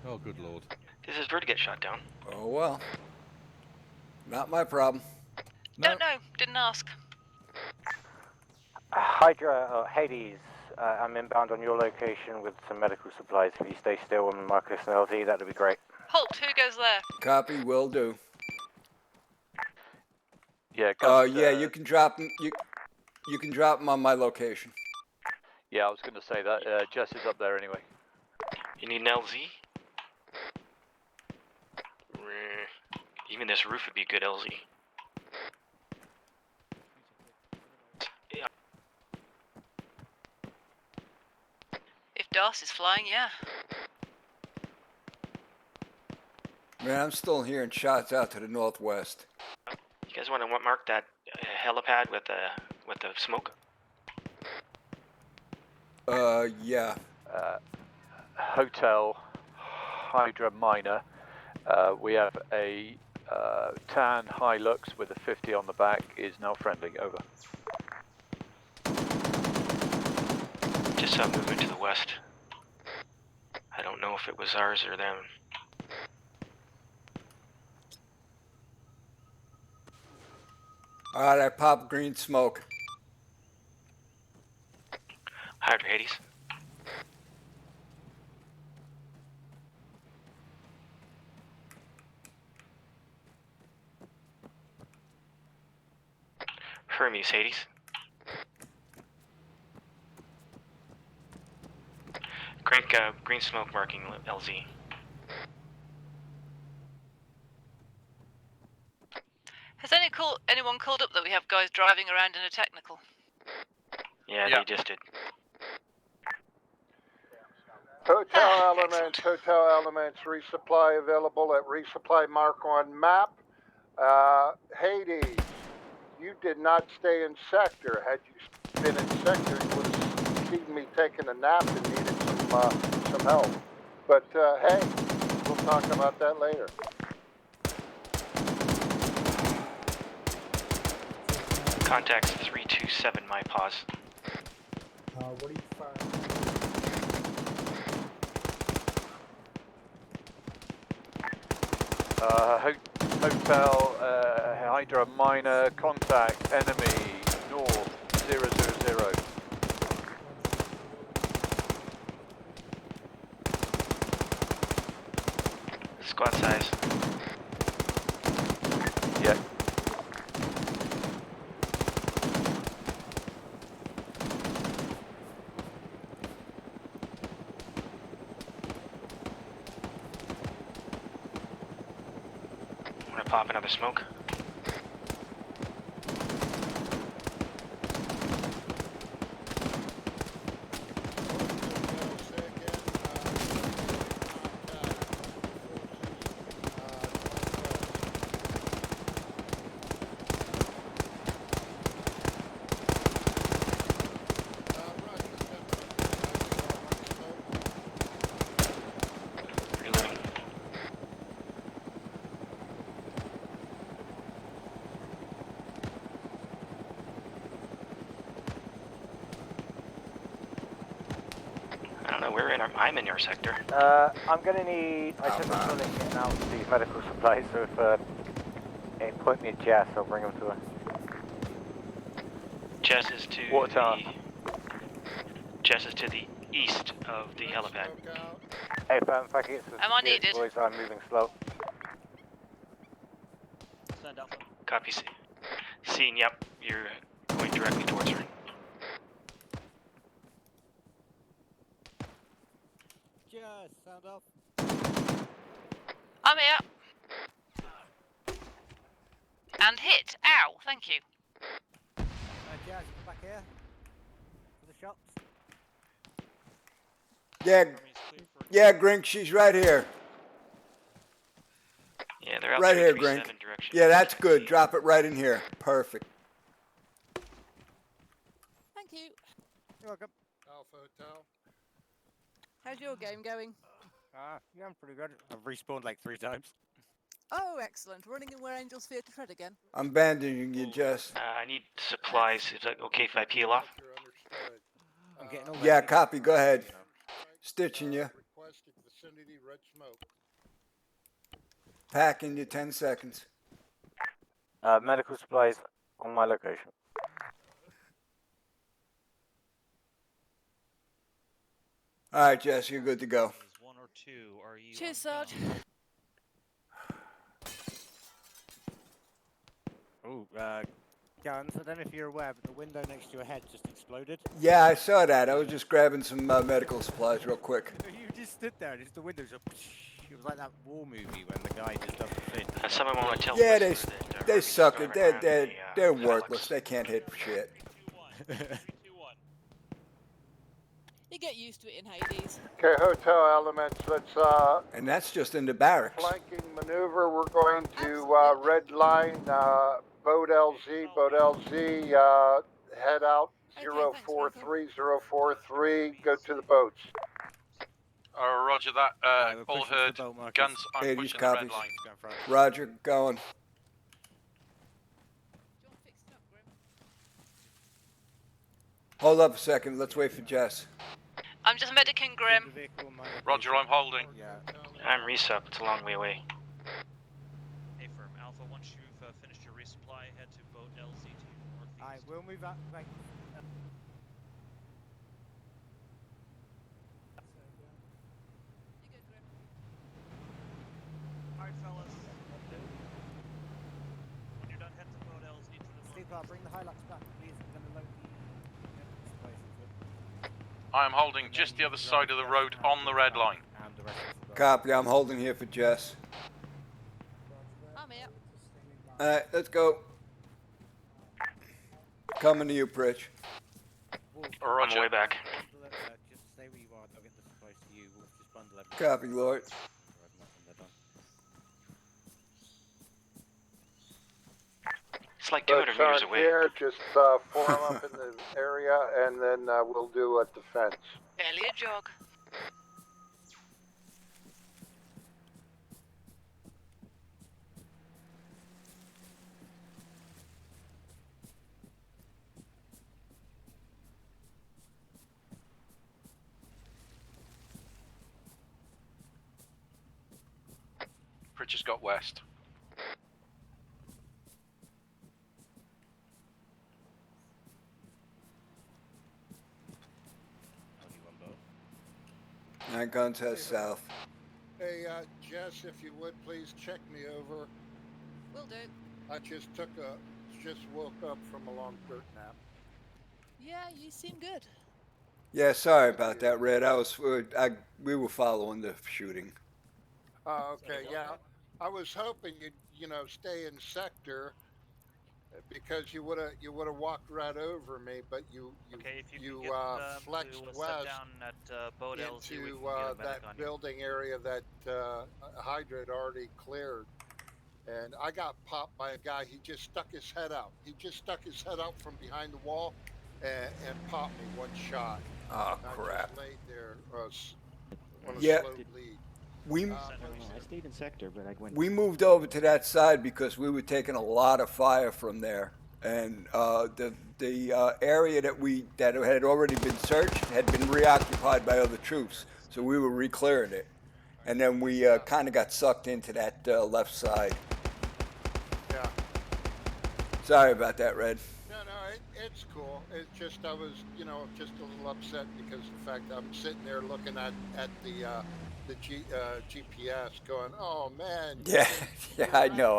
Oh, good lord. This is Vert to get shot down. Oh well. Not my problem. Don't know, didn't ask. Hydra, Hades, I'm inbound on your location with some medical supplies. If you stay still and mark us an LT, that'd be great. Halt, who goes there? Copy, will do. Yeah, yeah, you can drop them. You can drop them on my location. Yeah, I was going to say that. Jess is up there anyway. You need an LZ? Even this roof would be a good LZ. Yeah. If Darcy's flying, yeah. Man, I'm still hearing shots out to the northwest. You guys want to mark that helipad with the smoke? Yeah. Hotel Hydra Minor. We have a tan Hilux with a 50 on the back. Is now friendly. Over. Just saw movement to the west. I don't know if it was ours or them. Alright, I popped green smoke. Hydra Hades. Hermes Hades. Crank green smoke marking LZ. Has anyone called up that we have guys driving around in a technical? Yeah, they just did. Hotel elements, resupply available at resupply mark on map. Hades, you did not stay in sector. Had you been in sector, you would have seen me taking a nap and needed some help. But hey, we'll talk about that later. Contacts 327, my pause. What do you find? Hotel Hydra Minor, contact enemy north 000. Squad size. Yeah. Want to pop another smoke? I'm in your sector. I'm gonna need. I took a bullet getting out to the medical supplies, so if point me at Jess, I'll bring him to her. Jess is to Water tower. Jess is to the east of the helipad. Hey, if I can get some Am I security needed? boys, I'm moving slow. Send Alpha. Copy. Scene. Yep. You're going directly towards her. Just sound off. I'm here. And hit. Ow. Thank you. Jazz, come back here. For the shots. Yeah, Grink, she's right here. Yeah, they're out Right here, 337 Grink. direction. Yeah, that's good. Drop it right in here. Perfect. Thank you. You're welcome. Alpha Hotel. How's your game going? Yeah, I'm pretty good. I've respawned like 3 times. Oh, excellent. Running in where angels fear to tread again. I'm bandaging you, Jess. I need supplies. Is that okay if I peel off? I'm getting all Yeah, ready. copy. Go ahead. Stitching you. Requested vicinity, red smoke. Packing you 10 seconds. Medical supplies on my location. All right, Jess, you're good to go. One or two. Are you? Cheers, Sarge. Ooh, Guns, I don't know if you're aware, but the window next to your head just exploded. Yeah, I saw that. I was just grabbing some medical supplies real quick. You just stood there and just the window just... It was like that war movie when the guy just doesn't fit. Someone want to tell Yeah, us they suck it. They're worthless. They can't hit shit. You get used to it in Hades. Okay, hotel elements, let's, And that's just in the barracks. flanking maneuver. We're going to, red line, boat LZ, head out 043043, go to the boats. Roger that. All heard. Guns, I'm Hades pushing the red copies. line. Roger, going. Hold up a second. Let's wait for Jess. I'm just medicing Grim. Roger, I'm holding. I'm resup. It's a long way away. Affirm. Alpha, once you've finished your resupply, head to boat LZ to northeast. Alright, we'll move out back. Alright, fellas. When you're done, head to boat LZ to the northeast. Steve, bring the Hilux back, please. I'm going to load the... I am holding just the other side of the road on the red line. Copy. I'm holding here for Jess. I'm here. All right, let's go. Coming to you, Pritch. On the way back. Just stay where you are, I'll get the supplies to you. We'll just bundle everything. Copy, Lord. It's like 200 meters away. Here, just, form up in the area, and then, we'll do a defense. Barely a jog. Pritchard's got west. Nine Guns has south. Hey, Jess, if you would please check me over. Will do. I just woke up from a long dirt nap. Yeah, you seem good. Yeah, sorry about that, Red. We were following the shooting. Oh, okay, yeah. I was hoping you'd, stay in sector because you would have walked right over me, but you flexed west down at boat LZ, we into can get a medic that on you. building area that Hydra had already cleared. And I got popped by a guy. He just stuck his head out. He just stuck his head out from behind the wall and popped me one shot. Oh, And crap. I just laid there on a Yeah. slow bleed. I don't know. I stayed in sector, but I went. We moved over to that side because we were taking a lot of fire from there, and the area that had already been searched had been reoccupied by other troops, so we were re-clearing it, and then we kind of got sucked into that left side. Yeah. Sorry about that, Red. No, it's cool. It's just I was, just a little upset because of the fact that I'm sitting there looking at the GPS, going, "Oh man." Yeah, yeah, I know.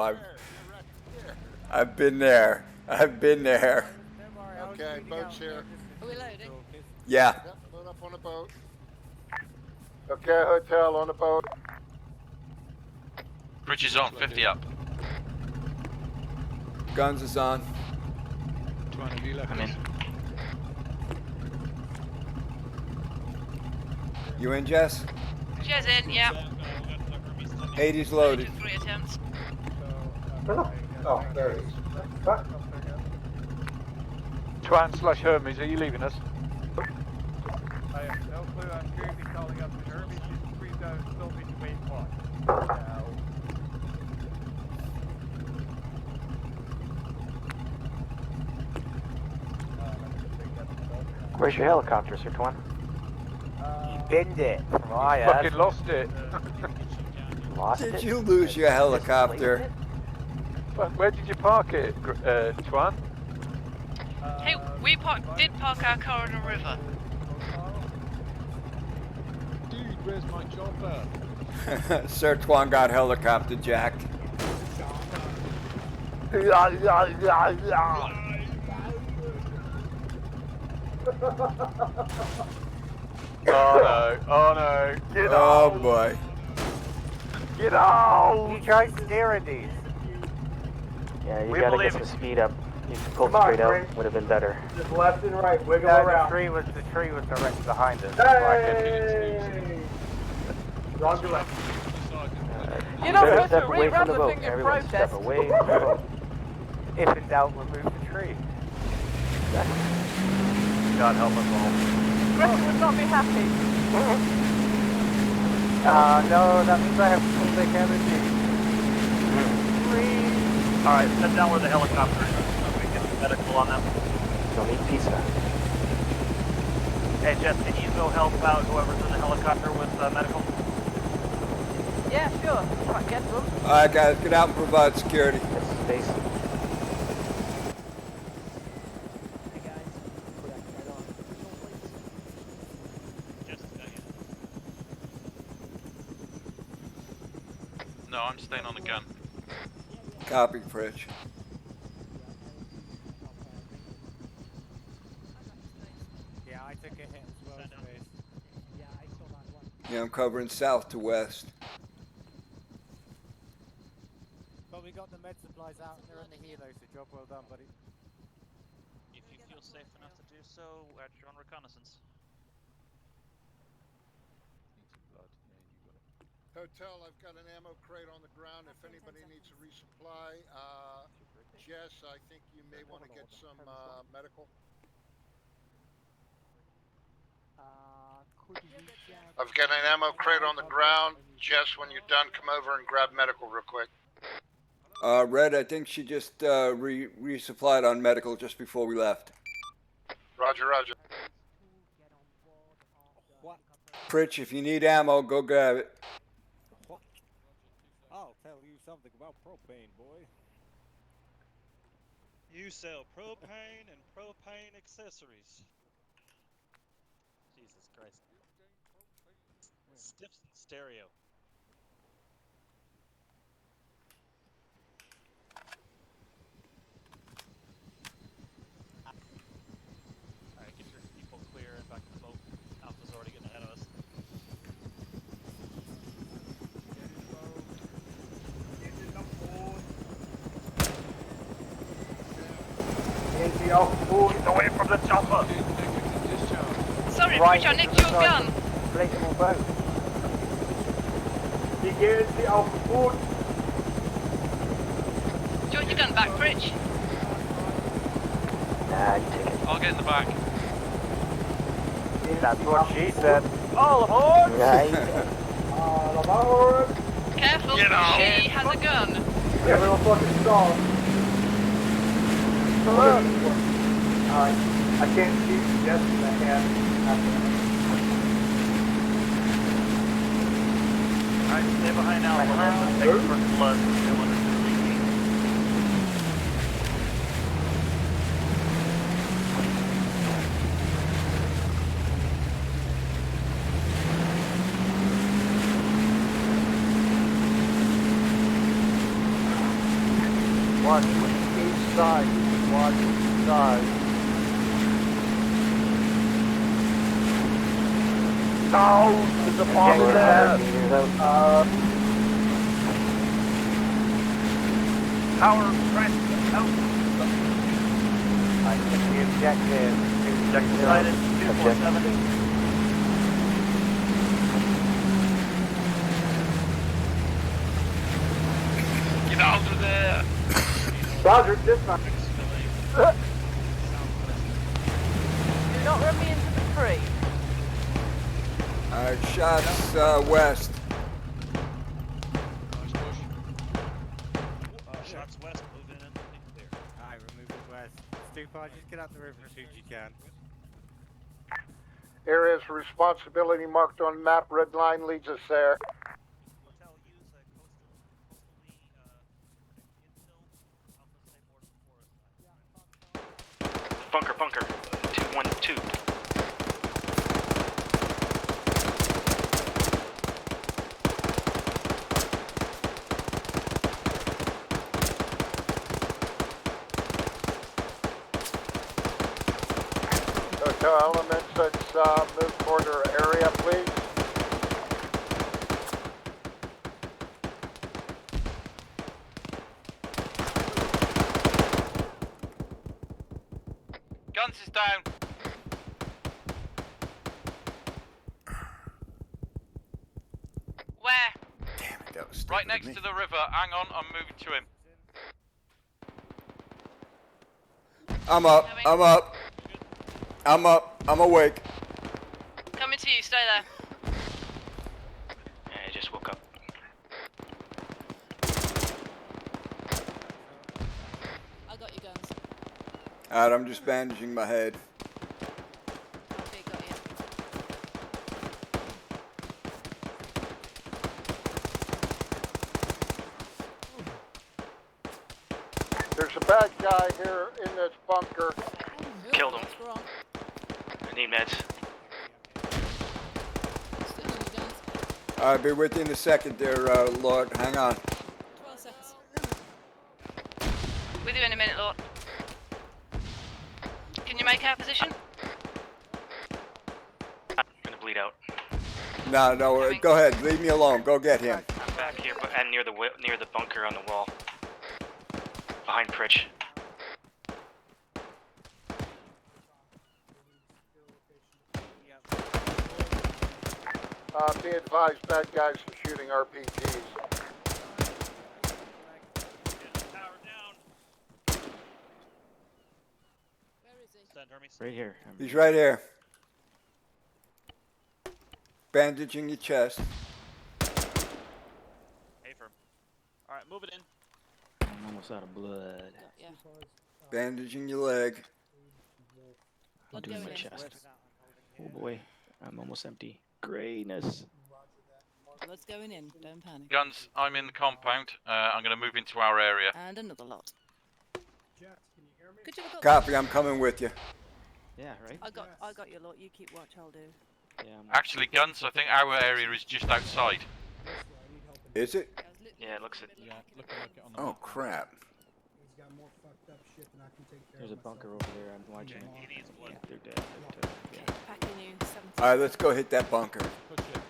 I've been there. I've been there. Okay, boat's here. Are we loading? Yeah. Yep, load up on a boat. Okay, hotel on the boat. Pritchard's on, 50 up. Guns is on. I'm in. You in, Jess? Jez in, yeah. Hades loaded. 3 attempts. Oh, there it is. Fuck. Twan/Hermes, are you leaving us? I have no clue. I'm currently calling up to Hermes. She's squeezed out of Sylvie to wait for. Where's your helicopter, Sir Twan? You binned it. From all I Fucking lost it. Lost Did it? you lose your helicopter? Where did you park it, Twan? Hey, we did park our car on a river. Dude, where's my chopper? Sir Twan got helicopter jacked. Oh no, get Oh out! boy. Get out! You tried steering these. Yeah, you We gotta believe get it. some speed up. You pulled Come on, straight out, Frank. would have been better. Just left and right, wiggle No, around. the tree was behind us. Hey! Wrong direction. You're not Better supposed to step away rerun from the the boat. thing in Everyone step protest. away from the boat. If in doubt, remove the tree. God help us all. Greta would not be happy. No, that means I have full big energy. Alright, head down where the helicopter is so we can get medical on them. Don't need pizza. Hey Jess, can you go help out whoever's in the helicopter with medical? Yeah, sure. Right, get them. Alright guys, get out and provide security. That's space. No, I'm staying on the gun. Copy, Fritch. Yeah, I took a hit as well. Space. Yeah, I saw that one. Yeah, I'm covering south to west. But we got the med supplies out and they're in the helo, so job well done, buddy. If you feel safe enough to do so, at your own reconnaissance. Hotel, I've got an ammo crate on the ground. If anybody needs a resupply, Jess, I think you may want to get some medical. I've got an ammo crate on the ground. Jess, when you're done, come over and grab medical real quick. Red, I think she just resupplied on medical just before we left. Roger, roger. Pritch, if you need ammo, go grab it. I'll tell you something about propane, boy. You sell propane and propane accessories. Jesus Christ. Stiffs and stereo. Alright, get your people clear and back to the boat. Alpha's already getting ahead of us. Away from the chopper! Sorry, Rich, I nicked your gun. Inflatable boat. Die gehen Sie auf den Boot. Do you want your gun back, Rich? Nah, you take it. I'll get in the back. That's what she said. All aboard! Nah, you take it. All aboard. Careful, Get out. she has a gun. Everyone fucking stall. Alright, I can't shoot just as I can. Alright, stay behind Alpha. Let's take the first blood. They want us to leave. Watch each side. Watch each side. No! There's a bomb there! Power, press, out. I think the objective. Objective sighted, 247. Get out of there! Roger, dismount. Do not run me into the tree. Alright, shots west. Shots west, move in and clear. Alright, we're moving west. Stupid, just get out the river as soon as you can. Areas of responsibility marked on map. Red line leads us there. Hotel, use coastal intel. Bunker, bunker. 212. Echo elements, let's move toward our area, please. Guns is down. Where? Damn it, that was Right next to the river. Hang on, I'm moving to him. I'm up. I'm up. I'm up. I'm awake. Coming to you, stay there. Yeah, I just woke up. I got your guns. Alright, I'm just bandaging my head. Okay, got you. There's a bad guy here in this bunker. Killed him. I need meds. I'll be with you in a second there, Lord. Hang on. 12 seconds. With you in a minute, Lord. Can you make our position? I'm gonna bleed out. No, go ahead. Leave me alone. Go get him. I'm back here, but and near the bunker on the wall, behind Pritch. Be advised, bad guys are shooting RPGs. Right here. He's right here. Bandaging your chest. Hey, firm. Alright, move it in. I'm almost out of blood. Yeah. Bandaging your leg. I'm doing my chest. Oh boy, I'm almost empty. Greatness. Blood's going in, don't panic. Guns, I'm in the compound. I'm going to move into our area. And another lot. Could you look up? Copy, I'm coming with you. Yeah, right? I got your lot, you keep watch, I'll do. Yeah, Actually, Guns, I think our area is just outside. Is it? Yeah, it looks it. Yeah, looking like it on the Oh, map. crap. There's a bunker over there. I'm watching it. Yeah, they're dead. They're dead. Yeah. Packing you 70. Alright, let's go hit that bunker. Push it.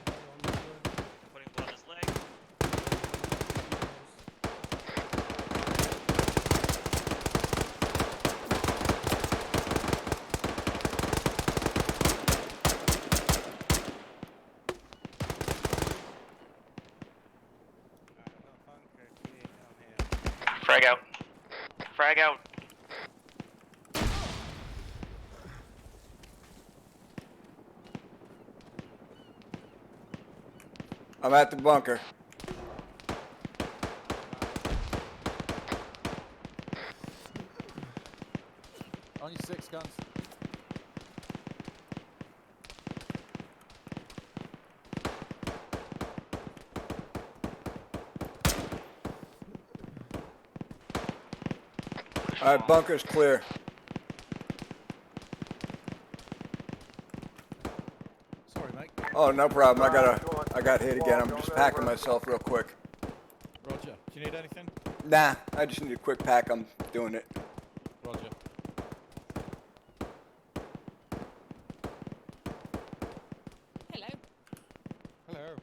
Putting blood on his leg. Frag out. Frag out. I'm at the bunker. On your 6 guns. Alright, bunker's clear. Sorry, mate. Oh, no problem. I got hit again. I'm just packing myself real quick. Roger. Do you need anything? Nah, I just need a quick pack. I'm doing it. Roger. Hello. Hello.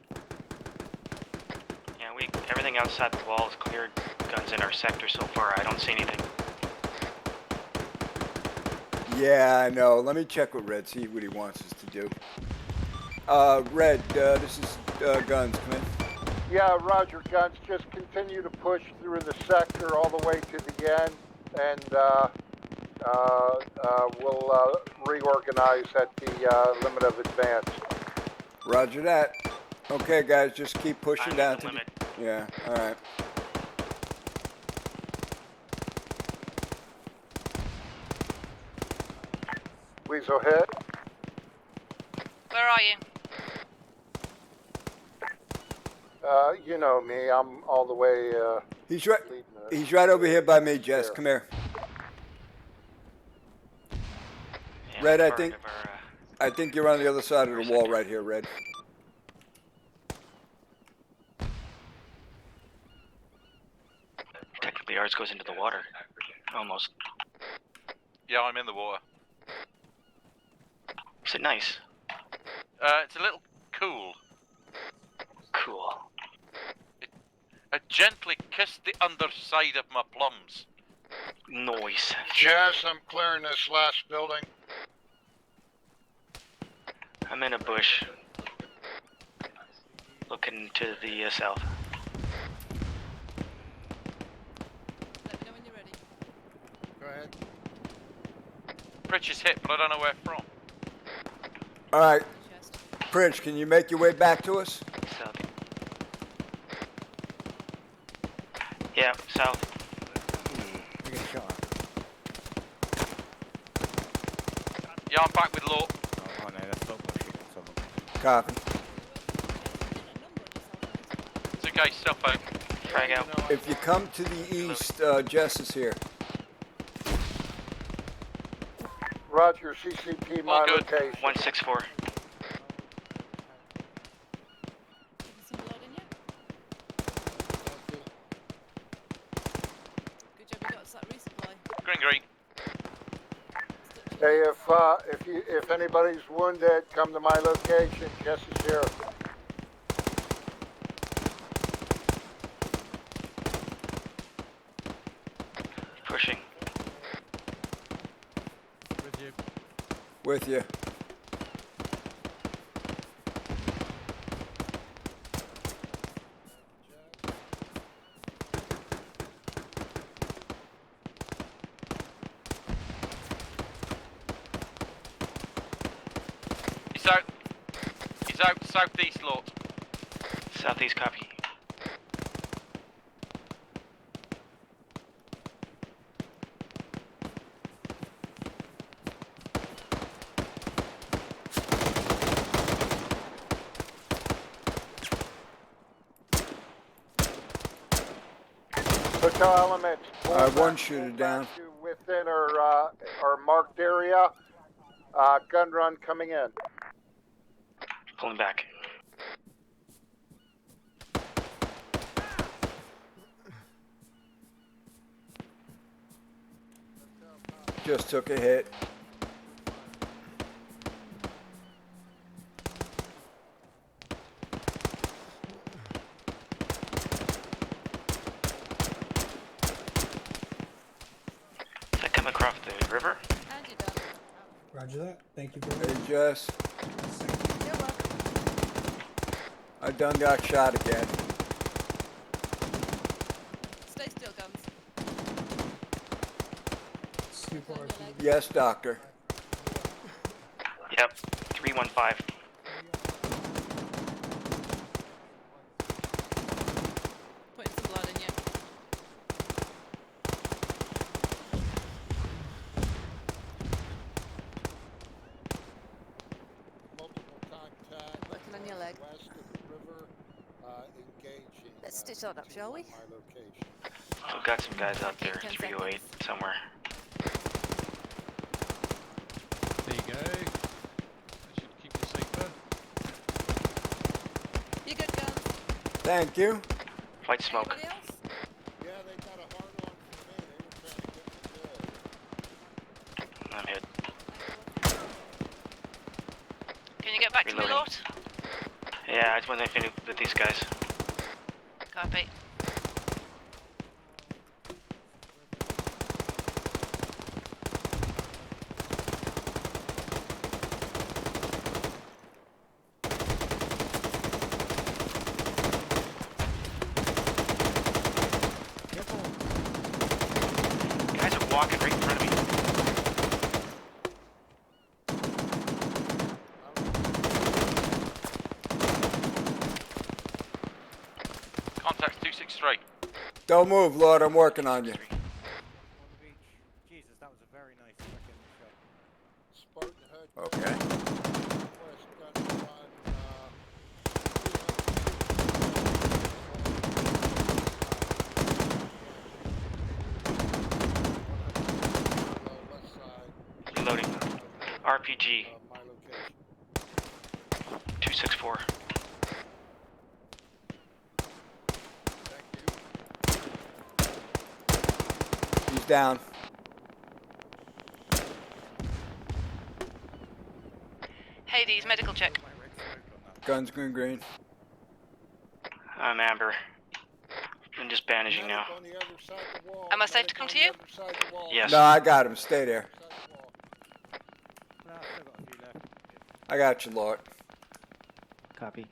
Yeah, everything outside the wall is cleared. Guns in our sector so far. I don't see anything. Yeah, I know. Let me check with Red, see what he wants us to do. Red, this is Guns. Come in. Yeah, Roger, Guns. Just continue to push through the sector all the way to the end, and we'll reorganize at the limit of advance. Roger that. Okay, guys, just keep pushing down to limit. Yeah, alright. Weasel hit. Where are you? You know me. I'm all the way. He's right over here by me, Jess. Come here. Yeah, Red, I part think of our, I think you're on the other side of the wall right here, Red. technically ours goes into the water. Almost. Yeah, I'm in the water. Is it nice? It's a little cool. Cool. I gently kissed the underside of my plums. Noise. Jazz, I'm clearing this last building. I'm in a bush. Looking to the south. Let me know when you're ready. Go ahead. Pritch is hit, but I don't know where from. All right, Pritch, can you make your way back to us? South. Yeah, south. We get shot. Yeah, I'm back with Law. Oh no, that's not my shit. Someone. Copy. It's okay, self out. Frag out. If you come to the east, Jess is here. Roger, CCP, my location. 164. Good job you got us that resupply. Green. Hey, if anybody's wounded, come to my location. Jess is here. Pushing. With you. With you. He's out southeast, Lord. Southeast copy. Hotel elements. One shooter down. Within our marked area. Gun run coming in. Pulling back. Just took a hit. Did I come across the river? Roger that. Thank you very Hey, much. Jess. You're welcome. I done got shot again. Stay still, guns. Super RP. Yes, doctor. Yep. 315. Putting some blood in you. Multiple contact. Working on your leg. West of the river, engaging. Let's stitch that up, shall we? My location. We've got some guys out there. 10 308 somewhere. There you go. That should keep you safer. You good, guns? Thank you. White smoke. Anybody else? Yeah, they got a hard on for me. They were trying to get me I'm hit. Can you get back to me, Reloading. Lord? Yeah, I just want to finish with these guys. Copy. Guys are walking right in front of me. Contacts 263. Don't move, Lord. I'm working on you. On the beach. Jesus, that was a very nice fucking shot. Spartan Hood. Okay. West gun run. West side. Reloading. RPG. My location. 264. He's down. Hades, medical check. Guns green. I'm Amber. I'm just bandaging now. Am I safe to come to you? Yes. No, I got him. Stay there. No, I've still got a few left. I got you, Lord. Copy.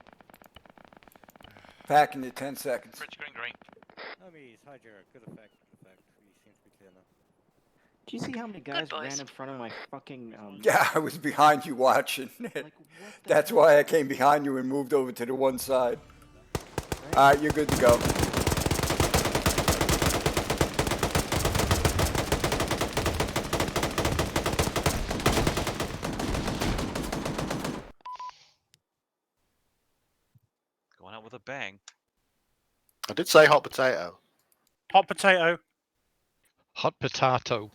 Packing you 10 seconds. Green. Homies, Hydra, good effect. We seem to be clear now. Do you see how many guys ran in front of my fucking Yeah, I was behind you watching. That's why I came behind you and moved over to the one side. All right, you're good to go. Going out with a bang. I did say hot potato. Hot potato. Hot potato.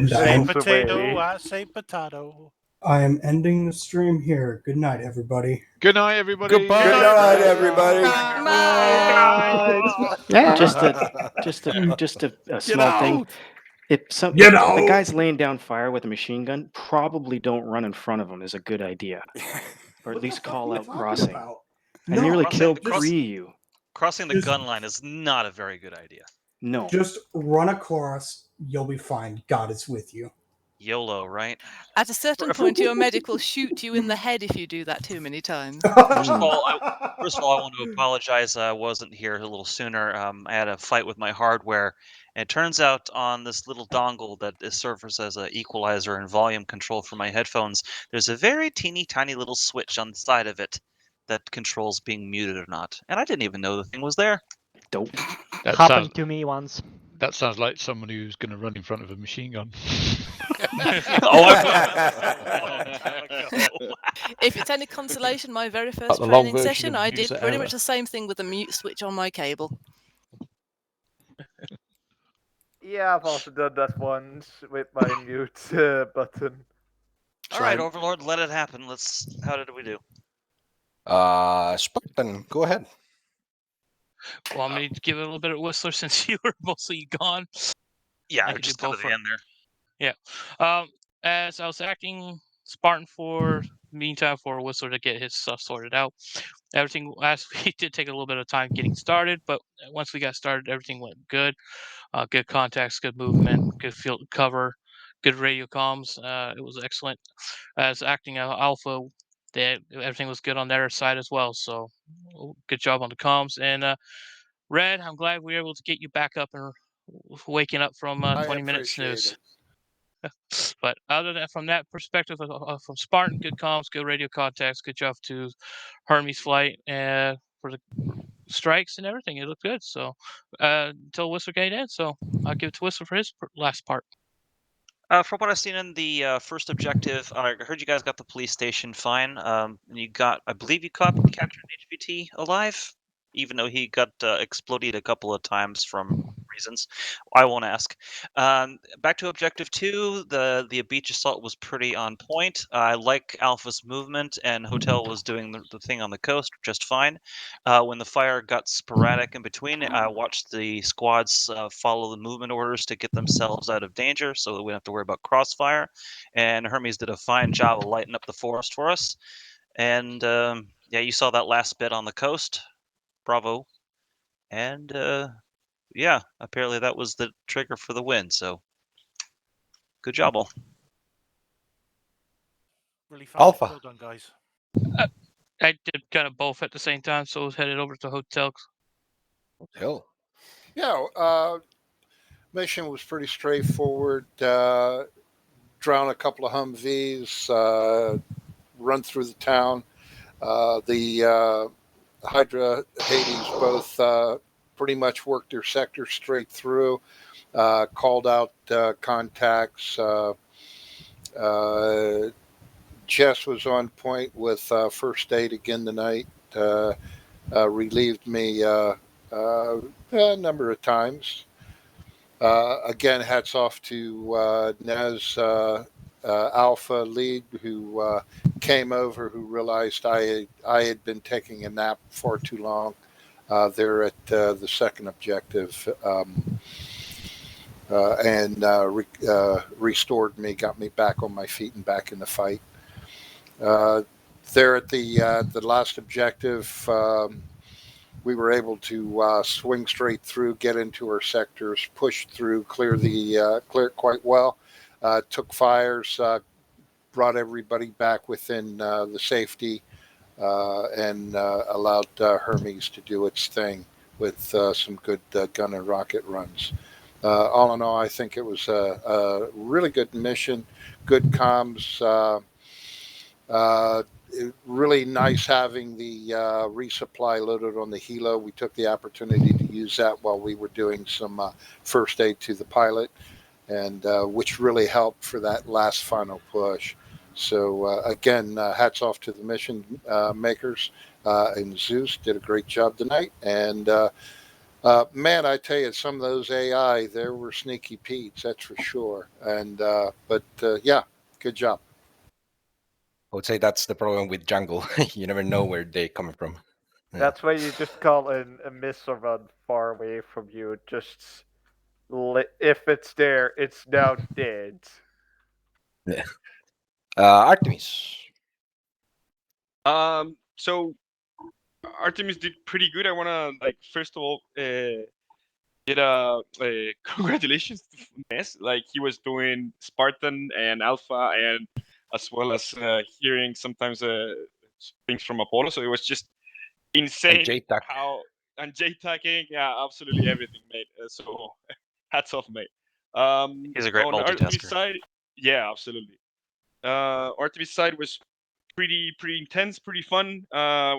Say potato, I say potato. I am ending the stream here. Good night, everybody. Good night, everybody. Goodbye. Good night, everybody. Just a small thing. If Get the out! guy's laying down fire with a machine gun, probably don't run in front of him is a good idea, or at least call out crossing. I nearly killed three of you. Crossing the gun line is not a very good idea. No. Just run across. You'll be fine. God is with you. YOLO, right? At a certain point, your medic will shoot you in the head if you do that too many times. First of all, I want to apologize. I wasn't here a little sooner. I had a fight with my hardware. And it turns out on this little dongle that serves as an equalizer and volume control for my headphones, there's a very teeny tiny little switch on the side of it that controls being muted or not. And I didn't even know the thing was there. Dope. Happened to me once. That sounds like someone who's going to run in front of a machine gun. If it's any consolation, my very first the long training version session, of I did user pretty error. much the same thing with the mute switch on my cable. Yeah, I've also done that once with my mute button. All right, Overlord, let it happen. How did we do? Spartan, go ahead. Want me to give it a little bit of Whistler since you were mostly gone? Yeah, I I could just do go both to the end there. Yeah. As I was acting Spartan for meantime for Whistler to get his stuff sorted out, everything last week did take a little bit of time getting started, but once we got started, everything went good. Good contacts, good movement, good field cover, good radio comms. It was excellent. As acting Alpha, everything was good on their side as well. So good job on the comms. And Red, I'm glad we were able to get you back up and waking up from 20-minute snooze. But other than from that perspective, from Spartan, good comms, good radio contacts, good job to Hermes flight for the strikes and everything. It looked good. So until Whistler got in, so I'll give it to Whistler for his last part. From what I've seen in the first objective, I heard you guys got the police station fine. And I believe you captured HVT alive, even though he got exploded a couple of times from reasons I won't ask. Back to objective 2, the beach assault was pretty on point. I like Alpha's movement, and Hotel was doing the thing on the coast just fine. When the fire got sporadic in between, I watched the squads follow the movement orders to get themselves out of danger so that we don't have to worry about crossfire. And Hermes did a fine job of lighting up the forest for us. And yeah, you saw that last bit on the coast. Bravo. And yeah, apparently that was the trigger for the win. So good job, all. Really fast. Alpha. Well done, guys. I did kind of both at the same time, so I was headed over to Hotel. Hotel. Yeah, mission was pretty straightforward. Drown a couple of Humvees, run through the town. The Hydra, Hades both pretty much worked their sector straight through, called out contacts. Jess was on point with first aid again tonight, relieved me a number of times. Again, hats off to Nez Alpha lead, who came over, who realized I had been taking a nap far too long there at the second objective, and restored me, got me back on my feet and back in the fight. There at the last objective, we were able to swing straight through, get into our sectors, push through, clear it quite well. Took fires, brought everybody back within the safety, and allowed Hermes to do its thing with some good gun and rocket runs. All in all, I think it was a really good mission, good comms. Really nice having the resupply loaded on the helo. We took the opportunity to use that while we were doing some first aid to the pilot, and which really helped for that last final push. So again, hats off to the mission makers, and Zeus did a great job tonight. And man, I tell you, some of those AI, there were sneaky Pete's, that's for sure. And but yeah, good job. I would say that's the problem with jungle. You never know where they're coming from. Yeah. That's why you just call in a missile run far away from you. Just if it's there, it's now dead. Yeah. Artemis. So Artemis did pretty good. I wanna first of all get a congratulations to Ness. Like he was doing Spartan and Alpha, and as well as hearing sometimes things from Apollo. So it was just insane how and JTAGing, yeah, absolutely everything, mate. So hats off, mate. He's a great on Artemis multitasker. side, yeah, absolutely. Artemis side was pretty intense, pretty fun.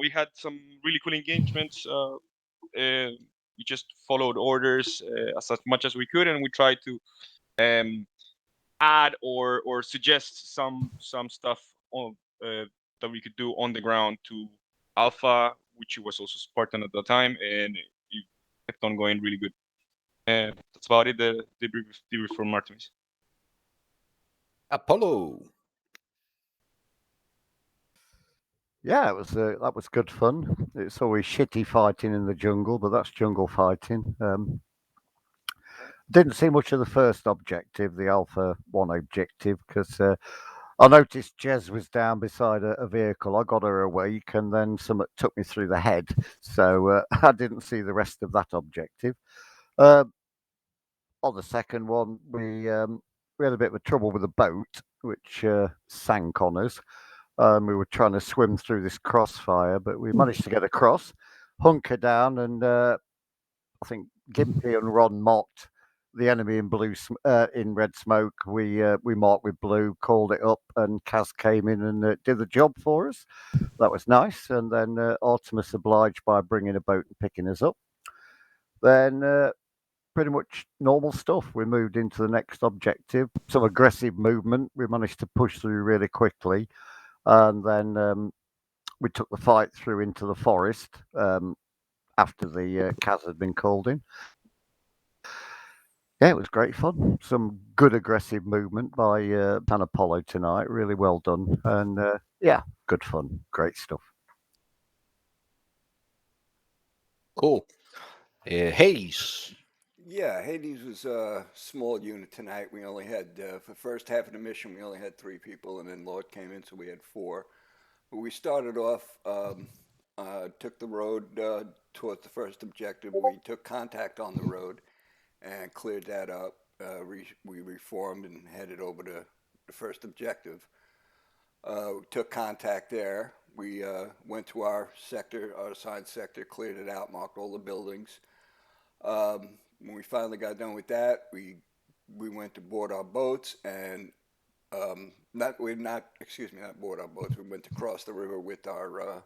We had some really cool engagements. We just followed orders as much as we could, and we tried to add or suggest some stuff on, that we could do on the ground to Alpha, which was also Spartan at the time, and it kept on going really good. And that's about it. The debrief from Artemis. Apollo. Yeah, it was that was good fun. It's always shitty fighting in the jungle, but that's jungle fighting. Didn't see much of the first objective, the Alpha 1 objective, because I noticed Jez was down beside a vehicle. I got her awake, and then something took me through the head, so I didn't see the rest of that objective. On the second one, we had a bit of trouble with the boat, which sank on us. We were trying to swim through this crossfire, but we managed to get across, hunker down, and I think Gimpy and Ron mocked the enemy in in red smoke. We marked with blue, called it up, and Kaz came in and did the job for us. That was nice. And then Artemis obliged by bringing a boat and picking us up. Then pretty much normal stuff. We moved into the next objective. Some aggressive movement. We managed to push through really quickly. And then we took the fight through into the forest after the Kaz had been called in. Yeah, it was great fun. Some good aggressive movement by Pan Apollo tonight. Really well done. And yeah, good fun. Great stuff. Cool. Hades. Yeah, Hades was a small unit tonight. We only had, for the first half of the mission, we only had 3 people, and then Lord came in, so we had 4. But we started off, took the road towards the first objective. We took contact on the road and cleared that up. We reformed and headed over to the first objective. We took contact there. We went to our sector, our assigned sector, cleared it out, marked all the buildings. When we finally got done with that, we went to board our boats and not board our boats. We went to cross the river with our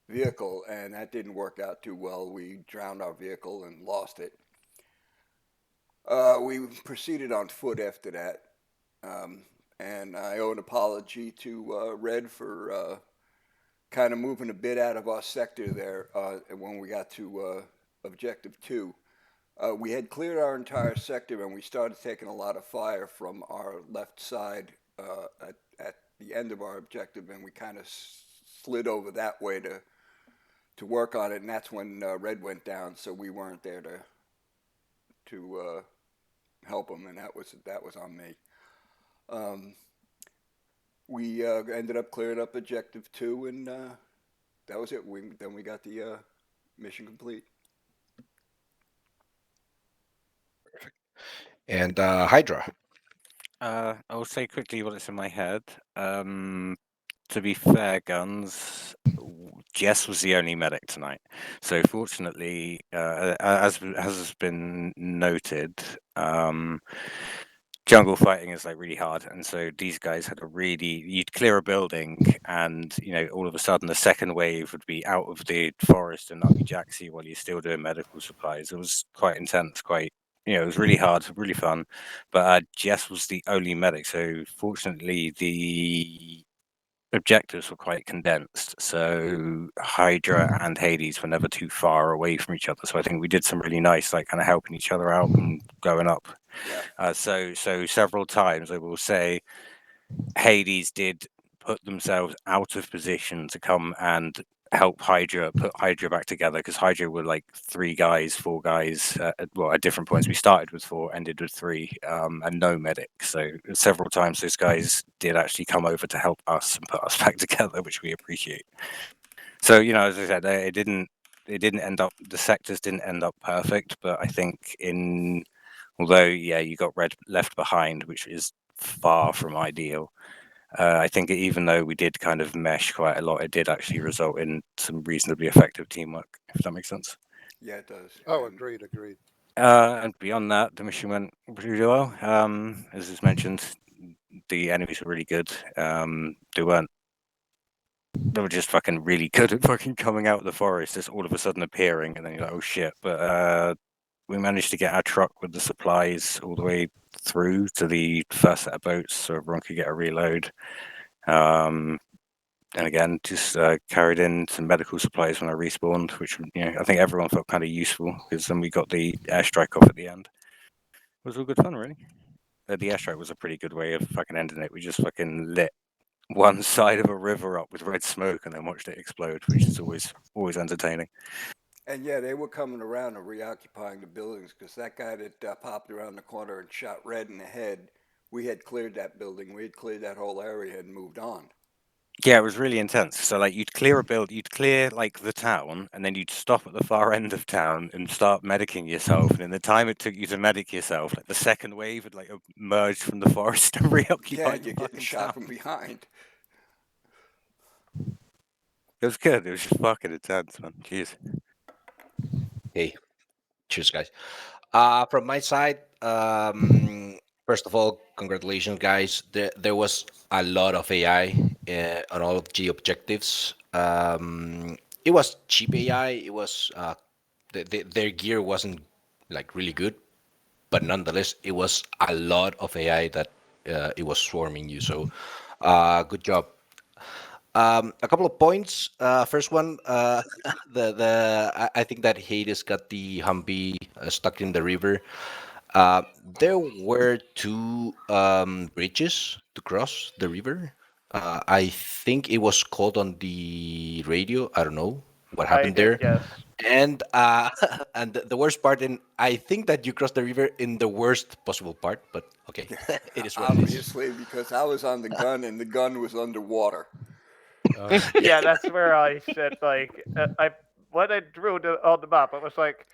vehicle, and that didn't work out too well. We drowned our vehicle and lost it. We proceeded on foot after that, and I owe an apology to Red for kind of moving a bit out of our sector there when we got to Objective 2. We had cleared our entire sector, and we started taking a lot of fire from our left side at the end of our objective, and we kind of slid over that way to work on it, and that's when Red went down, so we weren't there to help him, and that was on me. we ended up clearing up objective 2, and that was it. Then we got the mission complete. And Hydra. I'll say quickly what's in my head. To be fair, Guns, Jess was the only medic tonight. So fortunately, as has been noted, jungle fighting is like really hard, and so these guys had you'd clear a building, and all of a sudden the second wave would be out of the forest in Jaxi while you're still doing medical supplies. It was quite intense, it was really hard, really fun, but Jess was the only medic, so fortunately the objectives were quite condensed, so Hydra and Hades were never too far away from each other, so I think we did some really nice kind of helping each other out and going up. So several times I will say Hades did put themselves out of position to come and help put Hydra back together, because Hydra were like 4 guys at different points. We started with 4, ended with 3, and no medic. So several times those guys did actually come over to help us and put us back together, which we appreciate. So as I said, it didn't end up, the sectors didn't end up perfect, but I think although you got left behind, which is far from ideal. I think even though we did kind of mesh quite a lot, it did actually result in some reasonably effective teamwork, if that makes sense. Yeah, it does. Oh, agreed. And beyond that, the mission went really well. As is mentioned, the enemies were really good. They were just fucking really good at fucking coming out of the forest, just all of a sudden appearing, and then you're like, oh shit. But we managed to get our truck with the supplies all the way through to the first set of boats so everyone could get a reload. And again, just carried in some medical supplies when I respawned, which I think everyone felt kind of useful, because then we got the airstrike off at the end. It was all good fun, really. The airstrike was a pretty good way of fucking ending it. We just fucking lit one side of a river up with red smoke and then watched it explode, which is always entertaining. And yeah, they were coming around and reoccupying the buildings, because that guy that popped around the corner and shot Red in the head, we had cleared that building. We had cleared that whole area and moved on. Yeah, it was really intense. So you'd clear the town, and then you'd stop at the far end of town and start medicing yourself. And in the time it took you to medic yourself, the second wave had emerged from the forest and reoccupied. Yeah, you're getting shot from behind. It was good. It was just fucking intense, man. Jeez. Hey, cheers, guys. From my side, first of all, congratulations, guys. There was a lot of AI on all of the objectives. It was cheap AI. It was their gear wasn't really good, but nonetheless, it was a lot of AI that it was swarming you. So, good job. A couple of points. First one, I think that Hades got the Humvee stuck in the river. There were 2 bridges to cross the river. I think it was called on the radio. I don't know what happened there. Yes. And and the worst part, I think that you crossed the river in the worst possible part, but okay, it is what it is. Obviously, because I was on the gun and the gun was underwater. Yeah, that's where I said when I drew on the map, I was like,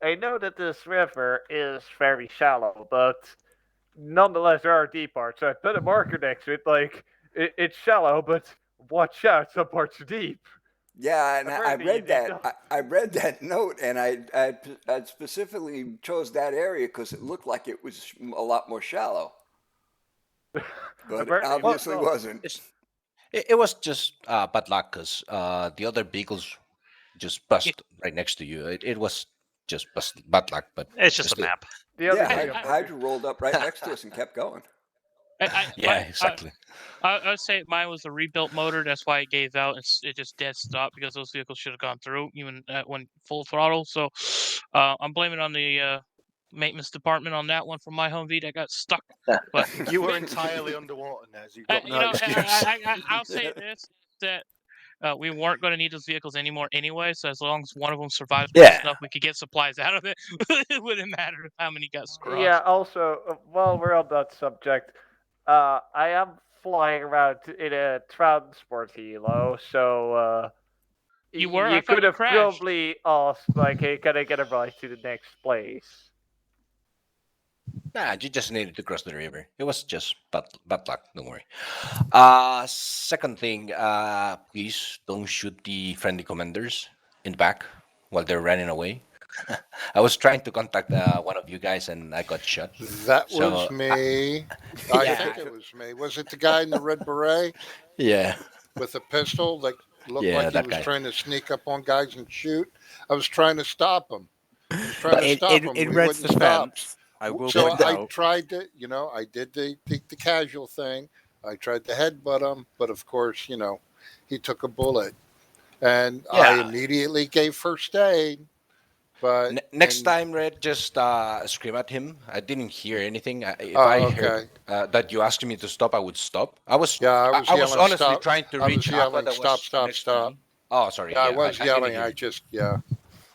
I know that this river is very shallow, but nonetheless there are deep parts. So I put a marker next to it, it's shallow, but watch out, some parts are deep. Yeah, and I read that. I read that note, and I specifically chose that area because it looked like it was a lot more shallow. But it obviously wasn't. It was just bad luck, because the other vehicles just bust right next to you. It was just bad luck, but it's just a map. Hydra rolled up right next to us and kept going. Exactly. I would say mine was a rebuilt motor. That's why it gave out. It just dead stopped, because those vehicles should have gone through even when full throttle. So I'm blaming on the maintenance department on that one from my Humvee that got stuck. But You were entirely underwater, Nez. You've got no excuse. I'll say this, that we weren't going to need those vehicles anymore anyway. So as long as one of them survives enough, we could get supplies out of it. It wouldn't matter how many got screwed. Yeah. Also, while we're on that subject, I am flying around in a transport helo, so You were? I you thought could you have crashed. probably asked, like, hey, can I get a ride to the next place? Nah, you just needed to cross the river. It was just bad luck. Don't worry. Second thing, please don't shoot the friendly commanders in the back while they're running away. I was trying to contact one of you guys and I got shot. That So, was me. I Yeah. think it was me. Was it the guy in the red beret Yeah. with a pistol that looked Yeah, like he that was guy. trying to sneak up on guys and shoot? I was trying to stop him. I was trying But to in- stop in- him. in He Red's wouldn't stop. defense, I will So point I out- tried to, I did the casual thing. I tried to headbutt him, but of course, he took a bullet. And I Yeah. immediately gave first aid. But Next time, Red, just scream at him. I didn't hear anything. If Oh, I okay. heard that you asked me to stop, I would stop. I was I was I was yelling, honestly "Stop." trying to I was reach yelling, Aqua that "Stop, was stop, next to stop." me. Oh, sorry. Yeah, I Yeah, was didn't yelling. hear I you. just,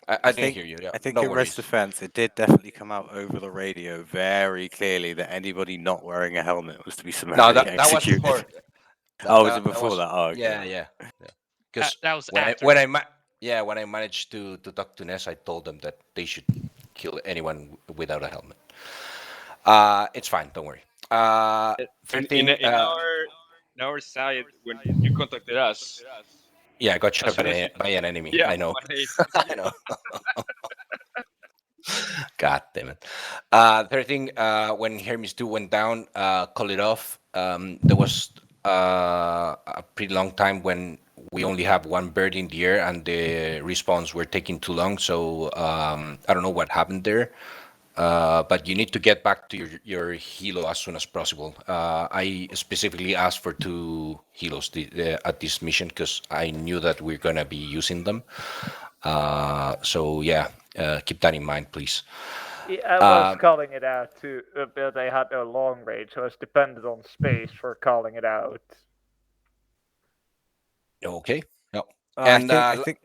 I didn't hear you. Yeah, I think no in Red's worries. defense, it did definitely come out over the radio very clearly that anybody not wearing a helmet was to be summarily No, that was executed. before. Oh, was it before that? Oh, okay. Yeah. Because That was when after. when I managed to talk to Ness, I told them that they should kill anyone without a helmet. It's fine. Don't worry. Third thing. In our side, when you contacted us, Yeah, I got shot as soon as by an enemy. Yeah, I know. by- I know. God damn it. Third thing, when Hermes 2 went down, call it off. There was a pretty long time when we only have one bird in the air and the respawns were taking too long. So I don't know what happened there. But you need to get back to your helo as soon as possible. I specifically asked for 2 helos at this mission because I knew that we're going to be using them. So yeah, keep that in mind, please. Yeah, I was calling it out too, but I had no long range, so I was dependent on space for calling it out. Okay. No. And And I think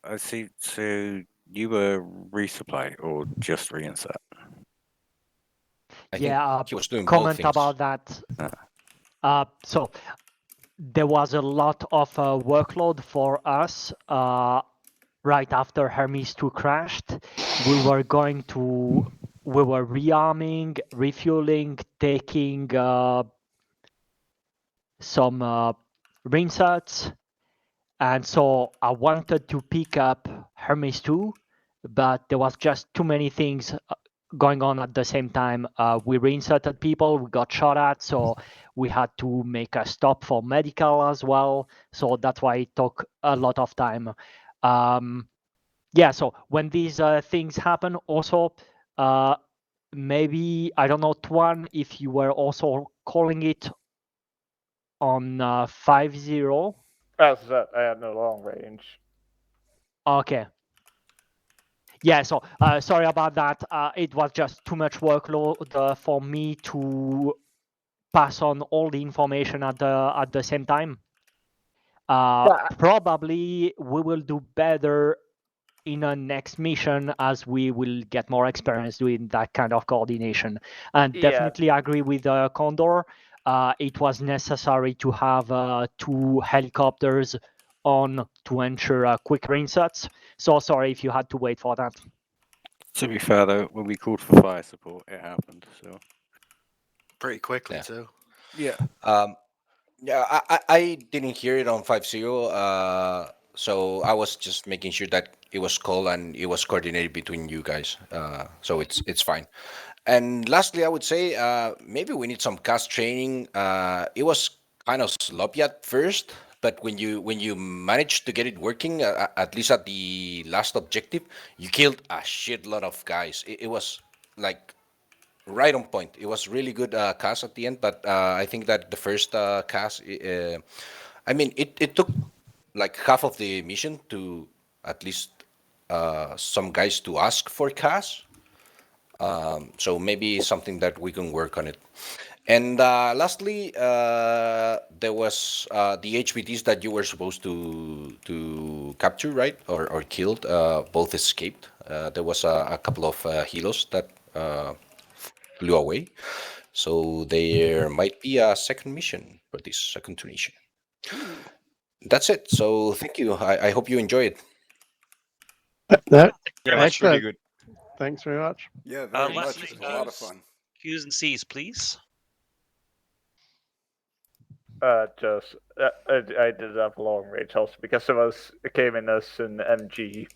I see. So you were resupply or just reinsert? I think Yeah, he was doing both comment things. about that. So there was a lot of workload for us right after Hermes 2 crashed. We were rearming, refueling, taking some reinserts, and so I wanted to pick up Hermes 2, but there was just too many things going on at the same time. We reinserted people, we got shot at, so we had to make a stop for medical as well. So that's why it took a lot of time. Yeah, so when these things happen, also, maybe, I don't know, Tuan, if you were also calling it on 5-0. As I said, I had no long range. Okay. Yeah, so sorry about that. It was just too much workload for me to pass on all the information at the same time. Probably we will do better in a next mission as we will get more experience doing that kind of coordination. And Yeah. definitely agree with Condor. It was necessary to have 2 helicopters on to ensure quick reinsets. So sorry if you had to wait for that. To be fair though, when we called for fire support, it happened. So pretty quickly Yeah. too. Yeah. Yeah, I didn't hear it on 5-0, so I was just making sure that it was called and it was coordinated between you guys. So it's fine. And lastly, I would say maybe we need some cast training. It was kind of sloppy at first, but when you managed to get it working, at least at the last objective, you killed a shitload of guys. It was like right on point. It was really good cast at the end, but I think that the first cast, I mean, it took like half of the mission to at least some guys to ask for cast. So maybe something that we can work on it. And lastly, there was the HVTs that you were supposed to capture, right, or killed. Both escaped. There was a couple of helos that flew away. So there might be a second mission for this second Tunisia. That's it. So thank you. I hope you enjoy it. That Yeah, that's really excellent. good. Thanks very much. Yeah, very much. Lastly, It's a lot of fun. Q's and C's, please. I did have long range also because of us came in as an MG.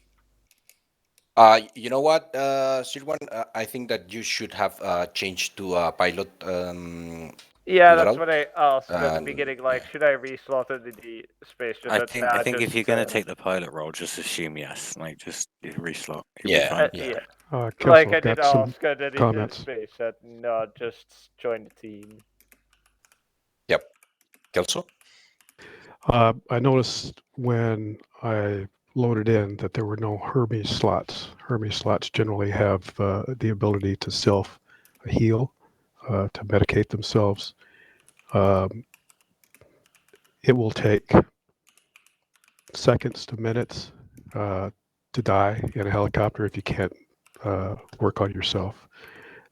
You know what, Sirwan? I think that you should have changed to a pilot. Yeah, that's route. what I asked at the And beginning. Like, should I reslot into the space? Just I that, think nah, I think if just, you're gonna take the pilot role, just assume yes. Like just reslot. You'll be Yeah, fine. yeah. Kelso, Like I I've did got some ask at into comments. space. That no, just join the team. Yep. Kelso? I noticed when I loaded in that there were no Hermes slots. Hermes slots generally have the ability to self-heal, to medicate themselves. It will take seconds to minutes to die in a helicopter if you can't work on yourself.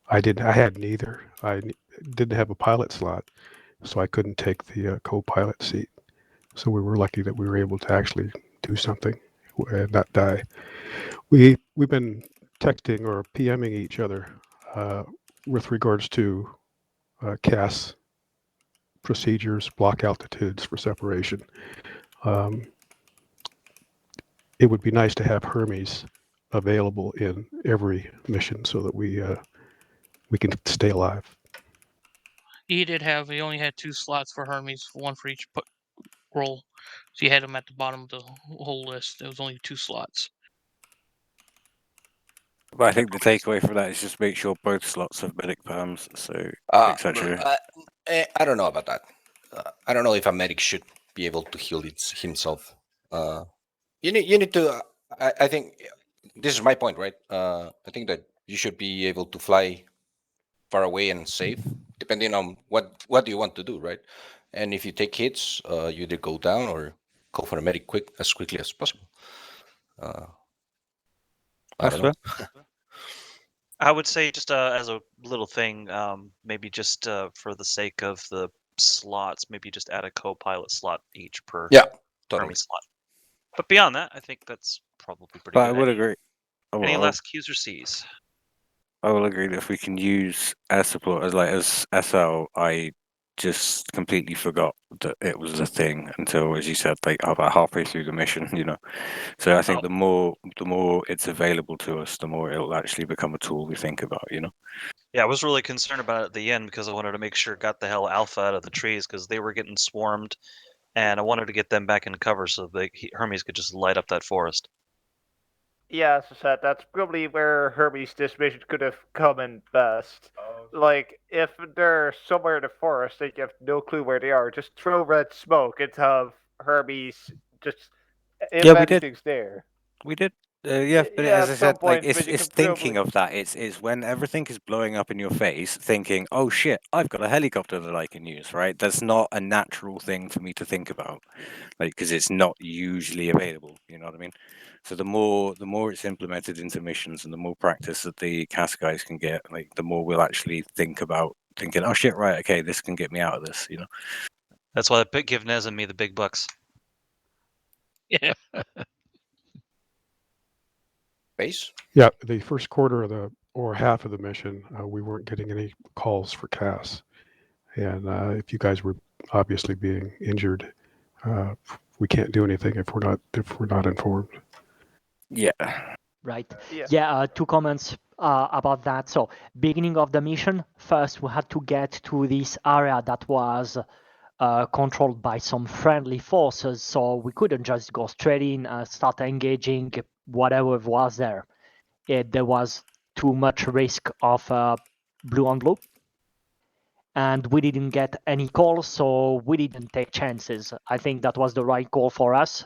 I had neither. I didn't have a pilot slot, so I couldn't take the co-pilot seat. So we were lucky that we were able to actually do something and not die. We've been texting or PMing each other with regards to CAS procedures, block altitudes for separation. It would be nice to have Hermes available in every mission so that we can stay alive. He only had 2 slots for Hermes, one for each role. So you had him at the bottom of the whole list. There was only 2 slots. But I think the takeaway from that is just make sure both slots have medic perms, so etc. I don't know about that. I don't know if a medic should be able to heal himself. You need to. I think this is my point, right? I think that you should be able to fly far away and safe, depending on what you want to do, right? And if you take hits, you either go down or go for a medic as quickly as possible. I don't know. I would say just as a little thing, maybe just for the sake of the slots, maybe just add a co-pilot slot each per totally. Hermes slot. But beyond that, I think that's probably pretty But good. I would agree. Any last Q's or C's? I will agree that if we can use air support as SL, I just completely forgot that it was a thing until, as you said, like about halfway through the mission, you know. So I think the more it's available to us, the more it'll actually become a tool we think about, you know. Yeah, I was really concerned about it at the end because I wanted to make sure got the hell Alpha out of the trees because they were getting swarmed, and I wanted to get them back in cover so Hermes could just light up that forest. Yeah, as I said, that's probably where Hermes' this mission could have come in best. Like, if they're somewhere in the forest and you have no clue where they are, just throw red smoke and have Hermes just if anything's there. We did. Yeah, but Yeah, as I at some said, like point, but you it's can thinking of that. It's when everything is blowing up in your face, thinking, "Oh shit, I've got a helicopter that I can use." Right? That's not a natural thing for me to think about, like because it's not usually available. You know what I mean? So the more it's implemented into missions, and the more practice that the CAS guys can get, like the more we'll actually think about thinking, "Oh shit, right? Okay, this can get me out of this." You know? That's why they give Nez and me the big bucks. Yeah. Base? Yeah, the first quarter of or half of the mission, we weren't getting any calls for CAS. And if you guys were obviously being injured, we can't do anything if we're not informed. Yeah. Right. Yeah. 2 comments about that. So, beginning of the mission, first we had to get to this area that was controlled by some friendly forces, so we couldn't just go straight in and start engaging whatever was there. There was too much risk of blue on blue, and we didn't get any calls, so we didn't take chances. I think that was the right call for us.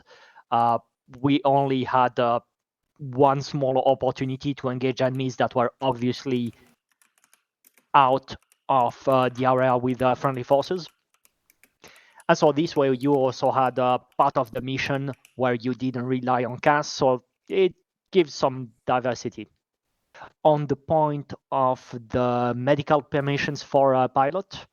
We only had one small opportunity to engage enemies that were obviously out of the area with friendly forces. And so this way you also had a part of the mission where you didn't rely on CAS, so it gives some diversity. on the point of the medical permissions for a pilot,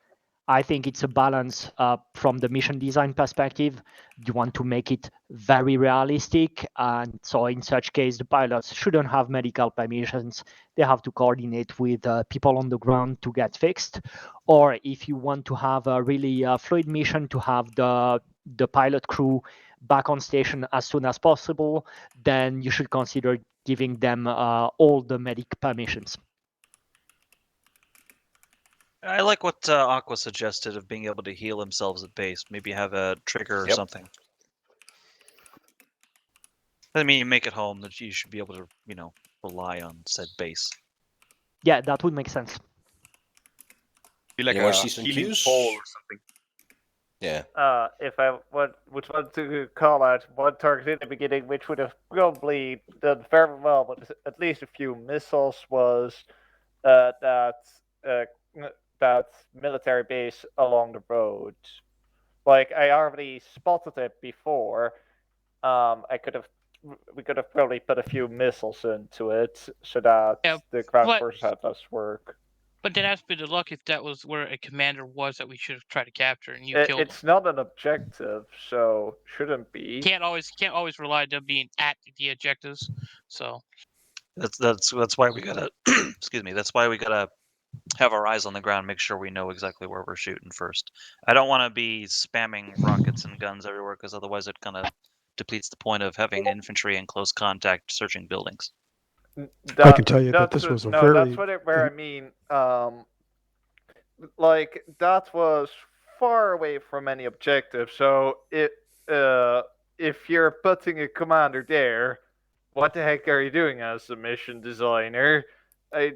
I think it's a balance from the mission design perspective. You want to make it very realistic, and so in such case, the pilots shouldn't have medical permissions. They have to coordinate with people on the ground to get fixed. Or if you want to have a really fluid mission, to have the pilot crew back on station as soon as possible, then you should consider giving them all the medic permissions. I like what Aqua suggested of being able to heal themselves at base. Maybe have a trigger or something. I mean, you make it home, that you should be able to, rely on said base. Yeah, that would make sense. Be like Anyone a see some healing cues? pole or something. Yeah. If I would want to call out one target in the beginning, which would have probably done very well with at least a few missiles, was that military base along the road. Like, I already spotted it before. We could have probably put a few missiles into it so that the ground forces had less work. But that has been the luck if that was where a commander was that we should have tried to capture and you killed him. It's not an objective, so shouldn't be. Can't always rely on them being at the objectives. So That's why we gotta excuse me. That's why we gotta have our eyes on the ground, make sure we know exactly where we're shooting first. I don't want to be spamming rockets and guns everywhere, because otherwise it kind of depletes the point of having infantry in close contact searching buildings. I can tell you that this was a very... That's where I mean, like, that was far away from any objective, so if you're putting a commander there, what the heck are you doing as a mission designer? I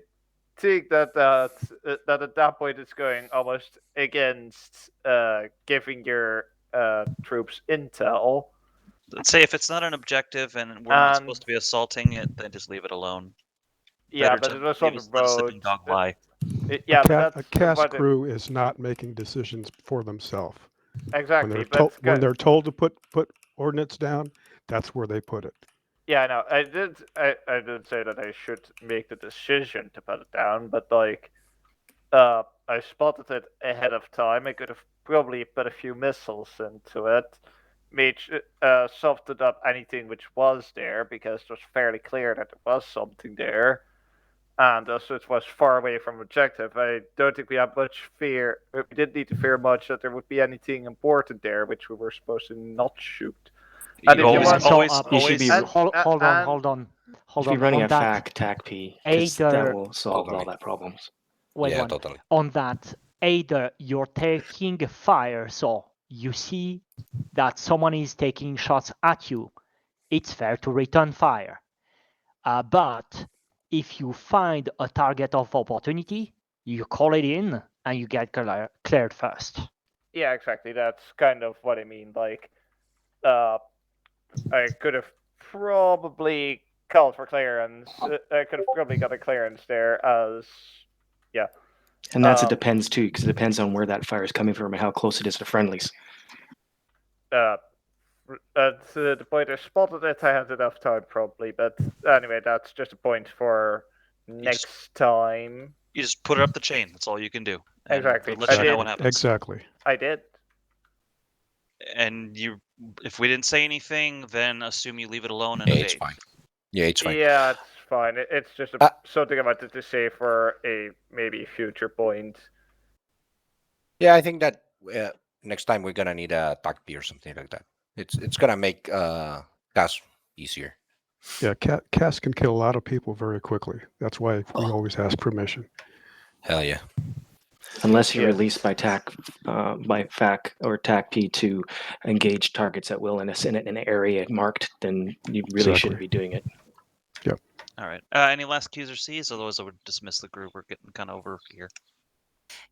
think that at that point it's going almost against giving your troops intel. Let's say if it's not an objective and we're not supposed to be assaulting it, then just leave it alone. Yeah, Better but it was on the road. Dog lie. A CAS crew is not making decisions for themselves. Exactly. When they're told to put ordnance down, that's where they put it. Yeah, no, I did say that I should make the decision to put it down, but like, I spotted it ahead of time. I could have probably put a few missiles into it, softened up anything which was there, because it was fairly clear that there was something there, and also it was far away from objective. I don't think we had much fear. We didn't need to fear much that there would be anything important there which we were supposed to not shoot. And if Hold on. You should be running a FAC TAC-P, because that will solve all that problems. Totally. On that, either you're taking fire, so you see that someone is taking shots at you, it's fair to return fire. But if you find a target of opportunity, you call it in and you get cleared first. Yeah, exactly. That's kind of what I mean. Like, I could have probably called for clearance. I could have probably got a clearance there as, yeah. And that's it depends too, because it depends on where that fire is coming from and how close it is to friendlies. At the point I spotted it, I had enough time probably. But anyway, that's just a point for next time. You just put it up the chain. That's all you can do. And Exactly. Let you know what happens. Exactly. I did. And if we didn't say anything, then assume you leave it alone and it's fine. Yeah, it's fine. Yeah, it's fine. It's just something I wanted to say for a maybe future point. Yeah, I think that next time we're gonna need a TAC-P or something like that. It's gonna make CAS easier. Yeah, CAS can kill a lot of people very quickly. That's why we always ask permission. Hell yeah. Unless you're released by by FAC or TAC-P to engage targets at will in an area marked, then you really shouldn't be doing it. Yep. All right. Any last Qs or Cs? Otherwise, I would dismiss the group. We're getting kind of over here.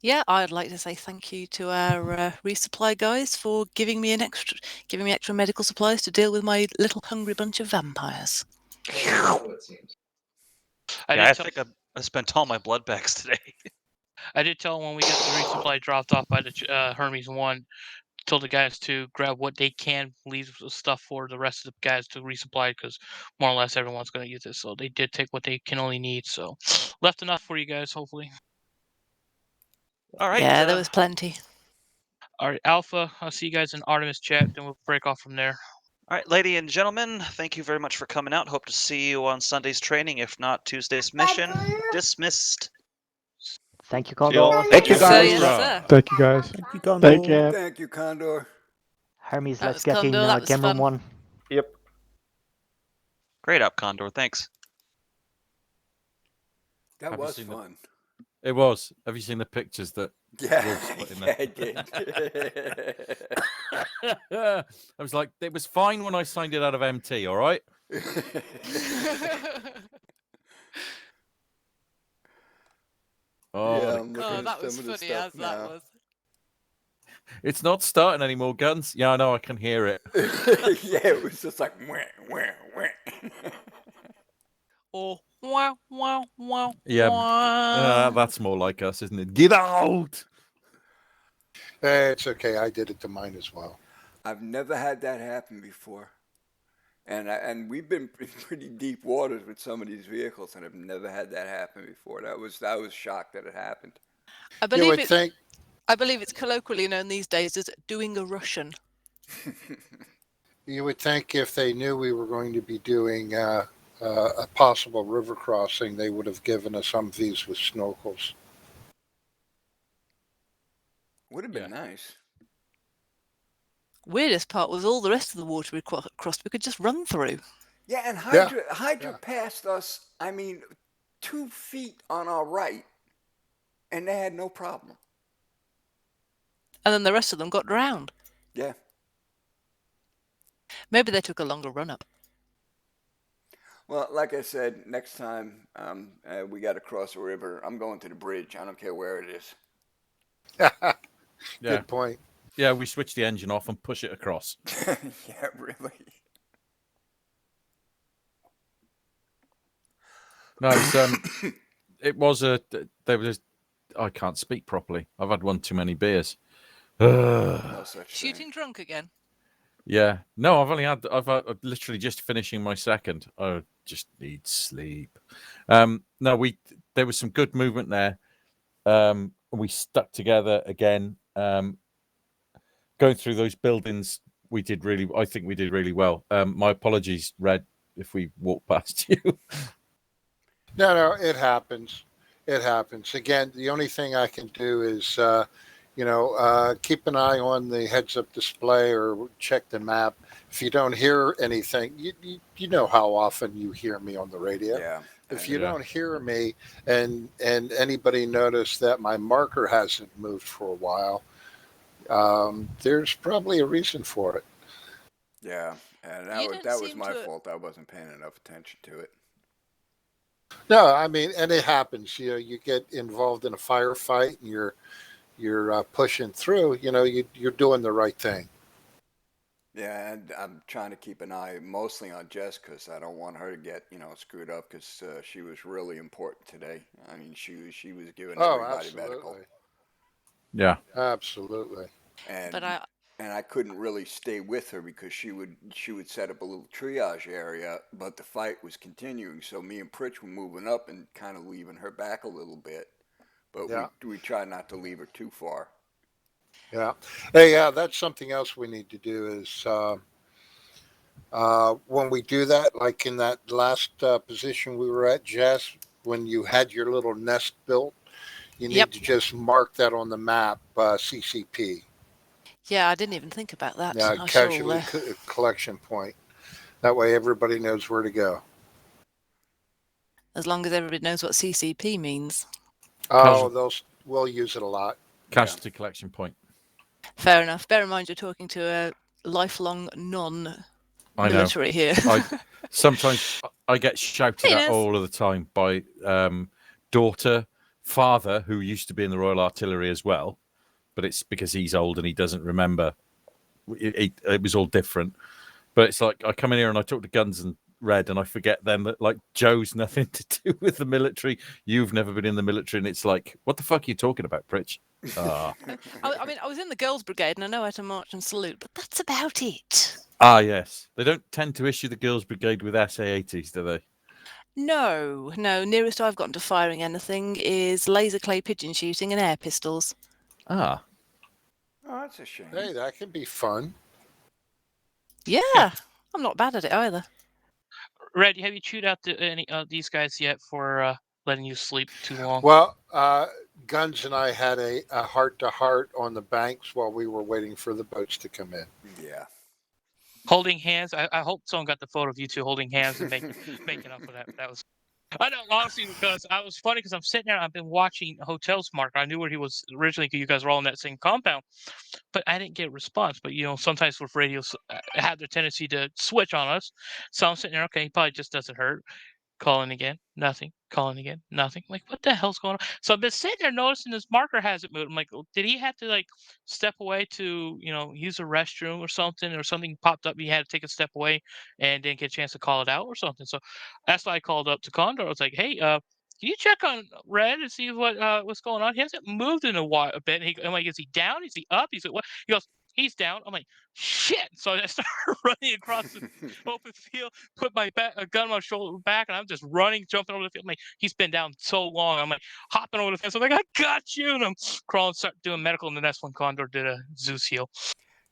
Yeah, I'd like to say thank you to our resupply guys for giving me extra medical supplies to deal with my little hungry bunch of vampires. I think I spent all my blood bags today. I did tell him when we got the resupply dropped off by the Hermes 1 told the guys to grab what they can, leave the stuff for the rest of the guys to resupply because more or less everyone's going to use this. So they did take what they can only need. So left enough for you guys, hopefully. All right. Yeah, there was plenty. All right, Alpha. I'll see you guys in Artemis chat. Then we'll break off from there. All right, lady and gentlemen, thank you very much for coming out. Hope to see you on Sunday's training. If not, Tuesday's mission. Dismissed. Thank you, Condor. Thank you, guys. Thank you, guys. Thank you, Condor. Thank you. Thank you, Condor. Hermes, That let's was get in Condor, that was game room fun. 1. Yep. Great up, Condor. Thanks. That Have you was seen fun. It was. Have you seen the pictures that Yeah, Wolves put in yeah, there? I did. I was like, it was fine when I signed it out of MT, all right? Oh, Yeah, the I'm looking Oh, at that was some of the funny stuff as that now. was. it's not starting anymore, guns. Yeah, I know, I can hear it. Yeah, it was just like wah, wah, wah. Or wow, wow, wow. Yeah, wow. that's more like us, isn't it? Get out! It's okay. I did it to mine as well. I've never had that happen before, and we've been in pretty deep waters with some of these vehicles, and I've never had that happen before. I was shocked that it happened. I You believe would it. think. I believe it's colloquially known these days as doing a Russian. You would think if they knew we were going to be doing a possible river crossing, they would have given us Humvees with snorkels. Would have been nice. Weirdest part was all the rest of the water we crossed we could just run through. Yeah, and Yeah. Hydra passed us, I mean, 2 feet on our right, and they had no problem. And then the rest of them got drowned. Yeah. Maybe they took a longer run up. Well, like I said, next time we got to cross a river, I'm going to the bridge. I don't care where it is. Yeah. Good point. Yeah, we switch the engine off and push it across. Yeah, really. No, it was I can't speak properly. I've had one too many beers. No such Shooting drunk again. Yeah. No, I've literally just finishing my second. I just need sleep. No, there was some good movement there. We stuck together again. Going through those buildings, I think we did really well. My apologies, Red, if we walked past you. No, it happens. It happens. Again, the only thing I can do is, keep an eye on the heads-up display or check the map. If you don't hear anything, you know how often you hear me on the radio. Yeah. If you don't hear me and anybody noticed that my marker hasn't moved for a while, there's probably a reason for it. Yeah, and that was my fault. I wasn't paying enough attention to it. No, I mean, and it happens. You get involved in a firefight and you're pushing through. You're doing the right thing. Yeah, and I'm trying to keep an eye mostly on Jess because I don't want her to get screwed up because she was really important today. I mean, she was giving everybody medical. Yeah, absolutely. And I couldn't really stay with her because she would set up a little triage area, but the fight was continuing. So me and Pritch were moving up and kind of leaving her back a little bit, but we try not to leave her too far. Yeah. Hey, that's something else we need to do is when we do that, like in that last position we were at, Jess, when you had your little nest built, you need to just mark that on the map, CCP. Yeah, I didn't even think about that. Yeah, I casualty collection point. That way everybody knows where to go. As long as everybody knows what CCP means. Oh, we'll use it a lot. Casualty collection point. Fair enough. Bear in mind you're talking to a lifelong non-military here. Sometimes I get shouted at all of the time by daughter, father, who used to be in the Royal Artillery as well, but it's because he's old and he doesn't remember. It was all different. But it's like I come in here and I talk to Guns, and Red, and I forget then that like Joe's nothing to do with the military. You've never been in the military, and it's like, what the fuck are you talking about, Pritch? Ah, I mean, I was in the Girls' Brigade and I know how to march and salute, but that's about it. Yes. They don't tend to issue the Girls' Brigade with SA-80s, do they? No, nearest I've gotten to firing anything is laser clay pigeon shooting and air pistols. Ah. Oh, that's a shame. Hey, that can be fun. Yeah, I'm not bad at it either. Red, have you chewed out any of these guys yet for letting you sleep too long? Well, Guns and I had a heart-to-heart on the banks while we were waiting for the boats to come in. Yeah. Holding hands. I hope someone got the photo of you two holding hands and making up for that. That was. I know, honestly, because I was funny because I'm sitting there. I've been watching Hotels Mark. I knew where he was originally because you guys were all in that same compound, but I didn't get a response. But sometimes with radios have their tendency to switch on us. So I'm sitting there. Okay, he probably just doesn't hurt. Calling again, nothing. Calling again, nothing. Like, what the hell's going on? So I've been sitting there noticing this marker hasn't moved. I'm like, did he have to like step away to use a restroom or something popped up? He had to take a step away and didn't get a chance to call it out or something. So that's why I called up to Condor. I was like, hey, can you check on Red and see what's going on? He hasn't moved in a while a bit. I'm like, is he down? Is he up? He's like, what? He goes, he's down. I'm like, shit. So I started running across the open field, put my gun on my shoulder back, and I'm just running, jumping over the field. I'm like, he's been down so long. I'm like, hopping over the fence. I'm like, I got you. And I'm crawling, start doing medical. And the next one, Condor did a Zeus heal.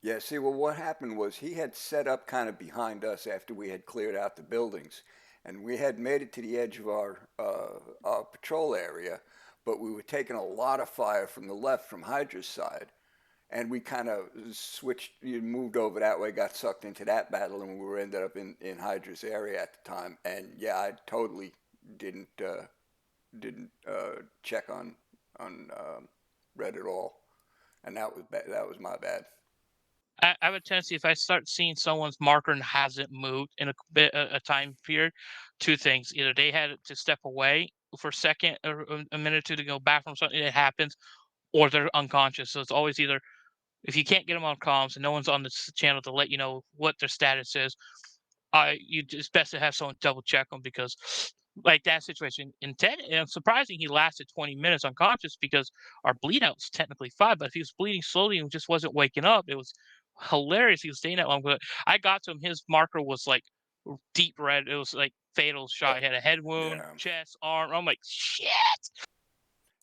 Yeah, see, well, what happened was he had set up kind of behind us after we had cleared out the buildings. And we had made it to the edge of our patrol area, but we were taking a lot of fire from the left, from Hydra's side. And we kind of moved over that way, got sucked into that battle, and we were ended up in Hydra's area at the time. And yeah, I totally didn't check on Red at all, and that was bad. That was my bad. I have a tendency if I start seeing someone's marker and hasn't moved in a time period, two things: either they had to step away for a second or a minute or two to go back from something, it happens, or they're unconscious. So it's always either. If you can't get them on comms and no one's on the channel to let you know what their status is, it's best to have someone double check them because, like that situation, and surprising he lasted 20 minutes unconscious because our bleed out was technically 5, but if he was bleeding slowly and just wasn't waking up, it was hilarious. He was staying that long. But I got to him, his marker was like deep red. It was like fatal shot. He had a head wound, chest, arm. I'm like, shit.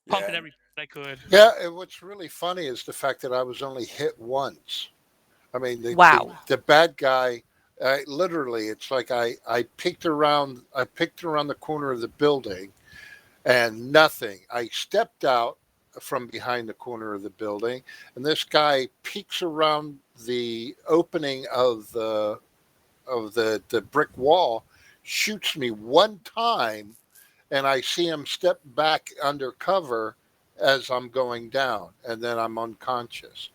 Pumping every I could. Yeah, and what's really funny is the fact that I was only hit once. I mean, the bad guy, literally, it's like I peeked around the corner of the building, and nothing. I stepped out from behind the corner of the building, and this guy peeks around the opening of the brick wall, shoots me one time, and I see him step back under cover as I'm going down, and then I'm unconscious.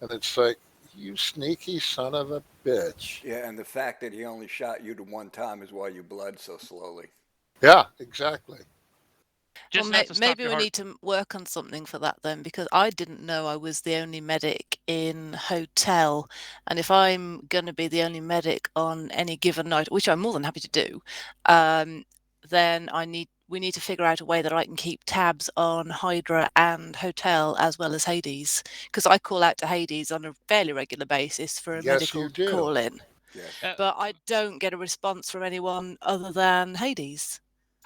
And it's like, you sneaky son of a bitch. Yeah, and the fact that he only shot you the one time is why you bled so slowly. Yeah, exactly. Just well, maybe we need to work on something for that then, because I didn't know I was the only medic in hotel, and if I'm going to be the only medic on any given night, which I'm more than happy to do, then we need to figure out a way that I can keep tabs on Hydra and Hotel as well as Hades, because I call out to Hades on a fairly regular basis for a medical call-in. Yes. But I don't get a response from anyone other than Hades.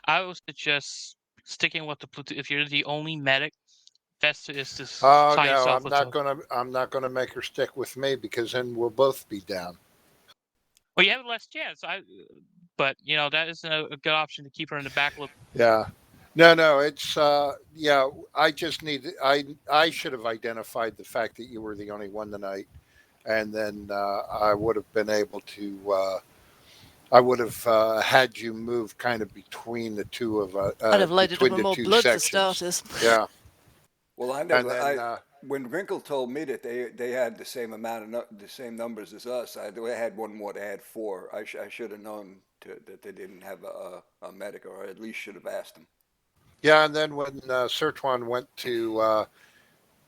I would suggest sticking with the platoon. If you're the only medic, best is to tie yourself. I'm not gonna make her stick with me because then we'll both be down. Well, you have less chance. But that is a good option to keep her in the back loop. Yeah. No, it's I just need I should have identified the fact that you were the only one tonight, and then I would have been able to I would have had you move kind of between the two of I'd have loaded up with more blood for starters. Yeah. Well, I know when Wrinkle told me that they had the same amount of the same numbers as us, they had one more. They had 4. I should have known that they didn't have a medic, or at least should have asked them. Yeah, and then when Sertwan went to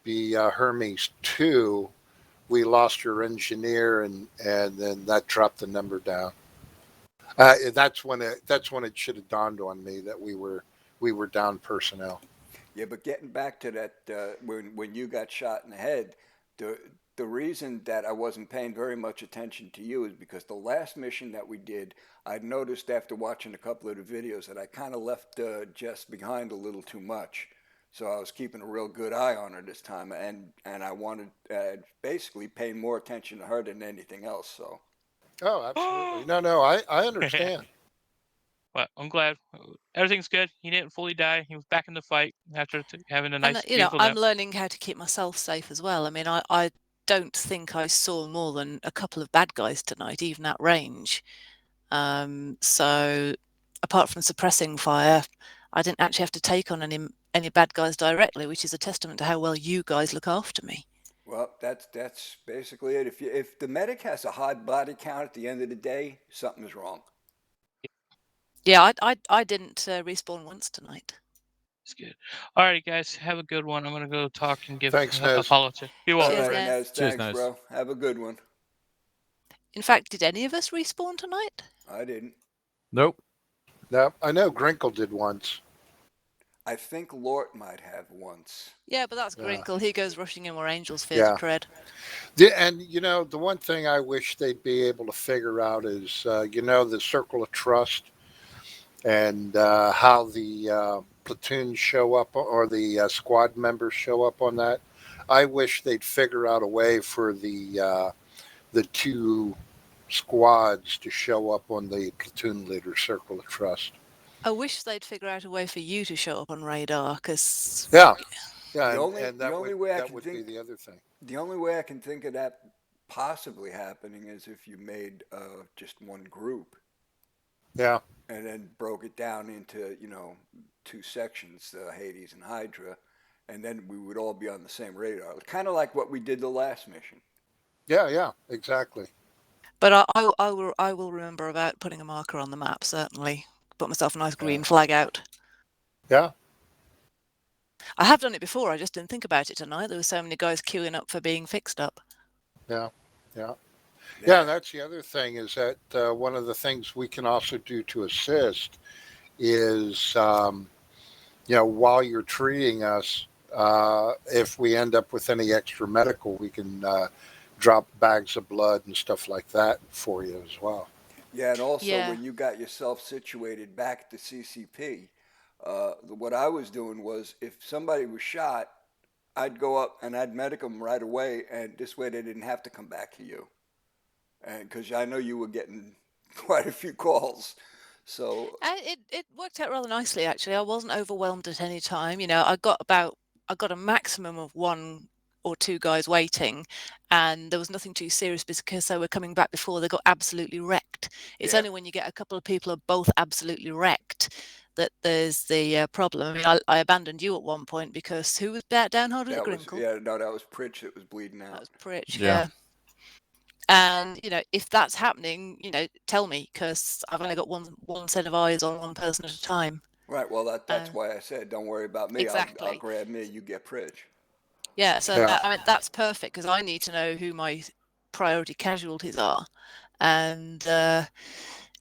be Hermes 2, we lost your engineer, and then that dropped the number down. That's when it should have dawned on me that we were down personnel. Yeah, but getting back to that, when you got shot in the head, the reason that I wasn't paying very much attention to you is because the last mission that we did, I noticed after watching a couple of the videos that I kind of left Jess behind a little too much. So I was keeping a real good eye on her this time, and I wanted basically paying more attention to her than anything else. So. Oh, absolutely. No, I understand. Well, I'm glad everything's good. He didn't fully die. He was back in the fight after having a And nice, you know, beautiful I'm nap. learning how to keep myself safe as well. I mean, I don't think I saw more than a couple of bad guys tonight, even at range. So apart from suppressing fire, I didn't actually have to take on any bad guys directly, which is a testament to how well you guys look after me. Well, that's basically it. If the medic has a high body count at the end of the day, something is wrong. Yeah, I didn't respawn once tonight. It's good. Alrighty, guys, have a good one. I'm gonna go talk and give Thanks, Nez. Apollo. You're welcome. Cheers, All right, Nez. Nez. Cheers, Thanks, Nez. bro. Have a good one. In fact, did any of us respawn tonight? I didn't. Nope. No, I know Grinkle did once. I think Lort might have once. Yeah, but that's Yeah. Grinkle. He goes rushing in where Angels fear Yeah. to tread. And the one thing I wish they'd be able to figure out is, the circle of trust and how the platoons show up or the squad members show up on that. I wish they'd figure out a way for the two squads to show up on the platoon leader circle of trust. I wish they'd figure out a way for you to show up on radar, because Yeah, The and, only- and the that only would, way I that can would think- be the other thing. The only way I can think of that possibly happening is if you made just one group Yeah, and then broke it down into, two sections, Hades and Hydra, and then we would all be on the same radar. Kind of like what we did the last mission. yeah, exactly. but I will remember about putting a marker on the map, certainly. Put myself a nice green flag out. Yeah. I have done it before, I just didn't think about it tonight. There were so many guys queuing up for being fixed up. Yeah. Yeah, that's the other thing is that one of the things we can also do to assist is, while you're treating us, if we end up with any extra medical, we can drop bags of blood and stuff like that for you as well. Yeah, and also Yeah. when you got yourself situated back at the CCP, what I was doing was if somebody was shot, I'd go up and I'd medic them right away, and this way they didn't have to come back to you. And because I know you were getting quite a few calls, so It worked out rather nicely, actually. I wasn't overwhelmed at any time. I got a maximum of 1 or 2 guys waiting, and there was nothing too serious because they were coming back before they got absolutely wrecked. It's Yeah. only when you get a couple of people are both absolutely wrecked that there's the problem. I mean, I abandoned you at one point because who was downhard with that the was Grinkle? that was Pritch that was bleeding out. That was Pritch, Yeah. yeah. And if that's happening, tell me, because I've only got one set of eyes on one person at a time. Right. Well, that's why I said don't worry about me. I'll Exactly. grab me. You get Pritch. Yeah, so Yeah. that's perfect because I need to know who my priority casualties are, and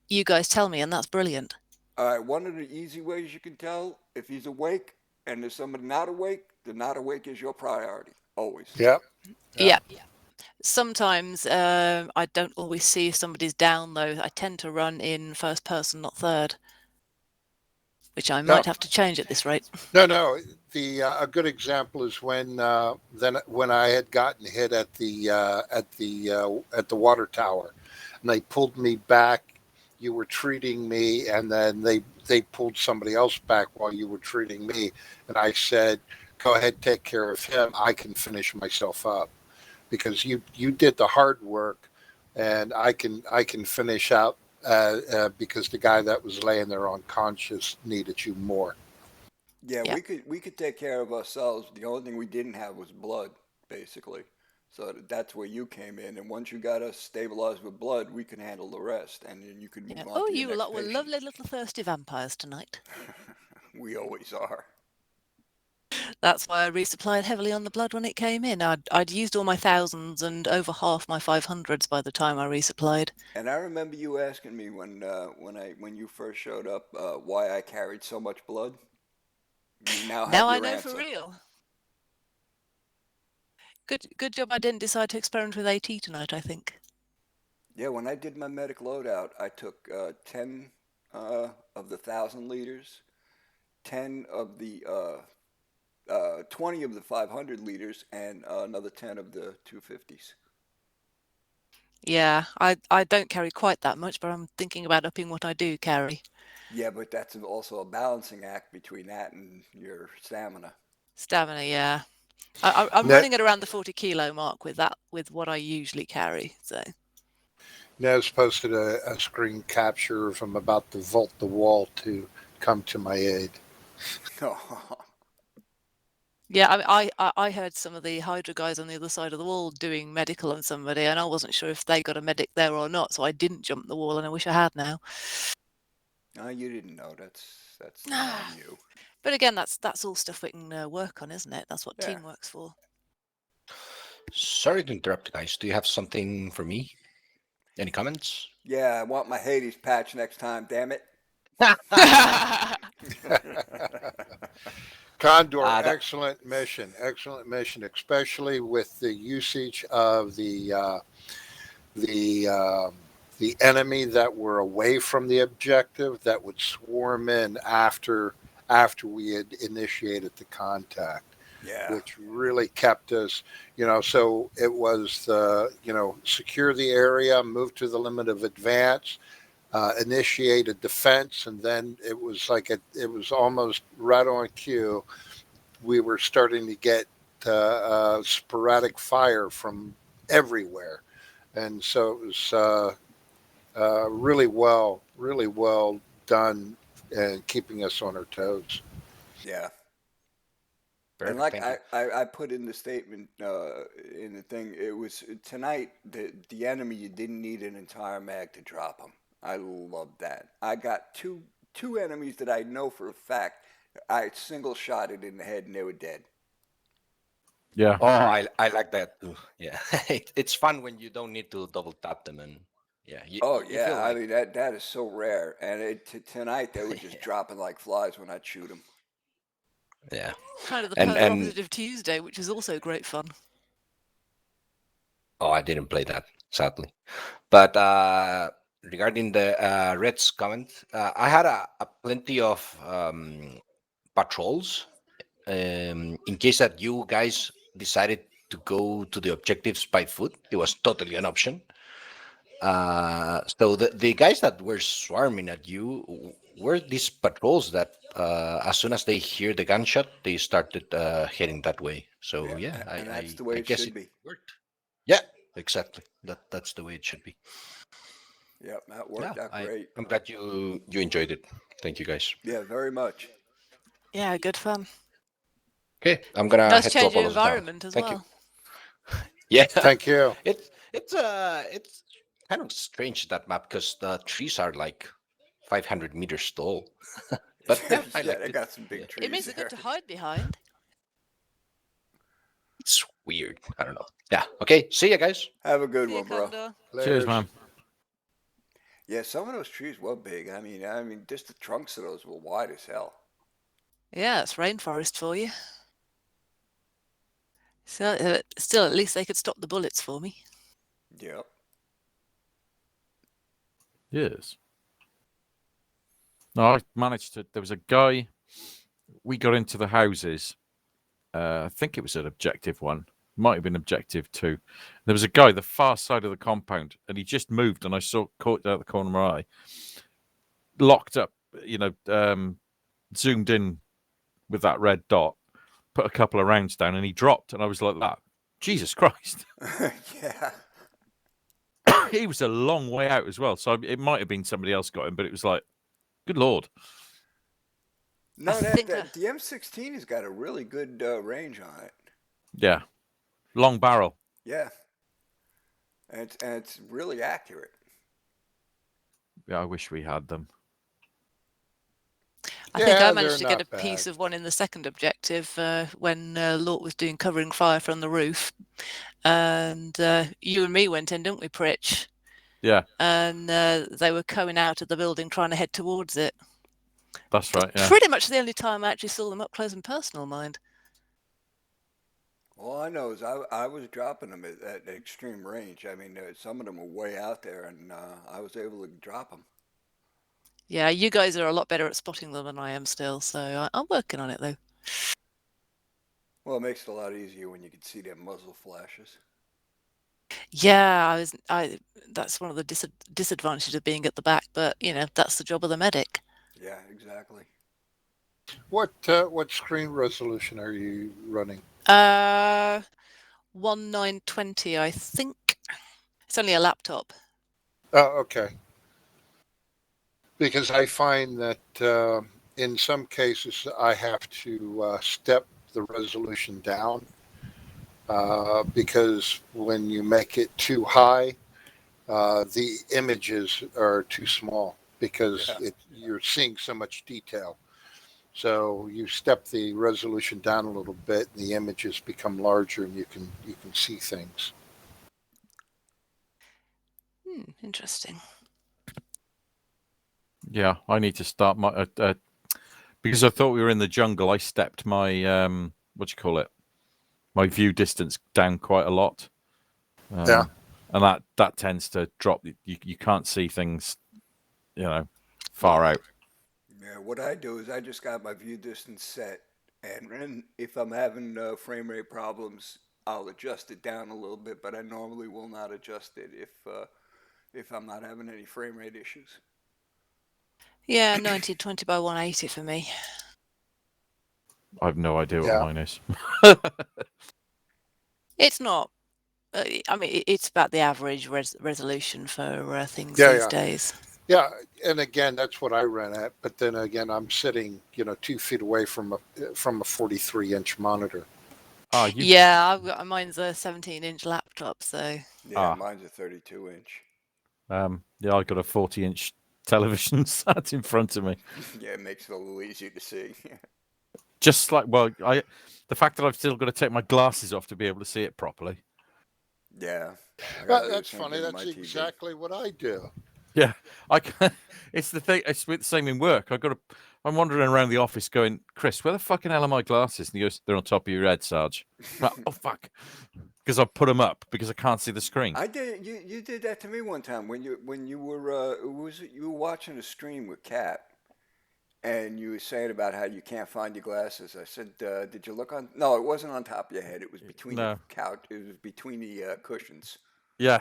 you guys tell me, and that's brilliant. All right. One of the easy ways you can tell if he's awake and there's somebody not awake, the not awake is your priority always. Yep. Yeah. Sometimes I don't always see if somebody's down though. I tend to run in first person, not third, which I might have to change at this rate. No. A good example is when I had gotten hit at the water tower, and they pulled me back. You were treating me, and then they pulled somebody else back while you were treating me, and I said, "Go ahead, take care of him. I can finish myself up, because you did the hard work, and I can finish out because the guy that was laying there unconscious needed you more." Yeah, we could take care of ourselves. The only thing we didn't have was blood, basically. So that's where you came in. And once you got us stabilized with blood, we can handle the rest, and then you can move on. Oh, to your you next lot were patient. lovely little thirsty vampires tonight. We always are. That's why I resupplied heavily on the blood when it came in. I'd used all my thousands and over half my 500s by the time I resupplied. And I remember you asking me when you first showed up why I carried so much blood. You now have Now I your know answer. for real. Good job I didn't decide to experiment with AT tonight, I think. Yeah, when I did my medic loadout, I took 10 of the 1,000 liters, 10 of the 20 of the 500 liters, and another 10 of the 250s. Yeah, I don't carry quite that much, but I'm thinking about upping what I do carry. Yeah, but that's also a balancing act between that and your stamina. Stamina, yeah. I'm Ne- running at around the 40 kilo mark with that, with what I usually carry. So Nez posted a screen capture of him about to vault the wall to come to my aid. yeah, I heard some of the Hydra guys on the other side of the wall doing medical on somebody, and I wasn't sure if they got a medic there or not, so I didn't jump the wall, and I wish I had now. No, you didn't know. That's not on you. But again, that's all stuff we can work on, isn't it? That's what Yeah. teamwork's for. Sorry to interrupt, guys. Do you have something for me? Any comments? Yeah, I want my Hades patch next time. Damn it. Condor, excellent mission, especially with the usage of the enemy that were away from the objective that would swarm in after we had initiated the contact. Yeah. Which really kept us, so it was secure the area, move to the limit of advance, initiate a defense, and then it was like it was almost right on cue. We were starting to get sporadic fire from everywhere, and so it was really well done and keeping us on our toes. Yeah. Perfect, And like thank I put in the statement in the thing, it was tonight the enemy, you didn't need an entire mag to drop them. I love that. I got two enemies that I know for a fact I single shotted in the head and they were dead. Yeah. Oh, I like that too. Yeah, it's fun when you don't need to double tap them, and yeah. You feel Yeah, I like- mean that is so rare. And tonight they were just dropping like flies when I'd shoot them. Yeah. Kind of the And- polar and- opposite of Tuesday, which is also great fun. Oh, I didn't play that, sadly. But regarding the Red's comment, I had a plenty of patrols in case that you guys decided to go to the objectives by foot. It was totally an option. So the guys that were swarming at you were these patrols that as soon as they hear the gunshot, they started heading that way. So yeah, and that's the way I it guess should it be. worked. Yeah, exactly. That's the way it should be. Yep, that worked out I'm great. glad you enjoyed it. Thank you, guys. Yeah, very much. Yeah, good fun. Okay, I'm gonna Nice head to change of Apollo's now. environment as Thank well. you. Yeah, Thank you. It's kind of strange, that map, because the trees are like 500 meters tall. But yeah, I Yeah, liked they it. got some big trees It makes it there. good to hide behind. It's weird. I don't know. Yeah. Okay. See you guys. Have a good See ya, one, bro. Condor. Cheers, man. Yeah, some of those trees were big. I mean, just the trunks of those were wide as hell. Yeah, it's rainforest for you. So, still, at least they could stop the bullets for me. Yep. Yes. No, I managed to. There was a guy. We got into the houses. I think it was an objective one. Might have been objective 2. There was a guy the far side of the compound, and he just moved, and I caught out the corner of my eye. Locked up, zoomed in with that red dot, put a couple of rounds down, and he dropped, and I was like that. Jesus Christ. Yeah. He was a long way out as well, so it might have been somebody else got him, but it was like, good Lord. No, I think the M16 has got a really good range on it. Yeah. Long barrel. Yeah. And it's really accurate. Yeah, I wish we had them. I think I Yeah, managed to they're get a not piece bad. of one in the second objective when Lort was doing covering fire from the roof. And you and me went in, didn't we, Pritch? Yeah, And they were coming out of the building trying to head towards it. that's right. Yeah. Pretty much the only time I actually saw them up close and personal, mind. All I know is I was dropping them at extreme range. I mean, some of them were way out there, and I was able to drop them. Yeah, you guys are a lot better at spotting them than I am still, so I'm working on it though. Well, it makes it a lot easier when you can see their muzzle flashes. Yeah, that's one of the disadvantages of being at the back, but you know, that's the job of the medic. Yeah, exactly. What screen resolution are you running? 1920, I think. It's only a laptop. Oh, okay. Because I find that in some cases I have to step the resolution down because when you make it too high, the images are too small because you're seeing so much detail. So you step the resolution down a little bit, and the images become larger, and you can see things. Interesting. Yeah, I need to start my because I thought we were in the jungle. I stepped my what do you call it? My view distance down quite a lot. Yeah, and that tends to drop. You can't see things, you know, far out. Yeah, what I do is I just got my view distance set, and then if I'm having frame rate problems, I'll adjust it down a little bit. But I normally will not adjust it if I'm not having any frame rate issues. Yeah, 1920 by 180 for me. I have no idea what mine is. It's not. I mean, it's about the average resolution for things these days. Yeah, and again, that's what I ran at. But then again, I'm sitting, 2 feet away from a 43-inch monitor. Yeah, mine's a 17-inch laptop, so. Yeah, mine's a 32-inch. Yeah, I got a 40-inch television sat in front of me. Yeah, it makes it a little easier to see. Just like, well, the fact that I've still got to take my glasses off to be able to see it properly. Yeah. That's funny. That's exactly what I do. Yeah, it's the thing. It's the same in work. I'm wandering around the office going, Chris, where the fucking hell are my glasses? And he goes, they're on top of your head, Sarge. Like, oh fuck, because I put them up because I can't see the screen. I did. You did that to me one time when you were you were watching a stream with Kat, and you were saying about how you can't find your glasses. I said, did you look on? No, it wasn't on top of your head. It was between the couch. It was between the cushions. Yeah,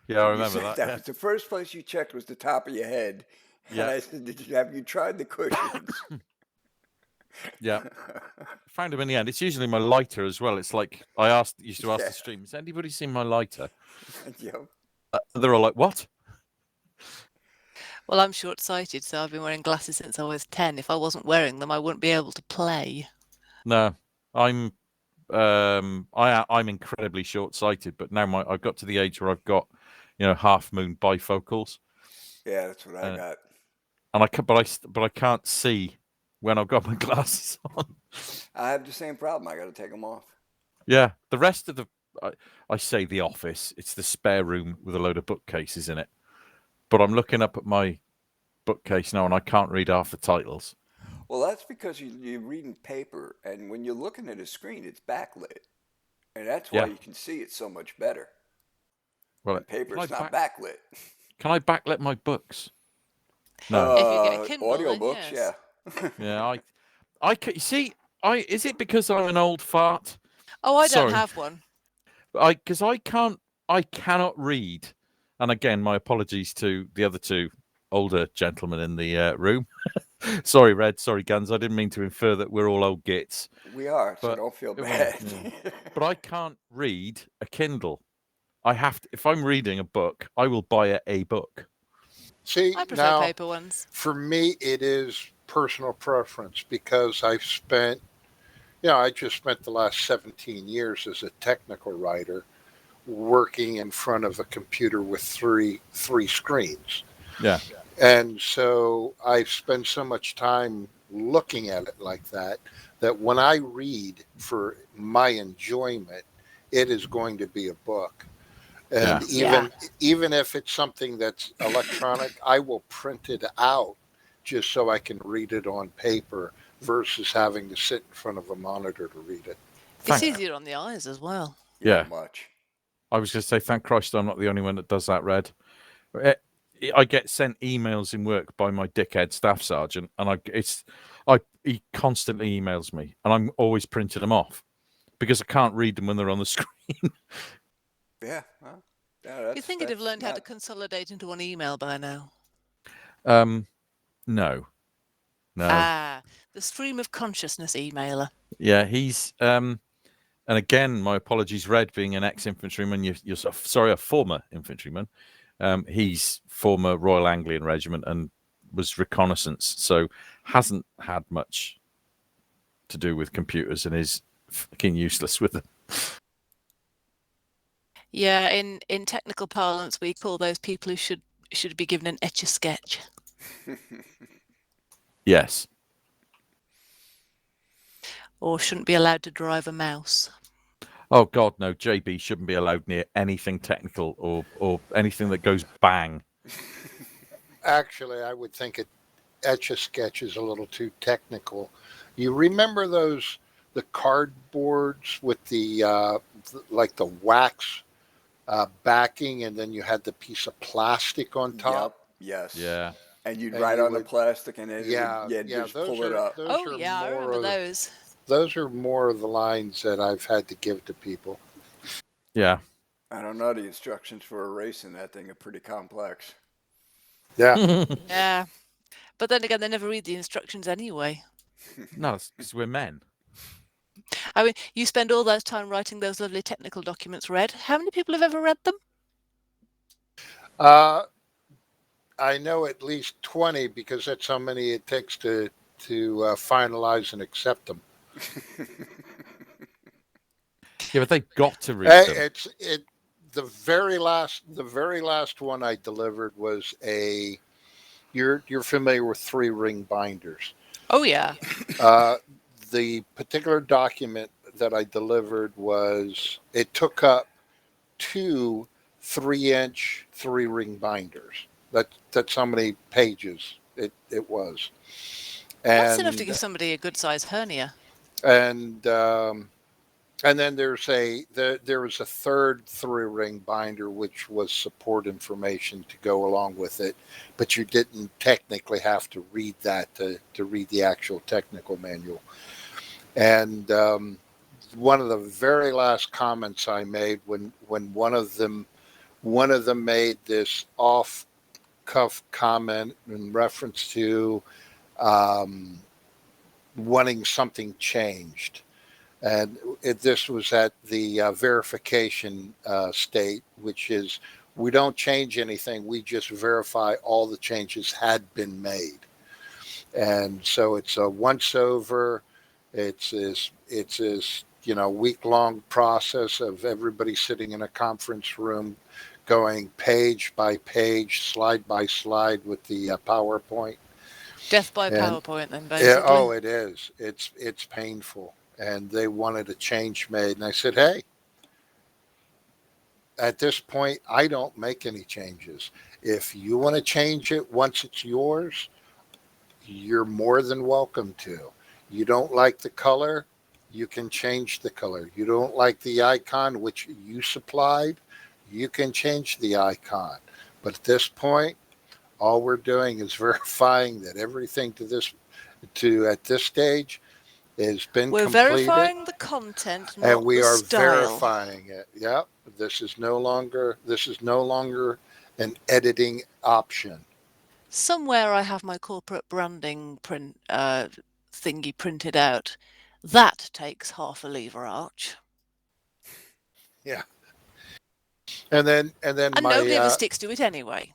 I remember that. That was the first place you checked was the top of your head. And I said, have you tried the cushions? Yeah, found them in the end. It's usually my lighter as well. It's like I used to ask the stream, has anybody seen my lighter? Yep. They're all like, what? Well, I'm short-sighted, so I've been wearing glasses since I was 10. If I wasn't wearing them, I wouldn't be able to play. No, I'm incredibly short-sighted, but now I've got to the age where I've got, half moon bifocals. Yeah, that's what I got. And but I can't see when I've got my glasses on. I have the same problem. I got to take them off. Yeah, the rest of I say the office. It's the spare room with a load of bookcases in it. But I'm looking up at my bookcase now, and I can't read half the titles. Well, that's because you're reading paper, and when you're looking at a screen, it's backlit, and that's why you can see it so much better. Well, paper's not backlit. Can I backlit my books? No. If you get a Kindle, audiobooks, yes. yeah. Yeah, you see, is it because I'm an old fart? Oh, I don't have one. Because I cannot read. And again, my apologies to the other two older gentlemen in the room. Sorry, Red. Sorry, Guns. I didn't mean to infer that we're all old gits. We are, so don't feel bad. But I can't read a Kindle. I have to. If I'm reading a book, I will buy a book. See, I prefer now, paper ones. For me, it is personal preference because I've spent, I just spent the last 17 years as a technical writer working in front of a computer with three screens. Yeah. And so I've spent so much time looking at it like that, that when I read for my enjoyment, it is going to be a book. And even if it's something that's electronic, I will print it out just so I can read it on paper versus having to sit in front of a monitor to read it. It's easier on the eyes as well. Yeah. Much. I was going to say, thank Christ I'm not the only one that does that, Red. I get sent emails in work by my dickhead staff sergeant, and he constantly emails me, and I'm always printing them off because I can't read them when they're on the screen. Yeah. Well, yeah, You'd think you'd have learned how to consolidate into one email by now. No. Ah, the stream of consciousness emailer. Yeah, he's and again, my apologies, Red, being an ex-infantryman, you're sorry, a former infantryman. He's former Royal Anglian Regiment and was reconnaissance, so hasn't had much to do with computers and is fucking useless with them. Yeah, in technical parlance, we call those people who should be given an Etch-a-Sketch. Yes. Or shouldn't be allowed to drive a mouse. Oh God, no! JB shouldn't be allowed near anything technical or anything that goes bang. Actually, I would think Etch-a-Sketch is a little too technical. You remember the cardboards with the like the wax backing, and then you had the piece of plastic on top? Yep. Yes. Yeah. And you'd write on the plastic, and then you'd just pull it up. I remember those. Those are more of the lines that I've had to give to people. Yeah. I don't know. The instructions for erasing that thing are pretty complex. Yeah. Yeah. But then again, they never read the instructions anyway. No, it's because we're men. I mean, you spend all that time writing those lovely technical documents, Red. How many people have ever read them? I know at least 20 because that's how many it takes to finalize and accept them. Yeah, but they've got to read them. The very last one I delivered was you're familiar with 3-ring binders. Oh yeah. The particular document that I delivered it took up 2 3-inch 3-ring binders. That's how many pages it was. That's enough to give somebody a good size hernia. And then there was a third 3-ring binder which was support information to go along with it, but you didn't technically have to read that to read the actual technical manual. And one of the very last comments I made when one of them made this off-cuff comment in reference to wanting something changed. And this was at the verification state, which is we don't change anything. We just verify all the changes had been made. And so it's a once over. It's this week-long process of everybody sitting in a conference room going page by page, slide by slide with the PowerPoint. Death by PowerPoint, then, basically. Yeah, oh, it is. It's painful. And they wanted a change made. And I said, hey, at this point, I don't make any changes. If you want to change it once it's yours, you're more than welcome to. You don't like the color, you can change the color. You don't like the icon, which you supplied, you can change the icon. But at this point, all we're doing is verifying that everything at this stage has been completed. We're verifying the content, not and we the are style. verifying it. Yep. This is no longer an editing option. Somewhere I have my corporate branding thingy printed out. That takes half a lever arch. Yeah. And then nobody ever sticks to it anyway.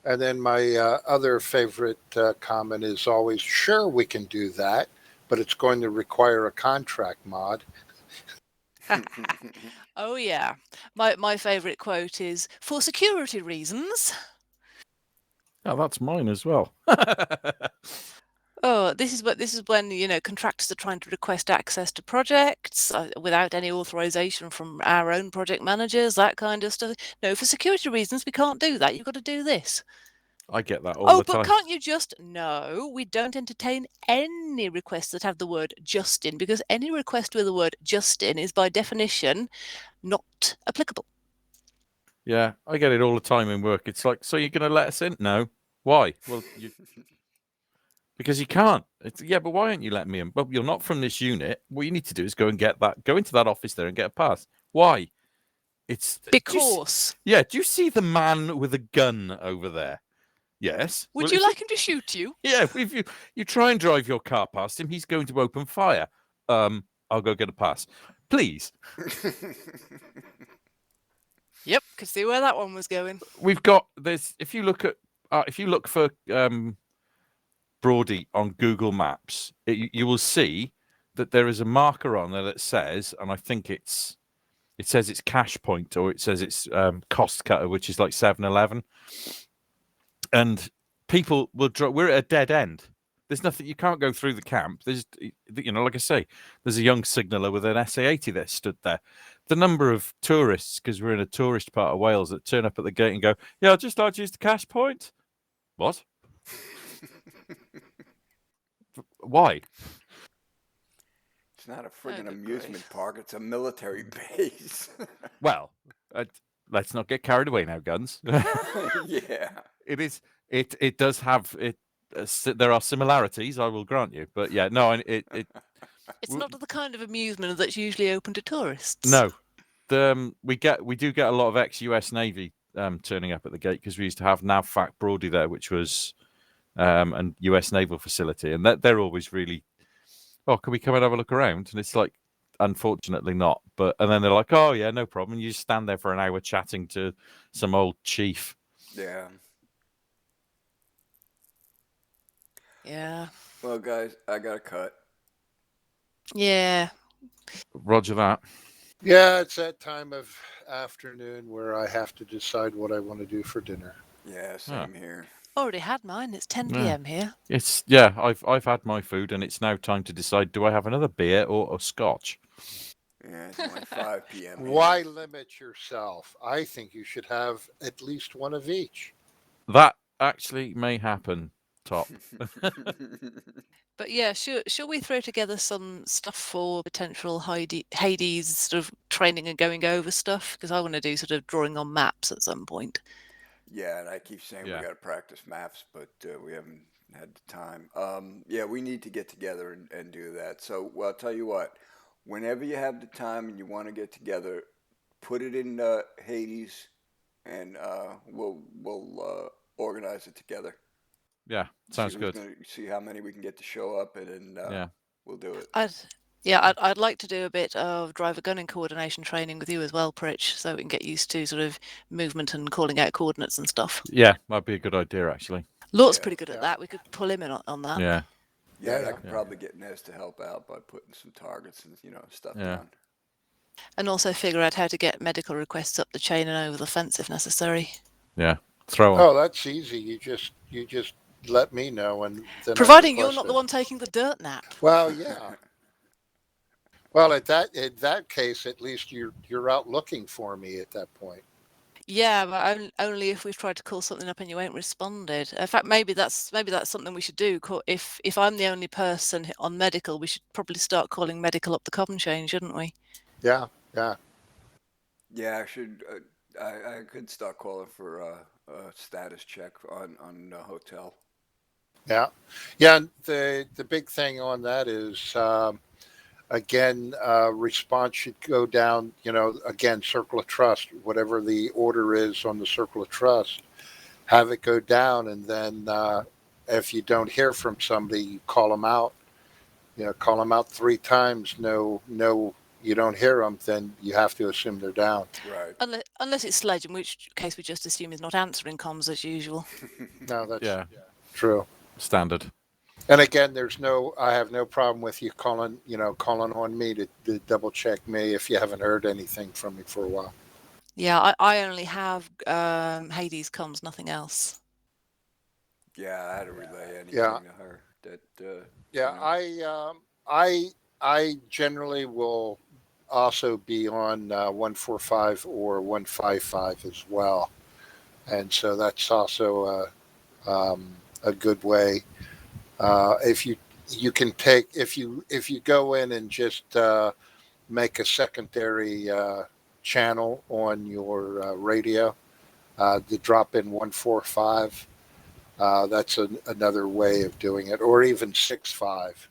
And then my other favorite comment is always, sure, we can do that, but it's going to require a contract mod. Oh yeah. My favorite quote is, for security reasons. Oh, that's mine as well. Oh, this is when contractors are trying to request access to projects without any authorization from our own project managers, that kind of stuff. No, for security reasons, we can't do that. You've got to do this. I get that all the But time. can't you just? No, we don't entertain any requests that have the word Justin, because any request with the word Justin is by definition not applicable. Yeah, I get it all the time in work. It's like, so you're going to let us in? No. Why? Well, because you can't. Yeah, but why aren't you letting me in? Well, you're not from this unit. What you need to do is go into that office there and get a pass. Why? It's because. Do you see the man with a gun over there? Yes. Would you like him to shoot you? Yeah, if you try and drive your car past him, he's going to open fire. I'll go get a pass, please. Yep, could see where that one was going. We've got this. If you look for Brody on Google Maps, you will see that there is a marker on there that says, and I think it says it's Cash Point, or it says it's Cost Cutter, which is like 7-Eleven. And people will we're at a dead end. There's nothing, you can't go through the camp. There's, like I say, there's a young signaller with an SA-80 that stood there. The number of tourists, because we're in a tourist part of Wales, that turn up at the gate and go, yeah, I'd just like to use the Cash Point. What? Why? It's not a friggin' amusement park. It's a military base. Well, let's not get carried away now, Guns. Yeah. It is. It does have it. There are similarities, I will grant you, but yeah, no, It's not the kind of amusement that's usually open to tourists. No, we do get a lot of ex-US Navy turning up at the gate, because we used to have NAVFAC Brody there, which was a US naval facility, and they're always really, oh, can we come and have a look around? And it's like, unfortunately not. And then they're like, oh yeah, no problem. You just stand there for an hour chatting to some old chief. Yeah. Yeah. Well, guys, I got a cut. Yeah. Roger that. Yeah, it's that time of afternoon where I have to decide what I want to do for dinner. Yeah, same here. Already had mine. It's 10 Yeah. p.m. here. I've had my food, and it's now time to decide: do I have another beer or a scotch? Yeah, it's only 5 p.m. here. Why limit yourself? I think you should have at least one of each. That actually may happen, Top. But yeah, shall we throw together some stuff for potential Hades sort of training and going over stuff? Because I want to do sort of drawing on maps at some point. Yeah, and I keep saying we got to practice maps, but we haven't had the time. Yeah, we need to get together and do that. So, well, I'll tell you what. Whenever you have the time and you want to get together, put it in Hades, and we'll organize it together. Yeah, sounds good. See how many we can get to show up, and then we'll do it. I'd like to do a bit of driver gunning coordination training with you as well, Pritch, so we can get used to sort of movement and calling out coordinates and stuff. Yeah, might be a good idea, actually. Lort's pretty good at that. We could pull him in on that. Yeah. Yeah, I could probably get Nez to help out by putting some targets and stuff down. And also figure out how to get medical requests up the chain and over the fence if necessary. Yeah, throw 'em. Oh, that's easy. You just let me know, and then providing you're not the one taking the dirt nap. Well, yeah. Well, in that case, at least you're out looking for me at that point. Yeah, but only if we've tried to call something up and you ain't responded. In fact, maybe that's something we should do. If I'm the only person on medical, we should probably start calling medical up the common chain, shouldn't we? Yeah. Yeah, I should. I could start calling for a status check on the hotel. Yeah. And the big thing on that is, again, response should go down, again, circle of trust, whatever the order is on the circle of trust, have it go down. And then if you don't hear from somebody, you call them out, call them out 3 times. No, you don't hear them, then you have to assume they're down. Right. Unless it's Sledge, in which case we just assume he's not answering comms as usual. No, that's true. Standard. And again, I have no problem with you calling on me to double check me if you haven't heard anything from me for a while. Yeah, I only have Hades comms, nothing else. Yeah, I had to relay anything Yeah. to her. that. Yeah, I generally will also be on 145 or 155 as well, and so that's also a good way. If you can take if you go in and just make a secondary channel on your radio to drop in 145. That's another way of doing it, or even 65.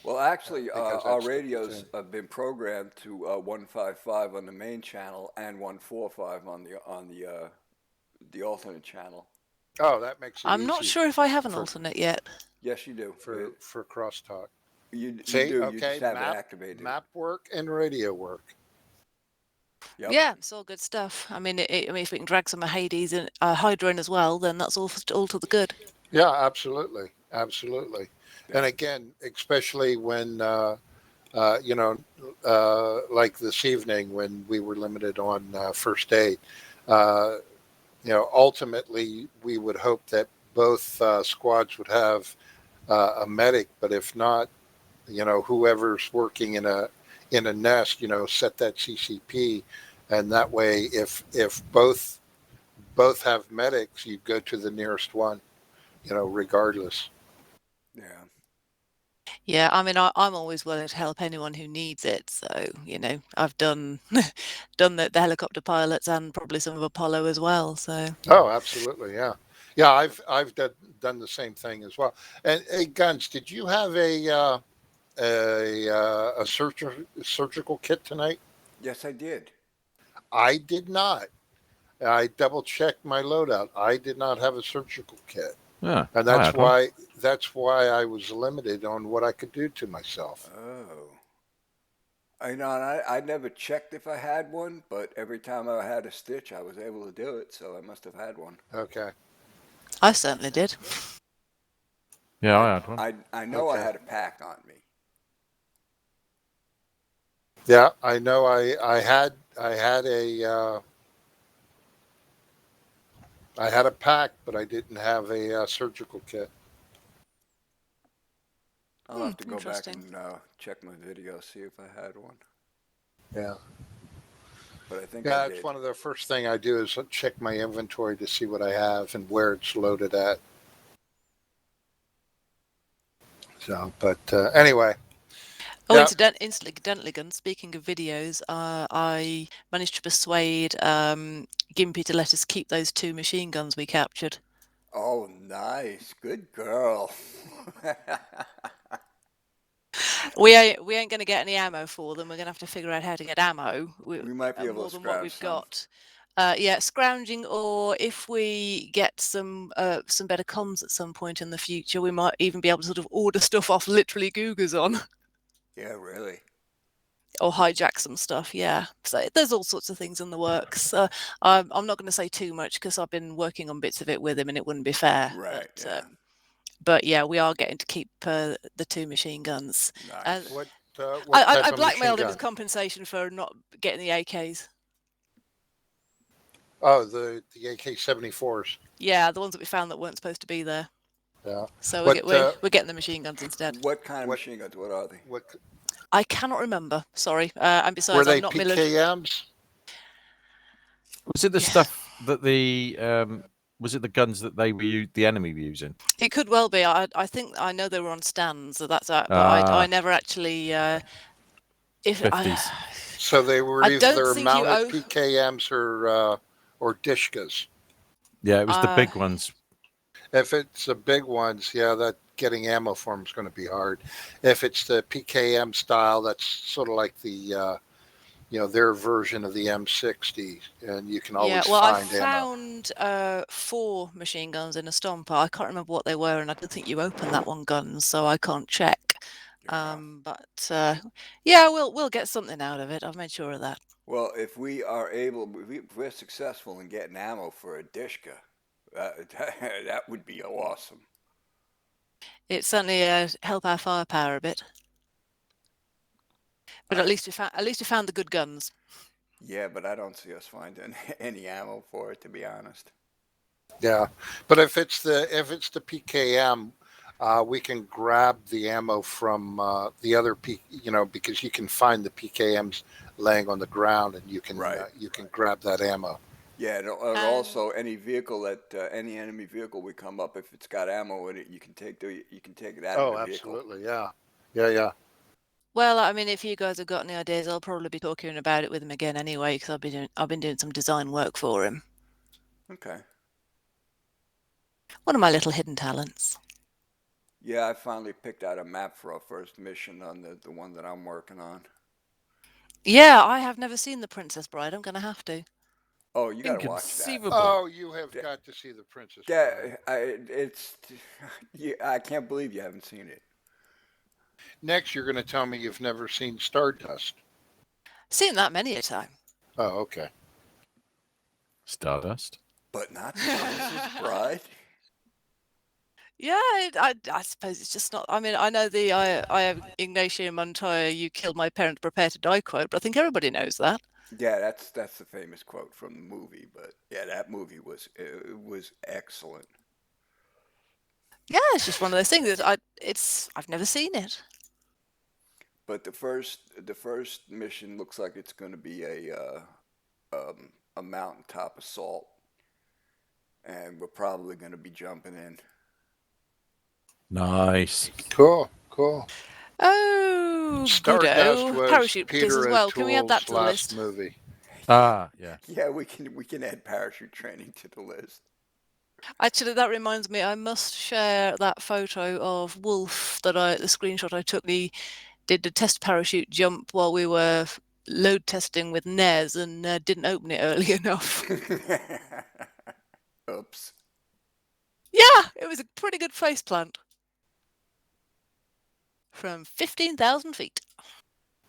Well, actually, because our that's the radios thing. have been programmed to 155 on the main channel and 145 on the alternate channel. Oh, that makes it I'm not easy sure if I have an for- alternate yet. Yes, you do. for crosstalk. You See, do. okay, You just have it map, activated. map work and radio work. Yep. Yeah, it's all good stuff. I mean, I mean, if we can drag some of Hades and Hydra in as well, then that's all to the good. Yeah, absolutely, absolutely. And again, especially when like this evening when we were limited on first aid. Ultimately, we would hope that both squads would have a medic, but if not, whoever's working in a nest, set that CCP, and that way, if both have medics, you go to the nearest one, regardless. Yeah. Yeah, I mean, I'm always willing to help anyone who needs it. So, I've done the helicopter pilots and probably some of Apollo as well. So, Oh, absolutely, yeah, yeah. I've done the same thing as well. And hey, Guns, did you have a surgical kit tonight? Yes, I did. I did not. I double checked my loadout. I did not have a surgical kit, Yeah, and I had one. that's why I was limited on what I could do to myself. Oh. I never checked if I had one, but every time I had a stitch, I was able to do it, so I must have had one. Okay. I certainly did. Yeah, I had one. I know I Okay. had a pack on me. Yeah, I know. I had a pack, but I didn't have a surgical kit. I'll have to go back Interesting. and check my video, see if I had one. Yeah. But I think Yeah, I it's did. one of the first thing I do is check my inventory to see what I have and where it's loaded at. So, but anyway. Oh, Yeah. incidentally, Gun, speaking of videos, I managed to persuade Gimpy to let us keep those 2 machine guns we captured. Oh, nice. Good girl. We ain't going to get any ammo for them. We're going to have to figure out how to get ammo. We might be able more to than what scrounge we've some. got. Yeah, scrounging, or if we get some better comms at some point in the future, we might even be able to sort of order stuff off literally Google's on. Yeah, really. Or hijack some stuff, yeah. So there's all sorts of things in the works. I'm not going to say too much because I've been working on bits of it with him, and it wouldn't be fair. Right. But yeah, we are getting to keep the 2 machine guns. Nice. What I type of blackmailed him machine as gun? compensation for not getting the AKs. Oh, the AK-74s. Yeah, the ones that we found that weren't supposed to be there. Yeah. So What, we're getting the machine guns instead. What kind of machine guns? What are they? What I cannot remember. Sorry. And were besides, they? I'm not military. PKMs? Was it the Yeah. stuff that was it the guns that the enemy were using? It could well be. I think I know they were on stands, so that's but I never actually. If 50s. So they were I don't either think you mounted PKMs or Dishkas. Yeah, it was the big ones. If it's the big ones, yeah, that getting ammo for them is going to be hard. If it's the PKM style, that's sort of like the their version of the M60, and you can always I find ammo. found 4 machine guns in a stomper. I can't remember what they were, and I don't think you opened that one, Guns, so I can't check. But yeah, we'll get something out of it. I've made sure of that. Well, if we're successful in getting ammo for a Dishka, that would be awesome. It certainly help our firepower a bit. But at least we found the good guns. Yeah, but I don't see us finding any ammo for it, to be honest. Yeah, but if it's the PKM, we can grab the ammo from the other because you can find the PKMs laying on the ground, and you can grab that ammo. Yeah, and also any vehicle that any enemy vehicle we come up, if it's got ammo in it, you can take it out of the vehicle. Absolutely, yeah. Well, I mean, if you guys have got any ideas, I'll probably be talking about it with him again anyway, because I've been doing some design work for him. Okay. One of my little hidden talents. Yeah, I finally picked out a map for our first mission on the one that I'm working on. Yeah, I have never seen The Princess Bride. I'm going to have to. Oh, you gotta watch that. Oh, you have got to see The Princess Bride. I can't believe you haven't seen it. Next, you're going to tell me you've never seen Stardust. Seen that many a time. Oh, okay. Stardust? But not The Princess Bride? Yeah, I suppose it's just not. I mean, I know I have Ignacio Montoya, "You killed my parents, prepare to die" quote, but I think everybody knows that. Yeah, that's the famous quote from the movie. But yeah, that movie was excellent. Yeah, it's just one of those things that I've never seen it. But the first mission looks like it's going to be a mountaintop assault, and we're probably going to be jumping in. Nice. Cool. Oh, Stardust good. was Parachute Peter as well. Can we add that to the last list? movie. Yeah. Yeah, we can add parachute training to the list. Actually, that reminds me, I must share that photo of Wolf the screenshot I took. He did the test parachute jump while we were load testing with Nez and didn't open it early enough. Oops. Yeah, it was a pretty good face plant. From 15,000 feet.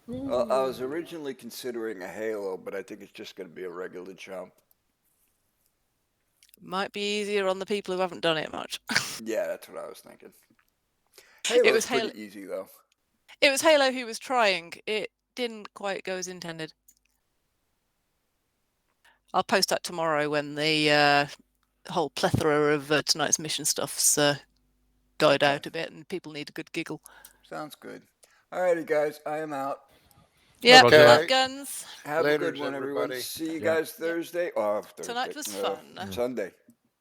Well, I was originally considering a halo, but I think it's just going to be a regular jump. Might be easier on the people who haven't done it much. Yeah, that's what I was thinking. Halo's was pretty easy, though. It was Halo who was trying. It didn't quite go as intended. I'll post that tomorrow when the whole plethora of tonight's mission stuff's died out a bit and people need a good giggle. Sounds good. Alrighty, guys, I am out. Yeah, Okay. love guns. Have a good Laters, one, everyone. everybody. See you guys Thursday. Oh, Thursday. Tonight was fun. Sunday.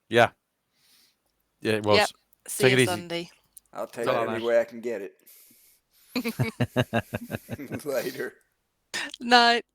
Yeah, it was. Yep. See Take you it easy. Sunday. I'll take Ta-ra, it any Nash. way I can get it. Later. Night.